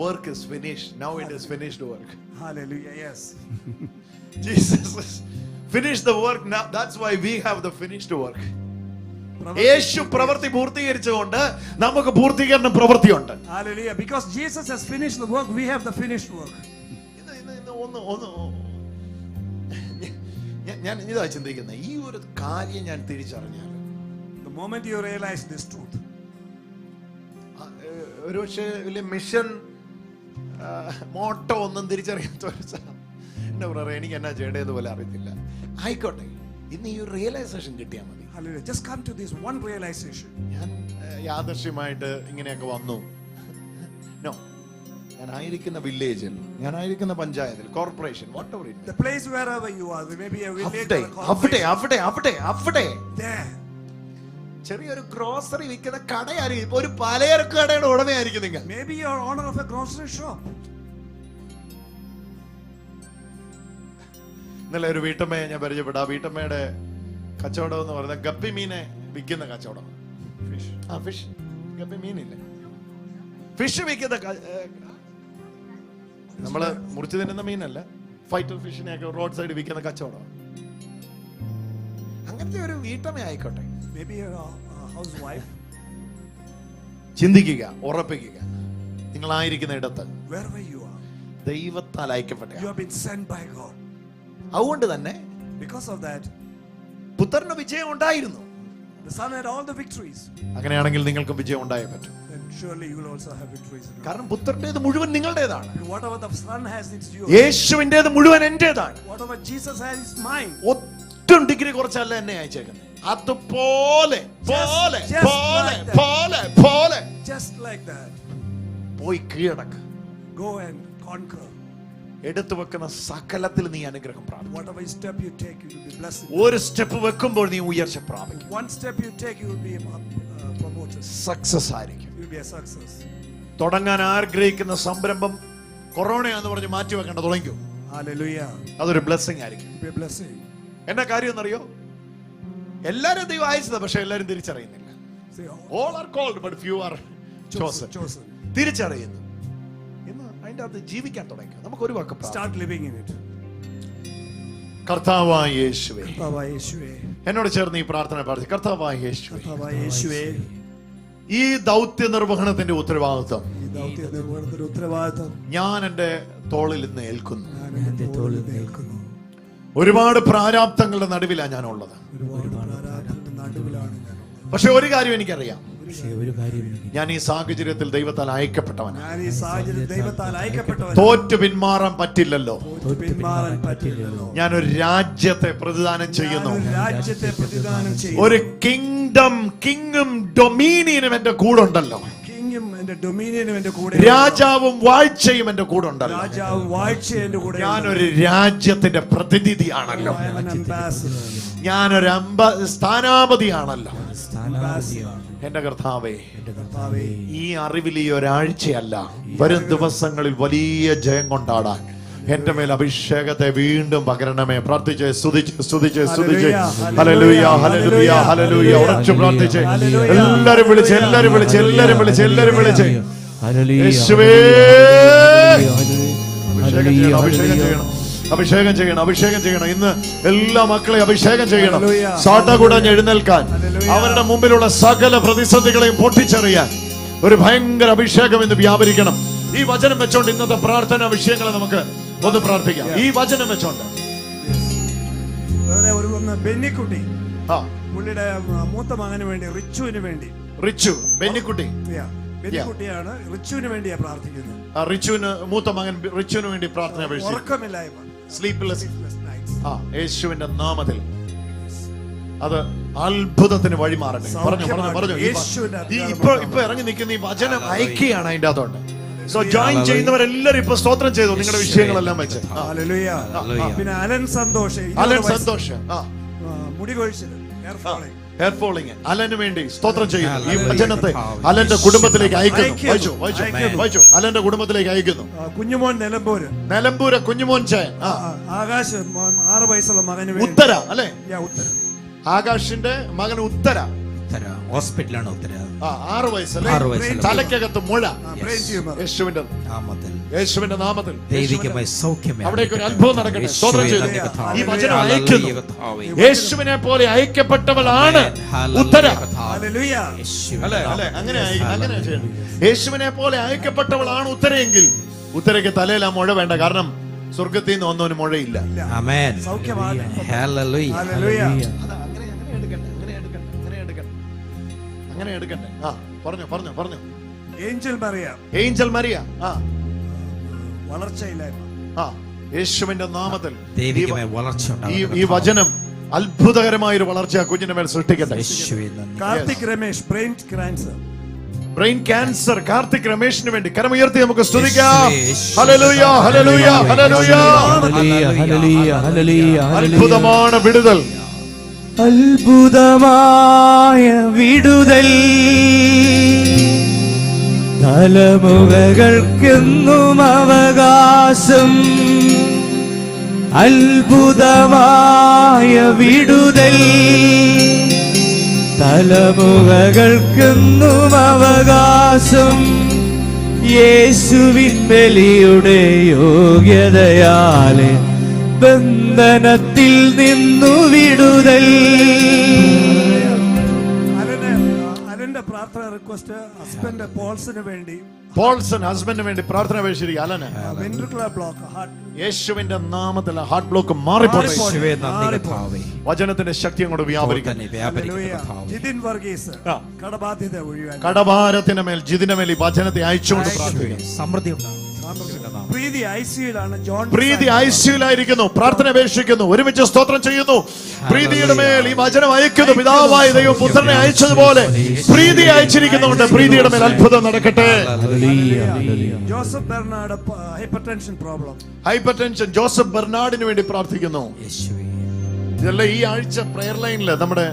Work is finished. Now it is finished work. Hallelujah. Yes. Jesus finished the work. Now that's why we have the finished work. യേശു പ്രവൃത്തി പൂർത്തീകരിച്ചുകൊണ്ട് നമുക്ക് പൂർത്തീകരണ പ്രവൃത്തിയുണ്ട്. Hallelujah. Because Jesus has finished the work, we have the finished work. ഞാൻ ഇതാ ചിന്തിക്കുന്നത്, ഈ ഒരു കാര്യം ഞാൻ തിരിച്ചറിഞ്ഞാൽ, The moment you realize this truth, ഒരു പക്ഷേ വലിയ മിഷൻ മോട്ടോ ഒന്നും തിരിച്ചറിയാത്ത എന്താ പറയുക, എനിക്ക് എന്നാ ചെയ്യേണ്ടത് പോലെ അറിയത്തില്ല. ആയിക്കോട്ടെ, ഇന്ന് ഈ ഒരു റിയലൈസേഷൻ കിട്ടിയാൽ മതി. hallelujah, just come to this one realization. ഞാൻ യാദൃശ്യമായിട്ട് ഇങ്ങനെയൊക്കെ വന്നു. നോ, ഞാനായിരിക്കുന്ന വില്ലേജിൽ, ഞാനായിരിക്കുന്ന പഞ്ചായത്തിൽ, corporation, whatever it is, The place wherever you are, there may be a village അവിടെ or a അവിടെ corporation. അവിടെ There, ചെറിയൊരു ഗ്രോസറി വിൽക്കുന്ന കടയായിരിക്കും. ഇപ്പൊ ഒരു പലചരക്ക് കടയുടെ ഉടമയായിരിക്കും നിങ്ങൾ. maybe you're owner of a grocery shop. ഇന്നലെ ഒരു വീട്ടമ്മയെ ഞാൻ പരിചയപ്പെട്ടു. ആ വീട്ടമ്മയുടെ കച്ചവടം എന്ന് പറയുന്നത് ഗപ്പി മീനെ വിൽക്കുന്ന കച്ചവടം. ഫിഷ് ഗപ്പി മീനില്ലേ, ഫിഷ് വിൽക്കുന്ന നമ്മള് മുറിച്ച് തിന്നുന്ന മീനല്ല, ഫൈറ്റർ ഫിഷിനെയൊക്കെ റോഡ് സൈഡ് വിൽക്കുന്ന കച്ചവടം. അങ്ങനത്തെ ഒരു വീട്ടമ്മ ആയിക്കോട്ടെ. Maybe you're a housewife. ചിന്തിക്കുക, ഉറപ്പിക്കുക, നിങ്ങളായിരിക്കുന്ന ഇടത്ത് Wherever you are, ദൈവത്താൽ അയക്കപ്പെട്ട. you have been sent by God. അതുകൊണ്ട് തന്നെ Because of that, പുത്രന് വിജയം ഉണ്ടായിരുന്നു. the son had all the victories. അങ്ങനെയാണെങ്കിൽ നിങ്ങൾക്ക് വിജയം ഉണ്ടായേ പറ്റും. Then surely you will also have victories. കാരണം പുത്രന്റേത് മുഴുവൻ നിങ്ങളുടേതാണ്. Whatever the son has, it's yours. യേശുവിന്റേത് മുഴുവൻ എന്റേതാണ്. Whatever Jesus has is mine. ഒട്ടും ഡിഗ്രി കുറച്ചല്ല എന്നെ അയച്ചേക്കുന്നത്. അതുപോലെ പോലെ just പോലെ like that. പോലെ പോലെ Just like that. പോയി കീഴടക്ക്. Go and conquer. എടുത്തു വെക്കുന്ന സകലത്തിൽ നീ അനുഗ്രഹം പ്രാപിക്കും. Whatever step you take, you will be blessed. ഒരു സ്റ്റെപ്പ് വെക്കുമ്പോൾ നീ ഉയർച്ച പ്രാപിക്കും. One step you take, you will be promoted. Success ആയിരിക്കും. You will be a success. തുടങ്ങാൻ ആഗ്രഹിക്കുന്ന സംരംഭം കൊറോണയാന്ന് പറഞ്ഞ് മാറ്റി വെക്കേണ്ട തുടങ്ങിക്കും. Hallelujah. അതൊരു ബ്ലെസ്സിംഗ് ആയിരിക്കും. It will be a blessing. എന്നാ കാര്യം എന്നറിയോ, എല്ലാരും ദൈവം അയച്ചത്, പക്ഷെ എല്ലാരും തിരിച്ചറിയുന്നില്ല. See, All are called, but few are chosen. chosen. തിരിച്ചറിയുന്നു. ഇന്ന് അതിന്റെ അകത്ത് ജീവിക്കാൻ തുടങ്ങി. നമുക്ക് ഒരു വാക്ക് പ്രാർത്ഥിക്കാം. Start living in it. കർത്താവായ യേശുവേ, കർത്താവായ യേശുവേ, എന്നോട് ചേർന്ന് ഈ പ്രാർത്ഥന പ്രാർത്ഥിക്കും. കർത്താവായ യേശുവേ, കർത്താവായ യേശുവേ, ഈ ദൗത്യ നിർവഹണത്തിന്റെ ഉത്തരവാദിത്വം ഈ ദൗത്യ നിർവഹണത്തിന്റെ ഉത്തരവാദിത്തം ഞാൻ എന്റെ തോളിൽ ഇന്ന് ഏൽക്കുന്നു. ഞാൻ എന്റെ തോളിൽ നിൽക്കുന്നു. ഒരുപാട് പ്രാരാബ്ദങ്ങളുടെ നടുവിലാണ് ഞാനുള്ളത്. ഒരുപാട് പ്രാരാബ്ദങ്ങളുടെ നടുവിലാണ് ഞാൻ. പക്ഷെ ഒരു കാര്യം എനിക്കറിയാം, ഒരു കാര്യം ഞാൻ ഈ സാഹചര്യത്തിൽ ദൈവത്താൽ അയക്കപ്പെട്ടവനാണ്. ഞാൻ ഈ സാഹചര്യത്തിൽ ദൈവത്താൽ അയക്കപ്പെട്ടവൻ. തോറ്റു പിന്മാറാൻ പറ്റില്ലല്ലോ. പിന്മാറാൻ പറ്റില്ലല്ലോ. ഞാനൊരു രാജ്യത്തെ പ്രതിദാനം ചെയ്യുന്നു. ഞാൻ ഒരു രാജ്യത്തെ പ്രതിദാനം ചെയ്യും. ഒരു കിങ്ങും ഡൊമീനിയനും എന്റെ കൂടെ ഉണ്ടല്ലോ. കിങ്ങും എന്റെ ഡൊമീനിയനും എന്റെ കൂടെ. രാജാവും വാഴ്ചയും എന്റെ കൂടെ ഉണ്ടല്ലോ. രാജാവും വാഴ്ചയും എന്റെ കൂടെ. ഞാനൊരു രാജ്യത്തിന്റെ പ്രതിനിധിയാണല്ലോ. ഞാനൊരു സ്ഥാനാപതിയാണല്ലോ. എന്റെ കർത്താവേ, ഈ അറിവിൽ ഈ ഒരാഴ്ചയല്ല, വരും ദിവസങ്ങളിൽ വലിയ ജയം കൊണ്ടാടാൻ എന്റെ മേൽ അഭിഷേകത്തെ വീണ്ടും പകരണമേ. പ്രാർത്ഥിച്ച് സ്തുതിച്ച് ഹല്ലേലൂയ ഹല്ലേലൂയ ഹല്ലേലൂയ ഉറച്ചു പ്രാർത്ഥിച്ച് എല്ലാരും വിളിച്ച് യേശുവേ, അഭിഷേകം ചെയ്യണം. ഇന്ന് എല്ലാ മക്കളെ അഭിഷേകം ചെയ്യണം. സാട്ടകുടഞ്ഞ് എഴുന്നേൽക്കാൻ, അവരുടെ മുമ്പിലുള്ള സകല പ്രതിസന്ധികളെയും പൊട്ടിച്ചെറിയാൻ ഒരു ഭയങ്കര അഭിഷേകം ഇന്ന് വ്യാപരിക്കണം. ഈ വചനം വെച്ചോണ്ട് ഇന്നത്തെ പ്രാർത്ഥന വിഷയങ്ങളെ നമുക്ക് ഒന്ന് പ്രാർത്ഥിക്കാം. ഈ വചനം വെച്ചോണ്ട് വേറെ ഒരു ബെന്നിക്കുട്ടി, ആ പുള്ളിയുടെ മൂത്ത മകന് വേണ്ടി, റിച്ചുവിന് വേണ്ടി. ബെന്നിക്കുട്ടി ബെന്നിക്കുട്ടിയാണ് റിച്ചുവിന് വേണ്ടിയാ പ്രാർത്ഥിക്കുന്നത്. റിച്ചുവിന്, മൂത്ത മകൻ റിച്ചുവിന് വേണ്ടി പ്രാർത്ഥന അപേക്ഷിച്ചു. ഉറക്കമില്ലായ്മ, സ്ലീപ്ലെസ്. nights. യേശുവിന്റെ നാമത്തിൽ അത് അത്ഭുതത്തിന് വഴി മാറട്ടെ. പറഞ്ഞു ഇപ്പൊ ഇറങ്ങി നിൽക്കുന്ന ഈ വചനം അയക്കുകയാണ് അതിന്റെ അകത്തോണ്ട്. സോ ജോയിൻ ചെയ്യുന്നവരെല്ലാരും ഇപ്പൊ സ്തോത്രം ചെയ്തു നിങ്ങളുടെ വിഷയങ്ങളെല്ലാം വെച്ച്. പിന്നെ അലൻ സന്തോഷ്, മുടി കൊഴിച്ചില്, ഹെയർ ഫോളിങ്, അലന് വേണ്ടി സ്തോത്രം ചെയ്യുന്നു. ഈ വചനത്തെ അലന്റെ കുടുംബത്തിലേക്ക് അയക്കുന്നു. വായിച്ചു അലന്റെ കുടുംബത്തിലേക്ക് അയക്കുന്നു. കുഞ്ഞുമോൻ നിലമ്പൂര് കുഞ്ഞുമോൻ ചേ, ആകാശ് 6 വയസ്സുള്ള മകന് ഉത്തര അല്ലെ, ഉത്തര, ആകാശിന്റെ മകൻ ഉത്തര ഹോസ്പിറ്റലാണ്. ഉത്തര 6 വയസ്സ്, തലക്കകത്ത് മുഴ. യേശുവിന്റെ നാമത്തിൽ ദൈവികമായ സൗഖ്യമേ അവിടേക്ക് ഒരു അത്ഭുതം നടക്കട്ടെ. സ്തോത്രം ചെയ്തു. ഈ വചനം അയക്കുന്നു. യേശുവിനെ പോലെ അയക്കപ്പെട്ടവളാണ് ഉത്തര. അങ്ങനെ ചെയ്യണം. യേശുവിനെ പോലെ അയക്കപ്പെട്ടവളാണ് ഉത്തരയെങ്കിൽ ഉത്തരയ്ക്ക് തലയിൽ ആ മുഴ വേണ്ട. കാരണം സ്വർഗത്തിൽ നിന്ന് വന്നവന് മുഴയില്ല. ആമേൻ. സൗഖ്യമാണ്. ഹല്ലേലൂയ. Hallelujah. അതാ, അങ്ങനെ എടുക്കണ്ടേ. ആ, പറഞ്ഞു. ഏഞ്ചൽ മറിയ ഏഞ്ചൽ മരിയ, ആ, വളർച്ചയില്ലായ്മ. ആ, യേശുവിന്റെ നാമത്തിൽ ദൈവികമായ വളർച്ച ഉണ്ടാകട്ടെ. ഈ വചനം അത്ഭുതകരമായ ഒരു വളർച്ച ആ കുഞ്ഞിന്റെ മേൽ സൃഷ്ടിക്കട്ടെ. യേശുവേ നന്ദി. കാർത്തിക് രമേശ് ബ്രെയിൻ ക്യാൻസർ കാർത്തിക് രമേശിന് വേണ്ടി കരമുയർത്തി നമുക്ക് സ്തുതിക്കാം. Hallelujah, hallelujah, hallelujah. അത്ഭുതമാണ് വിടുതൽ. അത്ഭുതമായ വിടുതൽ തലമുറകൾക്കെന്നും അവകാശം. അത്ഭുതമായ വിടുതൽ തലമുറകൾക്കെന്നും അവകാശം. യേശുവിൻ ബലിയുടെ യോഗ്യതയാലെ ബന്ധനത്തിൽ നിന്നു വിടുതൽ. അലന്റെ പ്രാർത്ഥന റിക്വസ്റ്റ് ഹസ്ബൻഡ് പോൾസിന് വേണ്ടി. പോൾസൺ ഹസ്ബൻഡിന് വേണ്ടി പ്രാർത്ഥന അപേക്ഷിച്ചിരിക്കുക. അലന് വെൻട്രിക്കുലർ ബ്ലോക്ക്, ഹാർട്ട്. യേശുവിന്റെ നാമത്തിൽ ഹാർട്ട് ബ്ലോക്ക് മാറിപ്പോട്ടെ. യേശുവേ നന്ദി കർത്താവേ. വചനത്തിന്റെ ശക്തി അങ്ങോട്ട് വ്യാപരിക്കട്ടെ. തന്നെ വ്യാപരിക്കട്ടെ കർത്താവേ. ജിതിൻ വർഗീസ് കടബാധ്യത ഒഴിവാക്കി. കടഭാരത്തിന് മേൽ ജിതിന്റെ മേൽ ഈ വചനത്തെ അയച്ചുകൊണ്ട് പ്രാർത്ഥിക്കുക. സമൃദ്ധി ഉണ്ടാകും. പ്രീതി ഐസിയുലാണ്. പ്രീതി ഐസിയുലായിരിക്കുന്നു. പ്രാർത്ഥന അപേക്ഷിക്കുന്നു. ഒരുമിച്ച് സ്തോത്രം ചെയ്യുന്നു. പ്രീതിയുടെ മേൽ ഈ വചനം അയക്കുന്നു. പിതാവായ ദൈവം പുത്രനെ അയച്ചതുപോലെ പ്രീതി അയച്ചിരിക്കുന്നുണ്ട്. പ്രീതിയുടെ മേൽ അത്ഭുതം നടക്കട്ടെ. Joseph Bernard hypertension problem. Hypertension Joseph ബെർണാഡിന് വേണ്ടി പ്രാർത്ഥിക്കുന്നു. യേശുവേ. ഇതല്ല ഈ ആഴ്ച പ്രെയർ ലൈനില് നമ്മുടെ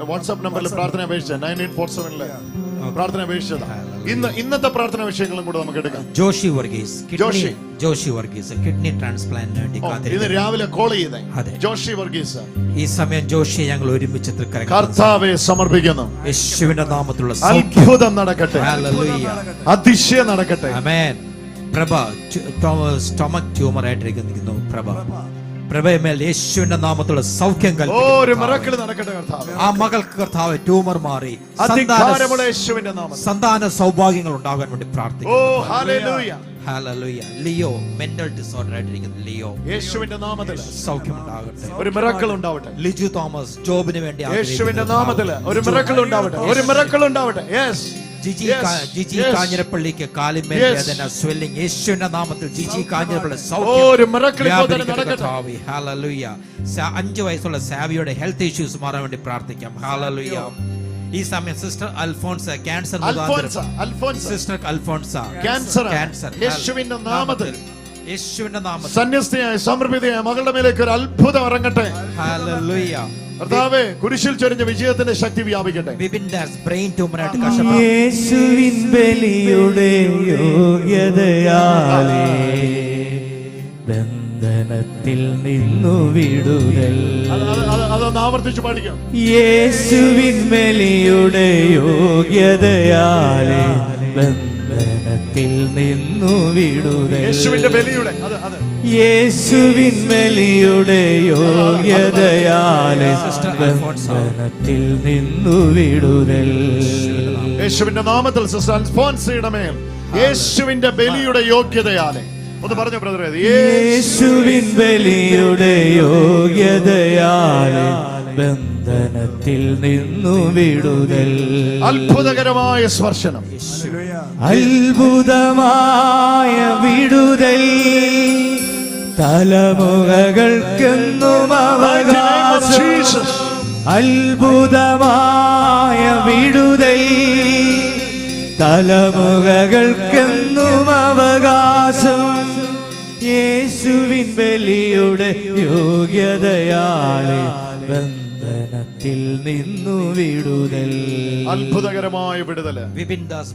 വാട്സ്ആപ്പ് നമ്പറിൽ പ്രാർത്ഥന അപേക്ഷിച്ച 9847 പ്രാർത്ഥന അപേക്ഷിച്ചത്. ഇന്നത്തെ പ്രാർത്ഥന വിഷയങ്ങളും കൂടെ നമുക്ക് എടുക്കാം. ജോഷി വർഗീസ് കിഡ്നി ട്രാൻസ്പ്ലാന്റിന് വേണ്ടി ഇന്ന് കാത്തിരിക്കുന്നു. രാവിലെ കോൾ ചെയ്തേ അതെ. ജോഷി വർഗീസ്. ഈ സമയം ജോഷിയെ ഞങ്ങൾ ഒരുമിച്ച് തൃക്കരങ്ങളിൽ കർത്താവെ സമർപ്പിക്കുന്നു. യേശുവിന്റെ നാമത്തിലുള്ള അത്ഭുതം നടക്കട്ടെ. ഹല്ലേലൂയ. അതിശയം നടക്കട്ടെ. ആമേൻ. പ്രഭ സ്റ്റൊമക് ട്യൂമർ ആയിട്ടിരിക്കുന്നു. പ്രഭയമേൽ യേശുവിന്റെ നാമത്തിലുള്ള സൗഖ്യം ഒരു മിറക്കിൾ നടക്കട്ടെ കർത്താവേ. ആ മകൾക്ക് കർത്താവ് ട്യൂമർ മാറി അധികാരമുള്ള യേശുവിന്റെ നാമത്തിൽ സന്താന സൗഭാഗ്യങ്ങൾ ഉണ്ടാകാൻ വേണ്ടി പ്രാർത്ഥിക്കുന്നു. Oh hallelujah. Hallelujah. Leo mental disorder ആയിട്ടിരിക്കുന്നു. ലിയോ യേശുവിന്റെ നാമത്തിൽ സൗഖ്യം ഉണ്ടാകട്ടെ. ഒരു മിറക്കിൾ ഉണ്ടാവട്ടെ. ലിജു തോമസ് ജോബിന് വേണ്ടി യേശുവിന്റെ നാമത്തിൽ ഒരു മിറക്കിൾ ഉണ്ടാവട്ടെ. ഒരു മിറക്കിൾ ഉണ്ടാവട്ടെ. യെസ്. ജിജി കാഞ്ഞിരപ്പള്ളിക്ക് കാലിന്മേൽ വേദന സ്വെല്ലിംഗ് യേശുവിന്റെ നാമത്തിൽ ജിജി കാഞ്ഞിരപ്പള്ളി ഒരു മിറക്കിൾ നടക്കട്ടെ. 5 വയസ്സുള്ള സാവിയുടെ ഹെൽത്ത് ഇഷ്യൂസ് മാറാൻ വേണ്ടി പ്രാർത്ഥിക്കാം. ഹല്ലേലൂയ. ഈ സമയം sister Alphonsa cancer sister Alphonsa cancer യേശുവിന്റെ നാമത്തിൽ സന്യസ്തയായ സമർപ്പിതയായ മകളുടെ മേലേക്ക് ഒരു അത്ഭുതം ഇറങ്ങട്ടെ. ഹല്ലേലൂയ. കർത്താവേ കുരിശിൽ ചൊരിഞ്ഞ വിജയത്തിന്റെ ശക്തി വ്യാപിക്കട്ടെ. ബ്രെയിൻ ട്യൂമർ ആയിട്ട് യേശുവിൻ ബലിയുടെ യോഗ്യതയാലെ ബന്ധനത്തിൽ നിന്നു വിടുതൽ. അതൊന്ന് ആവർത്തിച്ച് പാടിക്കാം. യേശുവിൻ ബലിയുടെ യോഗ്യതയാലെ ബന്ധനത്തിൽ നിന്നു വിടുതൽ. യേശുവിന്റെ ബലിയുടെ യേശുവിൻ ബലിയുടെ യോഗ്യതയാലെ ബന്ധനത്തിൽ നിന്നു വിടുതൽ. യേശുവിന്റെ നാമത്തിൽ സിസ്റ്റർ അൽഫോൻസയുടെ മേൽ യേശുവിന്റെ ബലിയുടെ യോഗ്യതയാലെ ഒന്ന് പറഞ്ഞു ബ്രദറെ. യേശുവിൻ ബലിയുടെ യോഗ്യതയാലെ ബന്ധനത്തിൽ നിന്നു വിടുതൽ. അത്ഭുതകരമായ സ്പർശനം. അത്ഭുതമായ വിടുതൽ തലമുറകൾക്കെന്നും അവകാശം. അത്ഭുതമായ വിടുതൽ തലമുറകൾക്കെന്നും അവകാശം. യേശുവിൻ ബലിയുടെ യോഗ്യതയാലെ ബന്ധനത്തിൽ നിന്നു വിടുതൽ. അത്ഭുതകരമായ വിടുതല്. വിപിൻ ദാസ്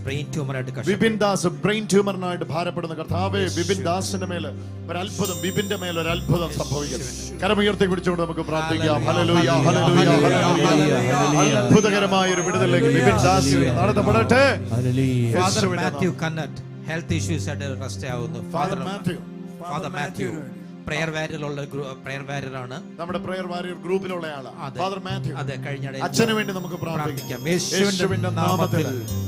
ബ്രെയിൻ ട്യൂമറിനായിട്ട് ഭാരപ്പെടുന്ന കർത്താവേ, വിപിൻ ദാസിന്റെ മേൽ ഒരു അത്ഭുതം, വിപിന്റെ മേൽ ഒരു അത്ഭുതം സംഭവിക്കുന്നു. കരമുയർത്തി പിടിച്ചുകൊണ്ട് നമുക്ക് പ്രാർത്ഥിക്കാം. Hallelujah, hallelujah, hallelujah. അത്ഭുതകരമായ ഒരു വിടുതലിലേക്ക് വിപിൻ ദാസ് നടത്തപ്പെടട്ടെ. മാത്യു കന്നറ്റ് ഹെൽത്ത് ഇഷ്യൂസ് ആയിട്ട് റെസ്റ്റ് ആവുന്നു. ഫാദർ മാത്യു പ്രയർ വാരിയറുള്ള പ്രയർ വാരിയറാണ്. നമ്മുടെ പ്രയർ വാരിയർ ഗ്രൂപ്പിലുള്ള ആളാണ് അതെ. Father Matthew. അതെ, കഴിഞ്ഞ അച്ഛന് വേണ്ടി നമുക്ക് പ്രാർത്ഥിക്കാം. പ്രാർത്ഥിക്കാം. യേശുവിന്റെ നാമത്തിൽ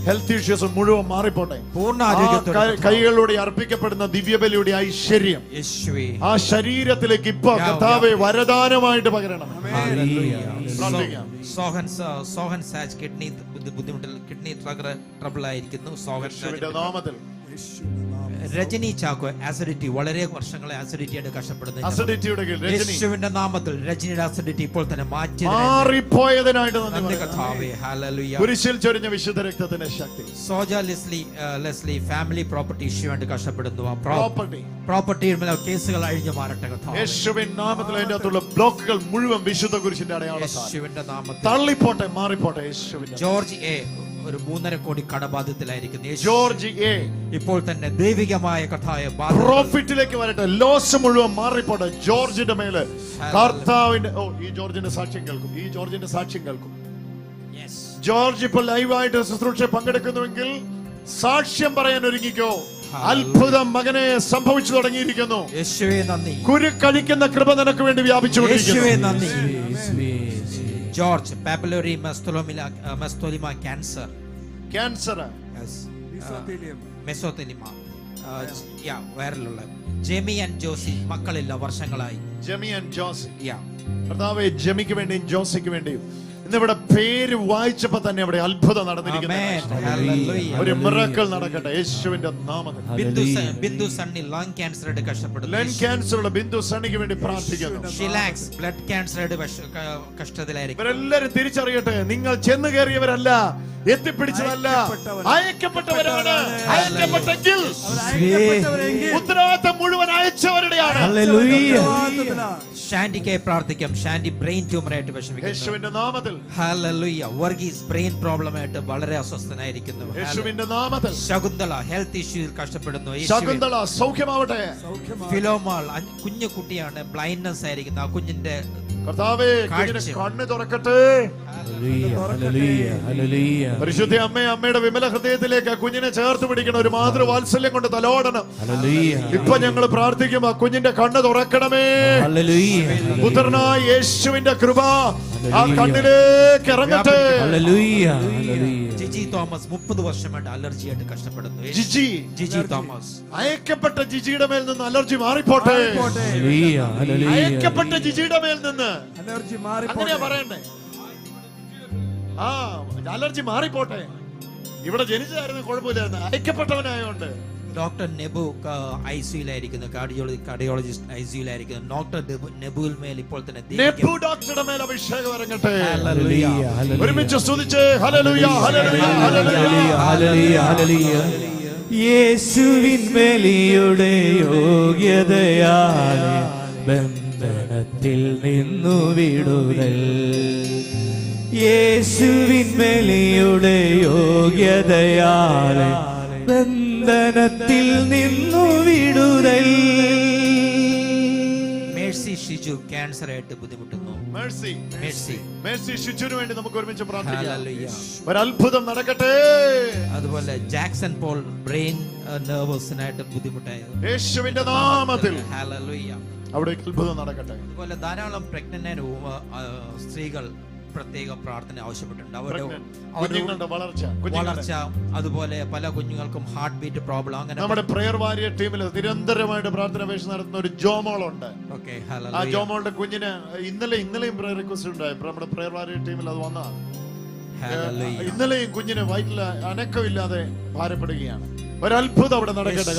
ഹെൽത്ത് ഇഷ്യൂസ് മുഴുവൻ മാറിപ്പോട്ടെ. പൂർണ്ണ ആ ആരോഗ്യത്തോടെ കൈകളിലൂടെ അർപ്പിക്കപ്പെടുന്ന ദിവ്യബലിയുടെ ഐശ്വര്യം യേശുവേ. ആ ശരീരത്തിലേക്ക് ഇപ്പൊ കർത്താവേ വരദാനമായിട്ട് പകരണം. പ്രാർത്ഥിക്കാം. സോഹൻ സാജ് കിഡ്നി ബുദ്ധിമുട്ടിൽ, കിഡ്നി ട്രബിൾ ആയിരിക്കുന്നു. സോഹൻ യേശുവിന്റെ നാമത്തിൽ. രജനി ചാക്കോ ആസിഡിറ്റി, വളരെ വർഷങ്ങളെ ആസിഡിറ്റി ആയിട്ട് കഷ്ടപ്പെടുന്നു. അസിഡിറ്റിയുടെ കീഴിൽ രജനി യേശുവിന്റെ നാമത്തിൽ രജനിയുടെ ആസിഡിറ്റി ഇപ്പോൾ തന്നെ മാറിപ്പോയതിനായിട്ട് നന്ദി നന്ദി പറയുന്നു. കർത്താവേ. ഹല്ലേലൂയ. കുരിശിൽ ചൊരിഞ്ഞ വിശുദ്ധ രക്തത്തിന്റെ ശക്തി. Soja Leslie family property issue ആയിട്ട് കഷ്ടപ്പെടുന്നു. ആ പ്രോപ്പർട്ടി കേസുകൾ അഴിഞ്ഞു മാറട്ടെ കർത്താവേ. യേശുവിൻ നാമത്തിൽ അതിന്റെ അകത്തുള്ള ബ്ലോക്കുകൾ മുഴുവൻ വിശുദ്ധ കുരിശിന്റെ അടയാളത്താൽ യേശുവിന്റെ നാമത്തിൽ. തള്ളിപ്പോട്ടെ, മാറിപ്പോട്ടെ. യേശുവിന്റെ ജോർജ് എ ഒരു 3.5 കോടി കടബാധ്യത്തിലായിരിക്കുന്നു. ജോർജ് എ ഇപ്പോൾ തന്നെ ദൈവികമായ കഥായ പ്രോഫിറ്റിലേക്ക് വരട്ടെ. ലോസ് മുഴുവൻ മാറിപ്പോട്ടെ ജോർജിന്റെ മേല്. കർത്താവിന്റെ ഈ ജോർജിന്റെ സാക്ഷ്യം കേൾക്കും. ഈ ജോർജിന്റെ സാക്ഷ്യം കേൾക്കും. ജോർജ് ഇപ്പോൾ ലൈവായിട്ട് ശുശ്രൂഷ പങ്കെടുക്കുന്നുവെങ്കിൽ സാക്ഷ്യം പറയാൻ ഒരുങ്ങിക്കോ. അത്ഭുതം മകനെ സംഭവിച്ചു തുടങ്ങിയിരിക്കുന്നു. യേശുവേ നന്ദി. കുരുക്കഴിക്കുന്ന കൃപ നിനക്ക് വേണ്ടി യേശുവേ നന്ദി. ജോർജ് പാപ്പുലറി മെസ്തോലിമ ക്യാൻസർ. മെസോതെലിമ വൈറലുള്ള. ജെമി ആൻഡ് ജോസി മക്കളില്ല വർഷങ്ങളായി. Jemy and Josy. കർത്താവേ, ജെമിക്ക് വേണ്ടിയും ജോസിക്ക് വേണ്ടിയും ഇന്നിവിടെ പേര് വായിച്ചപ്പോ തന്നെ അവിടെ അത്ഭുതം നടന്നിരിക്കുന്നു. ഒരു മിറക്കിൾ നടക്കട്ടെ യേശുവിന്റെ നാമത്തിൽ. ബിന്ദു സണ്ണി ലങ് ക്യാൻസർ ആയിട്ട് കഷ്ടപ്പെടുന്നു. ലങ് ക്യാൻസറുള്ള ബിന്ദു സണ്ണിക്ക് വേണ്ടി പ്രാർത്ഥിക്കുന്നു. ഷിലാക്സ് ബ്ലഡ് ക്യാൻസർ ആയിട്ട് കഷ്ടത്തിലായിരിക്കും. ഇവരെല്ലാരും തിരിച്ചറിയട്ടെ, നിങ്ങൾ ചെന്ന് കയറിയവരല്ല, എത്തിപ്പിടിച്ചതല്ല, അയക്കപ്പെട്ടവരാണ്. അയക്കപ്പെട്ടെങ്കിൽ ഉത്തരവാദിത്തം മുഴുവൻ അയച്ചവരുടെയാണ്. ഷാൻഡിക്ക് പ്രാർത്ഥിക്കാം. ഷാൻഡി ബ്രെയിൻ ട്യൂമർ ആയിട്ട് വിഷമിക്കുന്നു. യേശുവിന്റെ നാമത്തിൽ. ഹല്ലേലൂയ. വർഗീസ് ബ്രെയിൻ പ്രോബ്ലം ആയിട്ട് വളരെ അസ്വസ്ഥനായിരിക്കുന്നു. യേശുവിന്റെ നാമത്തിൽ. ശകുന്തള ഹെൽത്ത് ഇഷ്യൂസ് കഷ്ടപ്പെടുന്നു. ശകുന്തള സൗഖ്യമാവട്ടെ. ഫിലോമാൾ കുഞ്ഞു കുട്ടിയാണ്, ബ്ലൈൻഡ്നെസ് ആയിരിക്കുന്നു. ആ കുഞ്ഞിന്റെ കർത്താവേ, കുഞ്ഞിന്റെ കണ്ണ് തുറക്കട്ടെ. പരിശുദ്ധ അമ്മയുടെ വിമല ഹൃദയത്തിലേക്ക് ആ കുഞ്ഞിനെ ചേർത്ത് പിടിക്കണം. ഒരു മാതൃവാത്സല്യം കൊണ്ട് തലോടണം. ഇപ്പൊ ഞങ്ങൾ പ്രാർത്ഥിക്കും, ആ കുഞ്ഞിന്റെ കണ്ണ് തുറക്കണമേ. പുത്രനായ യേശുവിന്റെ കൃപ ആ കണ്ണിലേക്ക് ഇറങ്ങട്ടെ. ജിജി തോമസ് 30 വർഷമായിട്ട് അലർജി ആയിട്ട് കഷ്ടപ്പെടുന്നു. ജിജി തോമസ്. അയക്കപ്പെട്ട ജിജിയുടെ മേൽ നിന്ന് അലർജി മാറിപ്പോട്ടെ. അയക്കപ്പെട്ട ജിജിയുടെ മേൽ നിന്ന് അലർജി അങ്ങനെയാ പറയണ്ടേ. ആ അലർജി മാറിപ്പോട്ടെ. ഇവിടെ ജനിച്ചതായിരുന്നു കുഴപ്പമില്ലായിരുന്നു, അയക്കപ്പെട്ടവനായോണ്ട്. ഡോക്ടർ നെബു ഐസിയുലായിരിക്കുന്നു. കാർഡിയോളജിസ്റ്റ് ഐസിയുലായിരിക്കുന്നു. ഡോക്ടർ നെബുൽ മേൽ ഇപ്പോൾ തന്നെ നെബു ഡോക്ടറുടെ മേൽ അഭിഷേകം ഇറങ്ങട്ടെ. ഒരുമിച്ച് സ്തുതിച്ച് ഹല്ലേലൂയ, ഹല്ലേലൂയ, ഹല്ലേലൂയ. യേശുവിൻ ബലിയുടെ യോഗ്യതയാൽ ബന്ധനത്തിൽ നിന്നു വിടുതൽ. യേശുവിൻ ബലിയുടെ യോഗ്യതയാൽ ബന്ധനത്തിൽ നിന്നു വിടുതൽ. മേഴ്സി ഷിജു ക്യാൻസർ ആയിട്ട് ബുദ്ധിമുട്ടുന്നു. മേഴ്സി ഷിജുവിന് വേണ്ടി നമുക്ക് ഒരുമിച്ച് പ്രാർത്ഥിക്കാം. ഒരു അത്ഭുതം നടക്കട്ടെ. അതുപോലെ ജാക്സൺ പോൾ ബ്രെയിൻ നെർവസിനായിട്ട് ബുദ്ധിമുട്ടായത്. യേശുവിന്റെ നാമത്തിൽ ഹല്ലേലൂയ. അവിടെ അത്ഭുതം നടക്കട്ടെ. അതുപോലെ ധാരാളം പ്രഗ്നന്റ് സ്ത്രീകൾ പ്രത്യേക പ്രാർത്ഥന ആവശ്യപ്പെട്ടിട്ടുണ്ട്. കുഞ്ഞുങ്ങളുടെ വളർച്ച, അതുപോലെ പല കുഞ്ഞുങ്ങൾക്കും ഹാർട്ട് ബീറ്റ് പ്രോബ്ലം. അങ്ങനെ നമ്മുടെ പ്രയർ വാരിയർ ടീമിൽ നിരന്തരമായിട്ട് പ്രാർത്ഥന അപേക്ഷ നടത്തുന്ന ഒരു ജോമോളുണ്ട്. ആ ജോമോളുടെ കുഞ്ഞിന് ഇന്നലെയും പ്രയർ റിക്വസ്റ്റ് ഉണ്ടായി. നമ്മുടെ പ്രയർ വാരിയർ ടീമിൽ അത് വന്നതാണ്. ഇന്നലെയും കുഞ്ഞിന് വയറ്റില് അനക്കമില്ലാതെ ഭാരപ്പെടുകയാണ്. ഒരത്ഭുതം അവിടെ നടക്കട്ടെ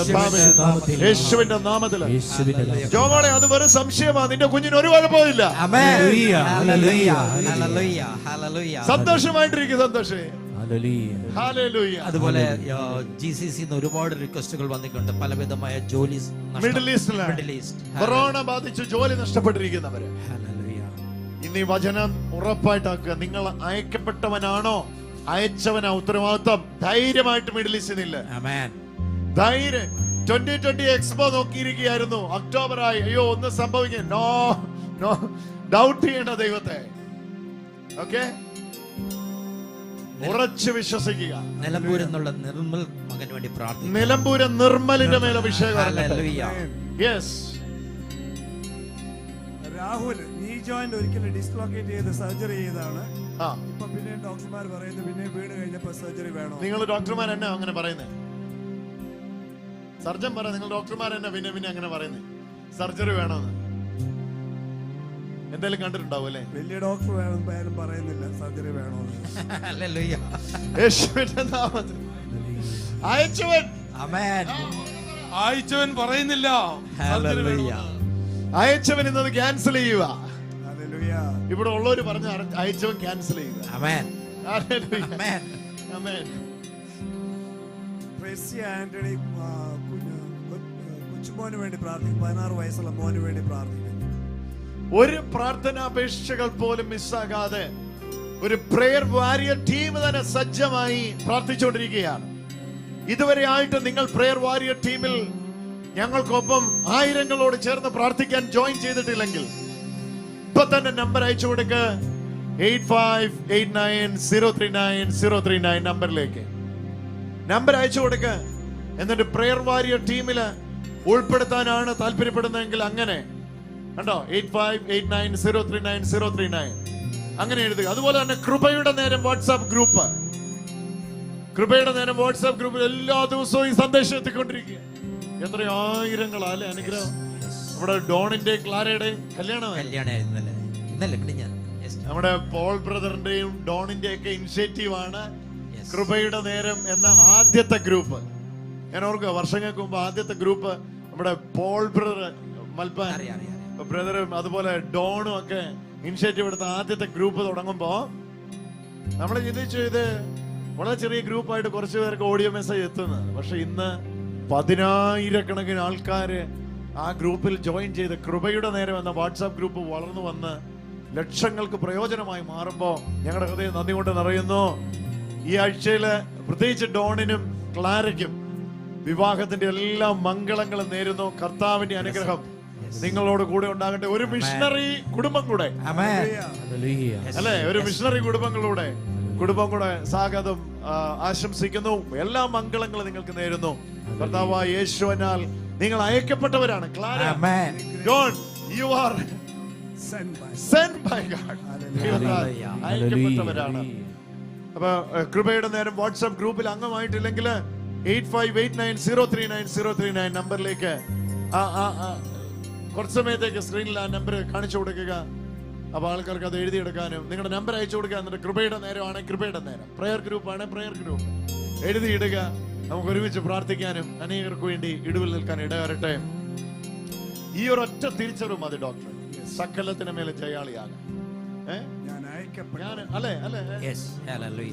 യേശുവിന്റെ നാമത്തിൽ. ജോമോളെ, അത് വെറും സംശയമാണ്. നിന്റെ കുഞ്ഞിന് ഒരു കുഴപ്പമില്ല. സന്തോഷമായിട്ടിരിക്കും. സന്തോഷേ. അതുപോലെ GCC ഒരുപാട് റിക്വസ്റ്റുകൾ വന്നിട്ടുണ്ട്. പലവിധമായ ജോലി മിഡിൽ ഈസ്റ്റ് കൊറോണ ബാധിച്ച് ജോലി നഷ്ടപ്പെട്ടിരിക്കുന്നവര് ഇന്ന് ഈ വചനം ഉറപ്പായിട്ടാക്കുക. നിങ്ങൾ അയക്കപ്പെട്ടവനാണോ അയച്ചവനാ ഉത്തരവാദിത്വം. ധൈര്യമായിട്ട് മിഡിൽ ഈസ്റ്റിനില്ല. ധൈര്യം. 2020 എക്സ്പോ നോക്കിയിരിക്കുകയായിരുന്നു. ഒക്ടോബറായി. അയ്യോ ഒന്നും സംഭവിക്കും. നോ ഡൗട്ട് ചെയ്യേണ്ട ദൈവത്തെ. ഓക്കെ, ഉറച്ചു വിശ്വസിക്കുക. നിലമ്പൂരെന്നുള്ള നിർമ്മൽ മകന് വേണ്ടി പ്രാർത്ഥിക്കുക. നിലമ്പൂര് നിർമ്മലിന്റെ മേൽ അഭിഷേകം. യെസ്. രാഹുൽ നീ ജോയിന്റ് ഒരിക്കലും ഡിസ്ലോക്കേറ്റ് ചെയ്ത് സർജറി ചെയ്താണ്. ആ, ഇപ്പൊ പിന്നെ ഡോക്ടർമാർ പറയുന്നത് പിന്നെ വീട് കഴിഞ്ഞപ്പോ സർജറി വേണോ? നിങ്ങൾ ഡോക്ടർമാർ എന്നാ അങ്ങനെ പറയുന്നത്? സർജൻ പറ, നിങ്ങൾ ഡോക്ടർമാർ എന്നാ പിന്നെ പിന്നെ അങ്ങനെ പറയുന്നത് സർജറി വേണമെന്ന്? എന്തായാലും കണ്ടിട്ടുണ്ടാവും അല്ലേ? വലിയ ഡോക്ടർ വേണം പറയുന്നില്ല സർജറി വേണോന്ന്. ഹല്ലേലൂയ. യേശുവിന്റെ നാമത്തിൽ അയച്ചവൻ, ആമേൻ. അയച്ചവൻ പറയുന്നില്ല. ഹല്ലേലൂയ. അയച്ചവൻ ഇന്നത് ക്യാൻസൽ ചെയ്യുക. ഹല്ലേലൂയ. ഇവിടെ ഉള്ളവര് പറഞ്ഞ അയച്ചവൻ ക്യാൻസൽ ചെയ്യുക. ആമേൻ. ഹല്ലേലൂയ. ആമേൻ. ആമേൻ. പ്രേസ്യ ആന്റണി കൊച്ചുമോന് വേണ്ടി പ്രാർത്ഥിക്കും. 16 വയസ്സുള്ള മോന് വേണ്ടി പ്രാർത്ഥിക്കുന്നു. ഒരു പ്രാർത്ഥനാപേക്ഷകൾ പോലും മിസ്സാകാതെ ഒരു പ്രെയർ വാരിയർ ടീം തന്നെ സജ്ജമായി പ്രാർത്ഥിച്ചുകൊണ്ടിരിക്കുകയാണ്. ഇതുവരെ ആയിട്ട് നിങ്ങൾ പ്രെയർ വാരിയർ ടീമിൽ ഞങ്ങൾക്കൊപ്പം ആയിരങ്ങളോട് ചേർന്ന് പ്രാർത്ഥിക്കാൻ ജോയിൻ ചെയ്തിട്ടില്ലെങ്കിൽ ഇപ്പൊ തന്നെ നമ്പർ അയച്ചു കൊടുക്ക്. 8589039039 നമ്പറിലേക്ക് നമ്പർ അയച്ചു കൊടുക്ക്. എന്നിട്ട് പ്രെയർ വാരിയർ ടീമില് ഉൾപ്പെടുത്താനാണ് താല്പര്യപ്പെടുന്നതെങ്കിൽ അങ്ങനെ കണ്ടോ, 8589039039 അങ്ങനെ എഴുതുക. അതുപോലെ തന്നെ കൃപയുടെ നേരം വാട്സാപ്പ് ഗ്രൂപ്പ്, കൃപയുടെ നേരം വാട്സാപ്പ് ഗ്രൂപ്പിൽ എല്ലാ ദിവസവും ഈ സന്ദേശം എത്തിക്കൊണ്ടിരിക്കുക. എത്ര ആയിരങ്ങളാ അല്ലെ അനുഗ്രഹം. നമ്മുടെ ഡോണിന്റെ ക്ലാരയുടെയും കല്യാണമായിരുന്നു ഇന്നലെ. നമ്മുടെ പോൾ ബ്രദറിന്റെയും ഡോണിന്റെ ഒക്കെ ഇനിഷ്യേറ്റീവ് ആണ് കൃപയുടെ നേരം എന്ന ആദ്യത്തെ ഗ്രൂപ്പ്. ഞാൻ ഓർക്കുക, വർഷങ്ങൾക്ക് മുമ്പ് ആദ്യത്തെ ഗ്രൂപ്പ് നമ്മുടെ പോൾ ബ്രദർ മൽപ്പാൻ ബ്രദറും അതുപോലെ ഡോണും ഒക്കെ ഇനിഷ്യേറ്റീവ് എടുത്ത ആദ്യത്തെ ഗ്രൂപ്പ് തുടങ്ങുമ്പോ നമ്മൾ ചിന്തിച്ചു ഇത് വളരെ ചെറിയ ഗ്രൂപ്പായിട്ട് കുറച്ചു പേർക്ക് ഓഡിയോ മെസ്സേജ് എത്തുന്നത്. പക്ഷെ ഇന്ന് 10,000-കണക്കിന് ആൾക്കാര് ആ ഗ്രൂപ്പിൽ ജോയിൻ ചെയ്ത് കൃപയുടെ നേരം എന്ന വാട്സാപ്പ് ഗ്രൂപ്പ് വളർന്നു വന്ന് ലക്ഷങ്ങൾക്ക് പ്രയോജനമായി മാറുമ്പോ ഞങ്ങളുടെ ഹൃദയം നന്ദി കൊണ്ട് നിറയുന്നു. ഈ ആഴ്ചയില് പ്രത്യേകിച്ച് ഡോണിനും ക്ലാരയ്ക്കും വിവാഹത്തിന്റെ എല്ലാ മംഗളങ്ങളും നേരുന്നു. കർത്താവിന്റെ അനുഗ്രഹം നിങ്ങളോട് കൂടെ ഉണ്ടാകട്ടെ. ഒരു മിഷണറി കുടുംബം കൂടെ അല്ലെ, ഒരു മിഷണറി കുടുംബം കൂടെ സ്വാഗതം ആശംസിക്കുന്നു. എല്ലാ മംഗളങ്ങളും നിങ്ങൾക്ക് നേരുന്നു. കർത്താവായ യേശുവിനാൽ നിങ്ങൾ അയക്കപ്പെട്ടവരാണ്. Clara, John, you are sent by God. അയക്കപ്പെട്ടവരാണ്. അപ്പൊ കൃപയുടെ നേരം വാട്സാപ്പ് ഗ്രൂപ്പിൽ അംഗമായിട്ടില്ലെങ്കിൽ 8589039039 നമ്പറിലേക്ക് കുറച്ച് സമയത്തേക്ക് സ്ക്രീനിൽ ആ നമ്പർ കാണിച്ചു കൊടുക്കുക. അപ്പൊ ആൾക്കാർക്ക് അത് എഴുതിയെടുക്കാനും നിങ്ങളുടെ നമ്പർ അയച്ചു കൊടുക്കുക. എന്നിട്ട് കൃപയുടെ നേരമാണ് കൃപയുടെ നേരം, പ്രെയർ ഗ്രൂപ്പാണ് പ്രെയർ ഗ്രൂപ്പ് എഴുതിയിടുക. നമുക്ക് ഒരുമിച്ച് പ്രാർത്ഥിക്കാനും അനേകർക്ക് വേണ്ടി ഇടിവിൽ നിൽക്കാൻ ഇടവരട്ടെ. ഈ ഒരൊറ്റ തിരിച്ചറിവ് മതി ഡോക്ടർ, സകലത്തിന് മേലെ ജയാളിയാകാൻ.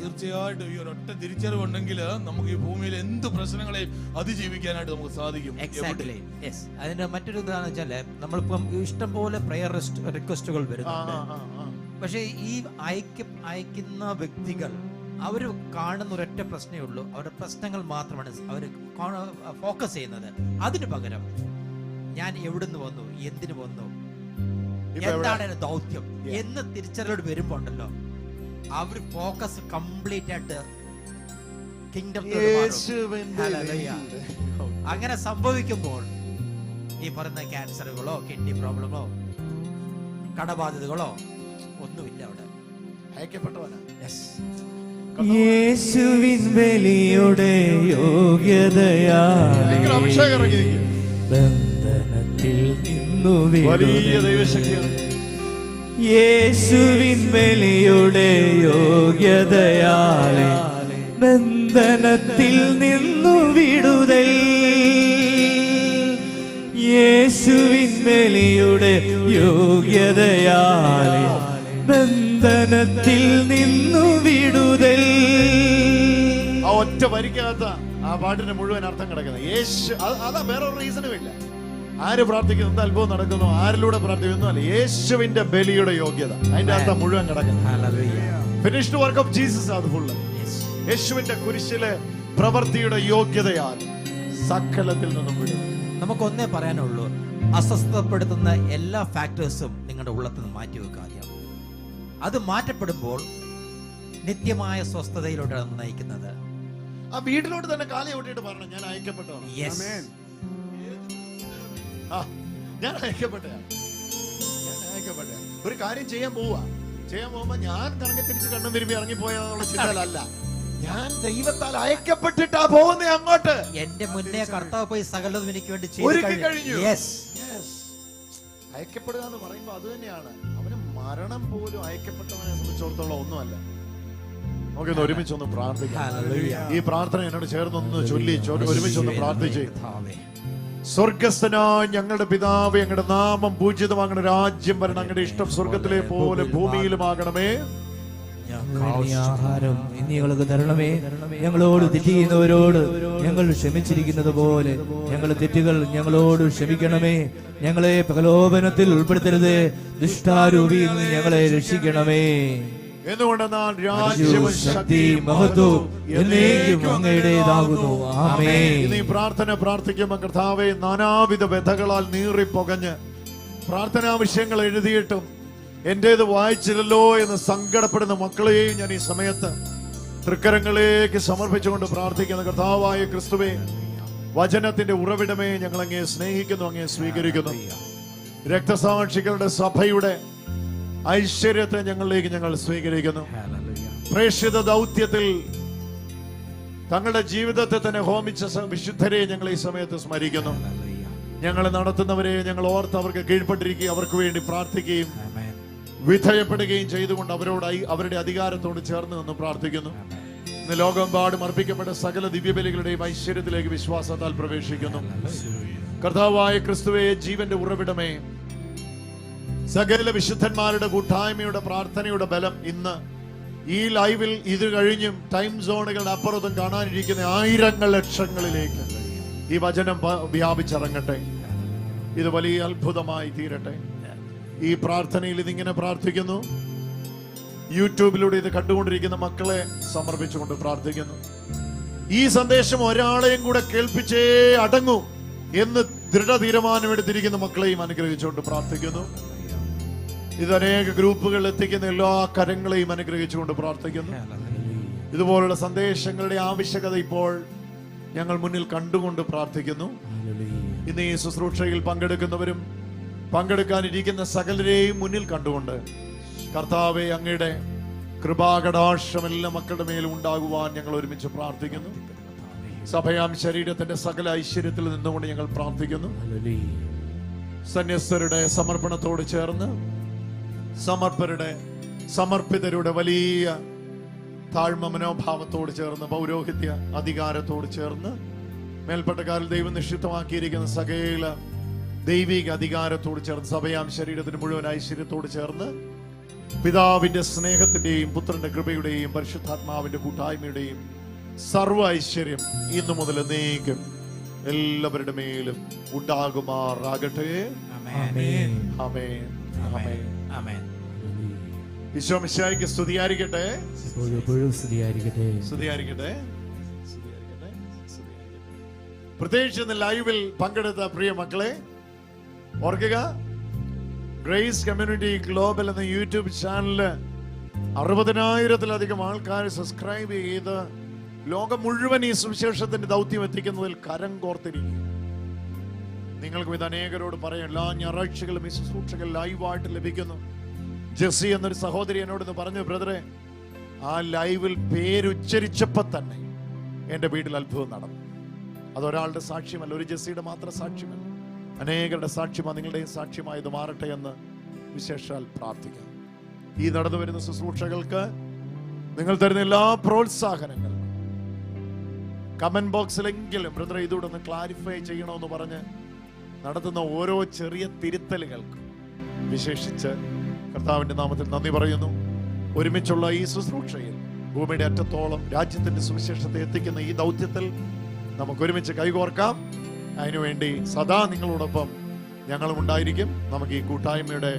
തീർച്ചയായിട്ടും ഈ ഒരൊറ്റ തിരിച്ചറിവുണ്ടെങ്കിൽ നമുക്ക് ഈ ഭൂമിയിൽ എന്ത് പ്രശ്നങ്ങളെയും അതിജീവിക്കാനായിട്ട് നമുക്ക് സാധിക്കും. അതിന്റെ മറ്റൊരു ഇതാണെന്ന് വെച്ചാല് നമ്മളിപ്പം ഇഷ്ടം പോലെ പ്രെയർ റിക്വസ്റ്റുകൾ വരുന്നുണ്ട്. പക്ഷെ ഈ അയക്കുന്ന വ്യക്തികൾ അവര് കാണുന്ന ഒരൊറ്റ പ്രശ്നമേ ഉള്ളൂ. അവരുടെ പ്രശ്നങ്ങൾ മാത്രമാണ് അവർ ഫോക്കസ് ചെയ്യുന്നത്. അതിനു പകരം ഞാൻ എവിടുന്ന് വന്നു, എന്തിനു വന്നു, എന്താണ് എന്റെ ദൗത്യം എന്ന് തിരിച്ചറിയോട് വരുമ്പോ ഉണ്ടല്ലോ അവർ ഫോക്കസ് കംപ്ലീറ്റ് ആയിട്ട് കിങ്ഡം. അങ്ങനെ സംഭവിക്കുമ്പോൾ ഈ പറയുന്ന ക്യാൻസറുകളോ കിഡ്നി പ്രോബ്ലമോ കടബാധ്യതകളോ ഒന്നുമില്ല. അവിടെ അയക്കപ്പെട്ടവനാ. യേശുവിൻ ബലിയുടെ യോഗ്യതയാലെ ബന്ധനത്തിൽ നിന്നു യേശുവിൻ ബലിയുടെ യോഗ്യതയാലെ ബന്ധനത്തിൽ നിന്നു വിടുതൽ. യേശുവിൻ ബലിയുടെ യോഗ്യതയാലെ ബന്ധനത്തിൽ നിന്നു വിടുതൽ. ആ ഒറ്റ വരിക്കകത്ത ആ പാട്ടിന്റെ മുഴുവൻ അർത്ഥം കിടക്കുന്നത് യേശു. അതാ, വേറൊരു റീസണും ഇല്ല. ആര് പ്രാർത്ഥിക്കുന്നു, എന്ത് അത്ഭുതം നടക്കുന്നു, ആരിലൂടെ പ്രാർത്ഥിക്കുന്നു അല്ല, യേശുവിന്റെ ബലിയുടെ യോഗ്യത അതിന്റെ അർത്ഥം മുഴുവൻ കിടക്കുന്നു. Finished work of Jesus. അത് ഫുള്ള് യേശുവിന്റെ കുരിശിലെ പ്രവൃത്തിയുടെ യോഗ്യതയാൽ സകലത്തിൽ നിന്നും വിടും. നമുക്കൊന്നേ പറയാനുള്ളൂ, അസ്വസ്ഥപ്പെടുത്തുന്ന എല്ലാ ഫാക്ടേഴ്സും നിങ്ങളുടെ ഉള്ളത്തിൽ നിന്ന് മാറ്റി വെക്കുക. അത് മാറ്റപ്പെടുമ്പോൾ നിത്യമായ സ്വസ്ഥതയിലൂടെ നയിക്കുന്നത്. ആ വീട്ടിലോട്ട് തന്നെ കാലി ഓട്ടിട്ട് പറഞ്ഞു, ഞാൻ അയക്കപ്പെട്ടവനാണ്. ഞാൻ അയക്കപ്പെട്ട അയക്കപ്പെട്ട. ഒരു കാര്യം ചെയ്യാൻ പോകുമ്പോ ഞാൻ കറങ്ങി തിരിച്ച് കണ്ണും തിരുമ്പി ഇറങ്ങിപ്പോയെന്നുള്ള ചിന്തയിലല്ല, ഞാൻ ദൈവത്താൽ അയക്കപ്പെട്ടിട്ടാ പോകുന്നേ അങ്ങോട്ട്. എന്റെ മുന്നേ കർത്താവ് പോയി സകലതും എനിക്ക് വേണ്ടി ഒരുക്കി കഴിഞ്ഞു. Yes. അയക്കപ്പെടുക എന്ന് പറയുമ്പോ അത് തന്നെയാണ്. അവന് മരണം പോലും അയക്കപ്പെട്ടവനെ സംബന്ധിച്ചിടത്തോളം ഒന്നുമല്ല. നമുക്കിന്ന് ഒരുമിച്ചൊന്ന് പ്രാർത്ഥിക്കാം. ഈ പ്രാർത്ഥന എന്നോട് ചേർന്നൊന്ന് ചൊല്ലി ഒരുമിച്ചൊന്ന് പ്രാർത്ഥിച്ച്. സ്വർഗസ്ഥനായ ഞങ്ങളുടെ പിതാവേ, ഞങ്ങളുടെ നാമം പൂജിതമാകണ, രാജ്യം വരണം, ഞങ്ങളുടെ ഇഷ്ടം സ്വർഗത്തിലെ പോലെ ഭൂമിയിലുമാകണമേ. ആഹാരം ഇനി ഞങ്ങൾക്ക് തരണമേ. ഞങ്ങളോട് തെറ്റ് ചെയ്യുന്നവരോട് ഞങ്ങൾ ക്ഷമിച്ചിരിക്കുന്നത് പോലെ ഞങ്ങളുടെ തെറ്റുകൾ ഞങ്ങളോട് ക്ഷമിക്കണമേ. ഞങ്ങളെ പ്രലോഭനത്തിൽ ഉൾപ്പെടുത്തരുത്, ദുഷ്ടാരൂപിയിൽ നിന്ന് ഞങ്ങളെ രക്ഷിക്കണമേ. എന്തുകൊണ്ടെന്നാൽ രാജ്യവും ശക്തിയും മഹത്വവും എന്നേക്കും അങ്ങയുടേതാകുന്നു. ആമേൻ. ഇന്ന് ഈ പ്രാർത്ഥന പ്രാർത്ഥിക്കുമ്പോൾ കർത്താവേ, നാനാവിധ വ്യഥകളാൽ നീറിപ്പൊകഞ്ഞ് പ്രാർത്ഥനാ വിഷയങ്ങൾ എഴുതിയിട്ടും എന്റേത് വായിച്ചില്ലല്ലോ എന്ന് സങ്കടപ്പെടുന്ന മക്കളെയും ഞാൻ ഈ സമയത്ത് തൃക്കരങ്ങളിലേക്ക് സമർപ്പിച്ചുകൊണ്ട് പ്രാർത്ഥിക്കുന്ന കർത്താവായ ക്രിസ്തുവേ, വചനത്തിന്റെ ഉറവിടമേ, ഞങ്ങൾ അങ്ങേ സ്നേഹിക്കുന്നു, അങ്ങേ സ്വീകരിക്കുന്നു. രക്തസാക്ഷികളുടെ സഭയുടെ ഐശ്വര്യത്തെ ഞങ്ങളിലേക്ക് ഞങ്ങൾ സ്വീകരിക്കുന്നു. പ്രേക്ഷിത ദൗത്യത്തിൽ തങ്ങളുടെ ജീവിതത്തെ തന്നെ ഹോമിച്ച വിശുദ്ധരെ ഞങ്ങൾ ഈ സമയത്ത് സ്മരിക്കുന്നു. ഞങ്ങളെ നടത്തുന്നവരെ ഞങ്ങൾ ഓർത്ത് അവർക്ക് കീഴ്പ്പെട്ടിരിക്കുകയും അവർക്ക് വേണ്ടി പ്രാർത്ഥിക്കുകയും വിധേയപ്പെടുകയും ചെയ്തുകൊണ്ട് അവരുടെ അധികാരത്തോട് ചേർന്ന് നിന്ന് പ്രാർത്ഥിക്കുന്നു. ഇന്ന് ലോകമെമ്പാടും അർപ്പിക്കപ്പെട്ട സകല ദിവ്യബലികളുടെയും ഐശ്വര്യത്തിലേക്ക് വിശ്വാസത്താൽ പ്രവേശിക്കുന്നു. കർത്താവായ ക്രിസ്തുവേ, ജീവന്റെ ഉറവിടമേ, സകല വിശുദ്ധന്മാരുടെ കൂട്ടായ്മയുടെ പ്രാർത്ഥനയുടെ ബലം ഇന്ന് ഈ ലൈവിൽ ഇത് കഴിഞ്ഞും ടൈം സോണുകളുടെ അപ്പുറത്തും കാണാനിരിക്കുന്ന ആയിരങ്ങൾ ലക്ഷങ്ങളിലേക്ക് ഈ വചനം വ്യാപിച്ചിറങ്ങട്ടെ. ഇത് വലിയ അത്ഭുതമായി തീരട്ടെ. ഈ പ്രാർത്ഥനയിൽ ഇതിങ്ങനെ പ്രാർത്ഥിക്കുന്നു. യൂട്യൂബിലൂടെ ഇത് കണ്ടുകൊണ്ടിരിക്കുന്ന മക്കളെ സമർപ്പിച്ചുകൊണ്ട് പ്രാർത്ഥിക്കുന്നു. ഈ സന്ദേശം ഒരാളെയും കൂടെ കേൾപ്പിച്ചേ അടങ്ങൂ എന്ന് ദൃഢതീരുമാനമെടുത്തിരിക്കുന്ന മക്കളെയും അനുഗ്രഹിച്ചുകൊണ്ട് പ്രാർത്ഥിക്കുന്നു. ഇത് അനേക ഗ്രൂപ്പുകൾ എത്തിക്കുന്ന എല്ലാ കരങ്ങളെയും അനുഗ്രഹിച്ചുകൊണ്ട് പ്രാർത്ഥിക്കുന്നു. ഇതുപോലുള്ള സന്ദേശങ്ങളുടെ ആവശ്യകത ഇപ്പോൾ ഞങ്ങൾ മുന്നിൽ കണ്ടുകൊണ്ട് പ്രാർത്ഥിക്കുന്നു. ഇന്ന് ഈ ശുശ്രൂഷയിൽ പങ്കെടുക്കുന്നവരും പങ്കെടുക്കാനിരിക്കുന്ന സകലരെയും മുന്നിൽ കണ്ടുകൊണ്ട് കർത്താവെ, അങ്ങയുടെ കൃപാകടാക്ഷം എല്ലാ മക്കളുടെ മേലും ഉണ്ടാകുവാൻ ഞങ്ങൾ ഒരുമിച്ച് പ്രാർത്ഥിക്കുന്നു. സഭയാം ശരീരത്തിന്റെ സകല ഐശ്വര്യത്തിൽ നിന്നുകൊണ്ട് ഞങ്ങൾ പ്രാർത്ഥിക്കുന്നു. സന്യസ്തരുടെ സമർപ്പണത്തോട് ചേർന്ന് സമർപ്പിതരുടെ വലിയ താഴ്മ മനോഭാവത്തോട് ചേർന്ന് പൗരോഹിത്യ അധികാരത്തോട് ചേർന്ന് മേൽപ്പെട്ടക്കാരിൽ ദൈവം നിക്ഷിപ്തമാക്കിയിരിക്കുന്ന സകല ദൈവിക അധികാരത്തോട് ചേർന്ന് സഭയാം ശരീരത്തിന് മുഴുവൻ ഐശ്വര്യത്തോട് ചേർന്ന് പിതാവിന്റെ സ്നേഹത്തിന്റെയും പുത്രന്റെ കൃപയുടെയും പരിശുദ്ധാത്മാവിന്റെ കൂട്ടായ്മയുടെയും സർവ്വ ഐശ്വര്യം ഇന്നു മുതൽ എന്നേക്കും എല്ലാവരുടെ മേലും ഉണ്ടാകുമാറാകട്ടെ. ആമേൻ. ആമേൻ. ആമേൻ. ആമേൻ. ഈശോ മിശിഹായ്ക്ക് സ്തുതിയായിരിക്കട്ടെ. സ്തുതിയായിരിക്കട്ടെ. സ്തുതിയായിരിക്കട്ടെ. പ്രത്യേകിച്ച് ഇന്ന് ലൈവിൽ പങ്കെടുത്ത പ്രിയ മക്കളെ ഓർക്കുക, ഗ്രേസ് കമ്മ്യൂണിറ്റി ഗ്ലോബൽ എന്ന യൂട്യൂബ് ചാനലില് 60,000-ത്തിലധികം ആൾക്കാർ സബ്സ്ക്രൈബ് ചെയ്ത് ലോകം മുഴുവൻ ഈ സുവിശേഷത്തിന്റെ ദൗത്യം എത്തിക്കുന്നതിൽ കരം കോർത്തിരിക്കും. നിങ്ങൾക്കും ഇത് അനേകരോട് പറയാം. എല്ലാ ഞായറാഴ്ചകളും ഈ ശുശ്രൂഷകൾ ലൈവായിട്ട് ലഭിക്കുന്നു. ജെസ്സി എന്നൊരു സഹോദരി എന്നോട് പറഞ്ഞു, ബ്രദറെ, ആ ലൈവിൽ പേരുച്ചരിച്ചപ്പോ തന്നെ എന്റെ വീട്ടിൽ അത്ഭുതം നടന്നു. അതൊരാളുടെ സാക്ഷ്യമല്ല, ഒരു ജെസ്സിയുടെ മാത്രം സാക്ഷ്യമല്ല, അനേകരുടെ സാക്ഷ്യമാണ്. നിങ്ങളുടെയും സാക്ഷ്യമായത് മാറട്ടെ എന്ന് വിശേഷാൽ പ്രാർത്ഥിക്കാം. ഈ നടന്നു വരുന്ന ശുശ്രൂഷകൾക്ക് നിങ്ങൾ തരുന്ന എല്ലാ പ്രോത്സാഹനങ്ങളും കമന്റ് ബോക്സിലെങ്കിലും ബ്രദറെ ഇതോടെ ഒന്ന് ക്ലാരിഫൈ ചെയ്യണമെന്ന് പറഞ്ഞ് നടത്തുന്ന ഓരോ ചെറിയ തിരുത്തലുകൾക്ക് വിശേഷിച്ച് കർത്താവിന്റെ നാമത്തിൽ നന്ദി പറയുന്നു. ഒരുമിച്ചുള്ള ഈ ശുശ്രൂഷയിൽ ഭൂമിയുടെ അറ്റത്തോളം രാജ്യത്തിന്റെ സുവിശേഷത്തെ എത്തിക്കുന്ന ഈ ദൗത്യത്തിൽ നമുക്ക് ഒരുമിച്ച് കൈകോർക്കാം. അതിനുവേണ്ടി സദാ നിങ്ങളോടൊപ്പം ഞങ്ങളും ഉണ്ടായിരിക്കും. നമുക്ക് ഈ കൂട്ടായ്മയുടെ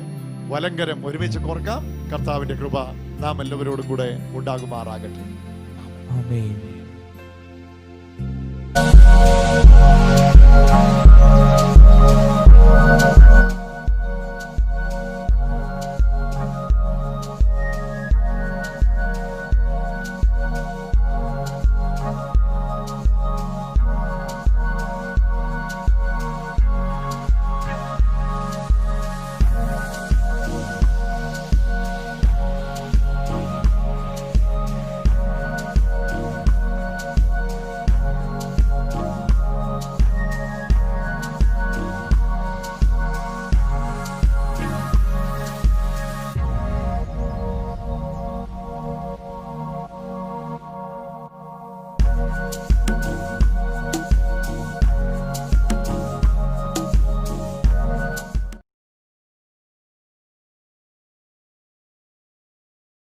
വലങ്കരം ഒരുമിച്ച് കോർക്കാം. കർത്താവിന്റെ കൃപ നാം എല്ലാവരോടും കൂടെ ഉണ്ടാകുമാറാകട്ടെ. ആമേൻ.